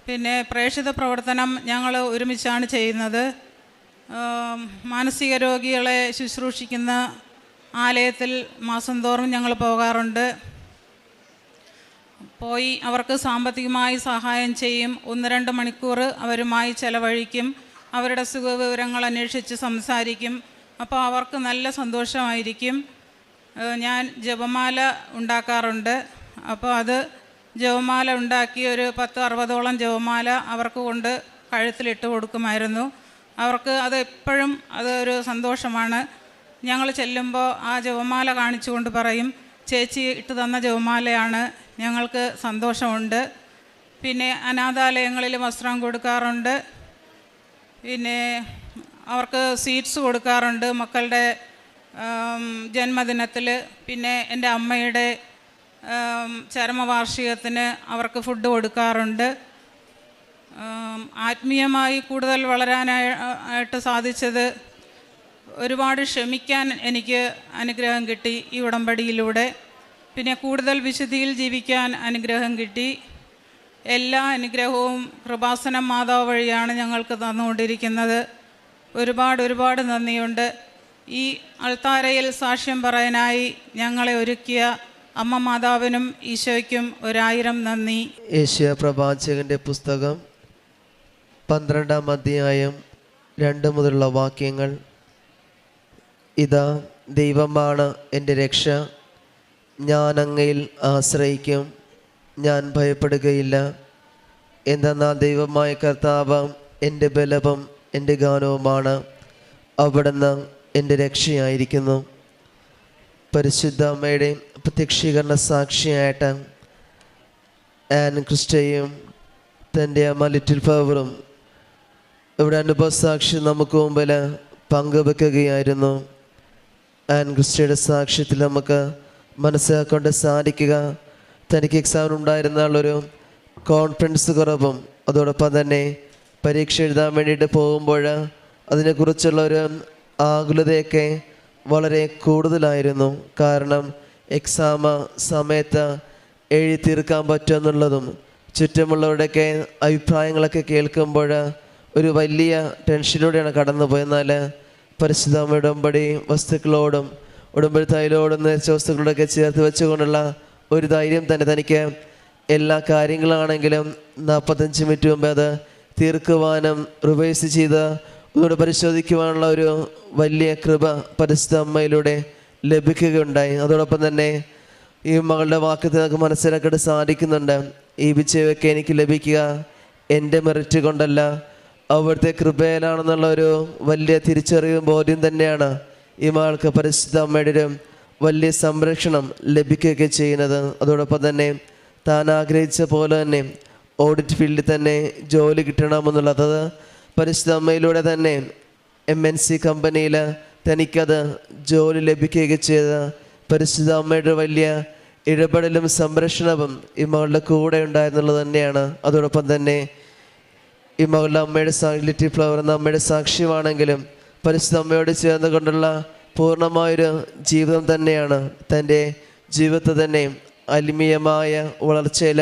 പിന്നെ പ്രേക്ഷിത പ്രവർത്തനം ഞങ്ങൾ ഒരുമിച്ചാണ് ചെയ്യുന്നത്. മാനസിക രോഗികളെ ശുശ്രൂഷിക്കുന്ന ആലയത്തിൽ മാസം തോറും ഞങ്ങൾ പോകാറുണ്ട്. പോയി അവർക്ക് സാമ്പത്തികമായി സഹായം ചെയ്യും. 1-2 മണിക്കൂർ അവരുമായി ചെലവഴിക്കും. അവരുടെ സുഖവിവരങ്ങൾ അന്വേഷിച്ച് സംസാരിക്കും. അപ്പോൾ അവർക്ക് നല്ല സന്തോഷമായിരിക്കും. ഞാൻ ജപമാല ഉണ്ടാക്കാറുണ്ട്. അപ്പോൾ അത് ജപമാല ഉണ്ടാക്കി ഒരു 10-60ഓളം ജപമാല അവർക്ക് കൊണ്ട് കഴുത്തിലിട്ട് കൊടുക്കുമായിരുന്നു. അവർക്ക് അത് എപ്പോഴും അതൊരു സന്തോഷമാണ്. ഞങ്ങൾ ചെല്ലുമ്പോൾ ആ ജപമാല കാണിച്ചുകൊണ്ട് പറയും ചേച്ചി ഇട്ട് തന്ന ജപമാലയാണ്, ഞങ്ങൾക്ക് സന്തോഷമുണ്ട്. പിന്നെ അനാഥാലയങ്ങളിൽ വസ്ത്രം കൊടുക്കാറുണ്ട്. പിന്നെ അവർക്ക് സ്വീറ്റ്സ് കൊടുക്കാറുണ്ട് മക്കളുടെ ജന്മദിനത്തിൽ. പിന്നെ എൻ്റെ അമ്മയുടെ ചരമവാർഷികത്തിന് അവർക്ക് ഫുഡ് കൊടുക്കാറുണ്ട്. ആത്മീയമായി കൂടുതൽ വളരാനായിട്ട് സാധിച്ചത് ഒരുപാട് ക്ഷമിക്കാൻ എനിക്ക് അനുഗ്രഹം കിട്ടി ഈ ഉടമ്പടിയിലൂടെ. പിന്നെ കൂടുതൽ വിശുദ്ധിയിൽ ജീവിക്കാൻ അനുഗ്രഹം കിട്ടി. എല്ലാ അനുഗ്രഹവും കൃപാസനം മാതാവ് വഴിയാണ് ഞങ്ങൾക്ക് തന്നുകൊണ്ടിരിക്കുന്നത്. ഒരുപാട് നന്ദിയുണ്ട്. ഈ അൾത്താരയിൽ സാക്ഷ്യം പറയാനായി ഞങ്ങളെ ഒരുക്കിയ അമ്മ മാതാവിനും ഈശോയ്ക്കും 1000 നന്ദി. ഏഷ്യാ പ്രവാചകന്റെ പുസ്തകം 12-ാം അധ്യായം 2 മുതലുള്ള വാക്യങ്ങൾ. ഇതാ ദൈവമാണ് എൻ്റെ രക്ഷ, ഞാൻ അങ്ങയിൽ ആശ്രയിക്കും, ഞാൻ ഭയപ്പെടുകയില്ല. എന്തെന്നാൽ ദൈവമായ കർത്താവ് എൻ്റെ ബലവും എൻ്റെ ഗാനവുമാണ്, അവിടുന്ന് എൻ്റെ രക്ഷയായിരിക്കുന്നു. പരിശുദ്ധ അമ്മയുടെ പ്രത്യക്ഷീകരണ സാക്ഷിയായിട്ട് ആൻ ക്രിസ്റ്റയും തൻ്റെ അമ്മ ലിറ്റിൽ ഫ്ലവറും ഇവിടെ അനുഭവസാക്ഷി നമുക്ക് മുമ്പിൽ പങ്കുവെക്കുകയായിരുന്നു. ആൻ ക്രിസ്റ്റയുടെ സാക്ഷ്യത്തിൽ നമുക്ക് മനസ്സിലാക്കൊണ്ട് സാധിക്കുക തനിക്ക് എക്സാമിന് ഉണ്ടായിരുന്നുള്ളൊരു കോൺഫിഡൻസ് കുറവും അതോടൊപ്പം തന്നെ പരീക്ഷ എഴുതാൻ വേണ്ടിയിട്ട് പോകുമ്പോൾ അതിനെക്കുറിച്ചുള്ള ഒരു ആകുലതയൊക്കെ വളരെ കൂടുതലായിരുന്നു. കാരണം എക്സാം സമയത്ത് എഴുതി തീർക്കാൻ പറ്റുമെന്നുള്ളതും ചുറ്റുമുള്ളവരുടെയൊക്കെ അഭിപ്രായങ്ങളൊക്കെ കേൾക്കുമ്പോൾ ഒരു വലിയ ടെൻഷനിലൂടെയാണ് കടന്നുപോയത്. എന്നാൽ പരിശുദ്ധ ഉടമ്പടി വസ്തുക്കളോടും ഉടമ്പടി തൈലോടും നേർച്ച വസ്തുക്കളോടൊക്കെ ചേർത്ത് വെച്ചുകൊണ്ടുള്ള ഒരു ധൈര്യം തന്നെ തനിക്ക് എല്ലാ കാര്യങ്ങളാണെങ്കിലും 45 മിനിറ്റ് മുമ്പ് അത് തീർക്കുവാനും റിവൈസ് ചെയ്ത് ഒന്നുകൂടെ പരിശോധിക്കുവാനുള്ള ഒരു വലിയ കൃപ പരിശുദ്ധ അമ്മയിലൂടെ ലഭിക്കുകയുണ്ടായി. അതോടൊപ്പം തന്നെ ഈ മകളുടെ വാക്കത്തിൽ നമുക്ക് മനസ്സിലാക്കാൻ സാധിക്കുന്നുണ്ട്. ഈ വിജയമൊക്കെ എനിക്ക് ലഭിക്കുക എൻ്റെ മെറിറ്റ് കൊണ്ടല്ല, അവിടുത്തെ കൃപയിലാണെന്നുള്ള ഒരു വലിയ തിരിച്ചറിവും ബോധ്യം തന്നെയാണ് ഈ മകൾക്ക് പരിശുദ്ധ അമ്മയുടെ ഒരു വലിയ സംരക്ഷണം ലഭിക്കുകയൊക്കെ ചെയ്യുന്നത്. അതോടൊപ്പം തന്നെ താൻ ആഗ്രഹിച്ച പോലെ തന്നെ ഓഡിറ്റ് ഫീൽഡിൽ തന്നെ ജോലി കിട്ടണമെന്നുള്ളത് പരിശുദ്ധ അമ്മയിലൂടെ തന്നെ MNC കമ്പനിയിൽ തനിക്കത് ജോലി ലഭിക്കുകയൊക്കെ ചെയ്ത പരിശുദ്ധ അമ്മയുടെ വലിയ ഇടപെടലും സംരക്ഷണവും ഈ മകളുടെ കൂടെ ഉണ്ടായിരുന്നുള്ളത് തന്നെയാണ്. അതോടൊപ്പം തന്നെ ഈ മകളുടെ അമ്മയുടെ ലിറ്റിൽ ഫ്ലവർ എന്ന അമ്മയുടെ സാക്ഷ്യമാണെങ്കിലും പരിശുദ്ധ അമ്മയോട് ചേർന്ന് കൊണ്ടുള്ള പൂർണ്ണമായൊരു ജീവിതം തന്നെയാണ് തൻ്റെ ജീവിതത്തിൽ തന്നെ ആത്മീയമായ വളർച്ചയിൽ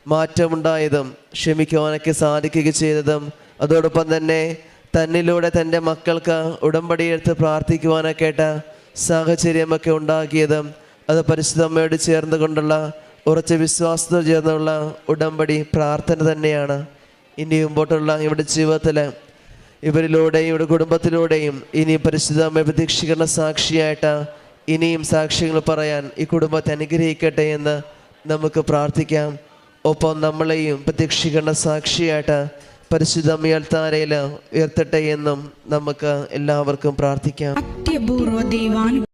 മാറ്റമുണ്ടായതും ക്ഷമിക്കുവാനൊക്കെ സാധിക്കുകയും ചെയ്തതും അതോടൊപ്പം തന്നെ തന്നിലൂടെ തൻ്റെ മക്കൾക്ക് ഉടമ്പടിയെടുത്ത് പ്രാർത്ഥിക്കുവാനൊക്കെ സാഹചര്യമൊക്കെ ഉണ്ടാക്കിയതും അത് പരിശുദ്ധ അമ്മയോട് ചേർന്ന് കൊണ്ടുള്ള ഉറച്ച വിശ്വാസത്തോട് ചേർന്നുള്ള ഉടമ്പടി പ്രാർത്ഥന തന്നെയാണ്. ഇനി മുമ്പോട്ടുള്ള ഇവിടെ ജീവിതത്തിൽ ഇവരിലൂടെയും ഇവിടെ കുടുംബത്തിലൂടെയും ഇനിയും പരിശുദ്ധ അമ്മയെ പ്രതീക്ഷിക്കുന്ന സാക്ഷിയായിട്ട് ഇനിയും സാക്ഷ്യങ്ങൾ പറയാൻ ഈ കുടുംബത്തെ അനുഗ്രഹിക്കട്ടെ എന്ന് നമുക്ക് പ്രാർത്ഥിക്കാം. ഒപ്പം നമ്മളെയും പ്രതീക്ഷിക്കുന്ന സാക്ഷിയായിട്ട് പരിശുദ്ധ അമ്മയാൽ താരയിൽ ഉയർത്തട്ടെ എന്നും നമുക്ക് എല്ലാവർക്കും പ്രാർത്ഥിക്കാം. അത്യപൂർവ ദൈവാനുഗ്രഹം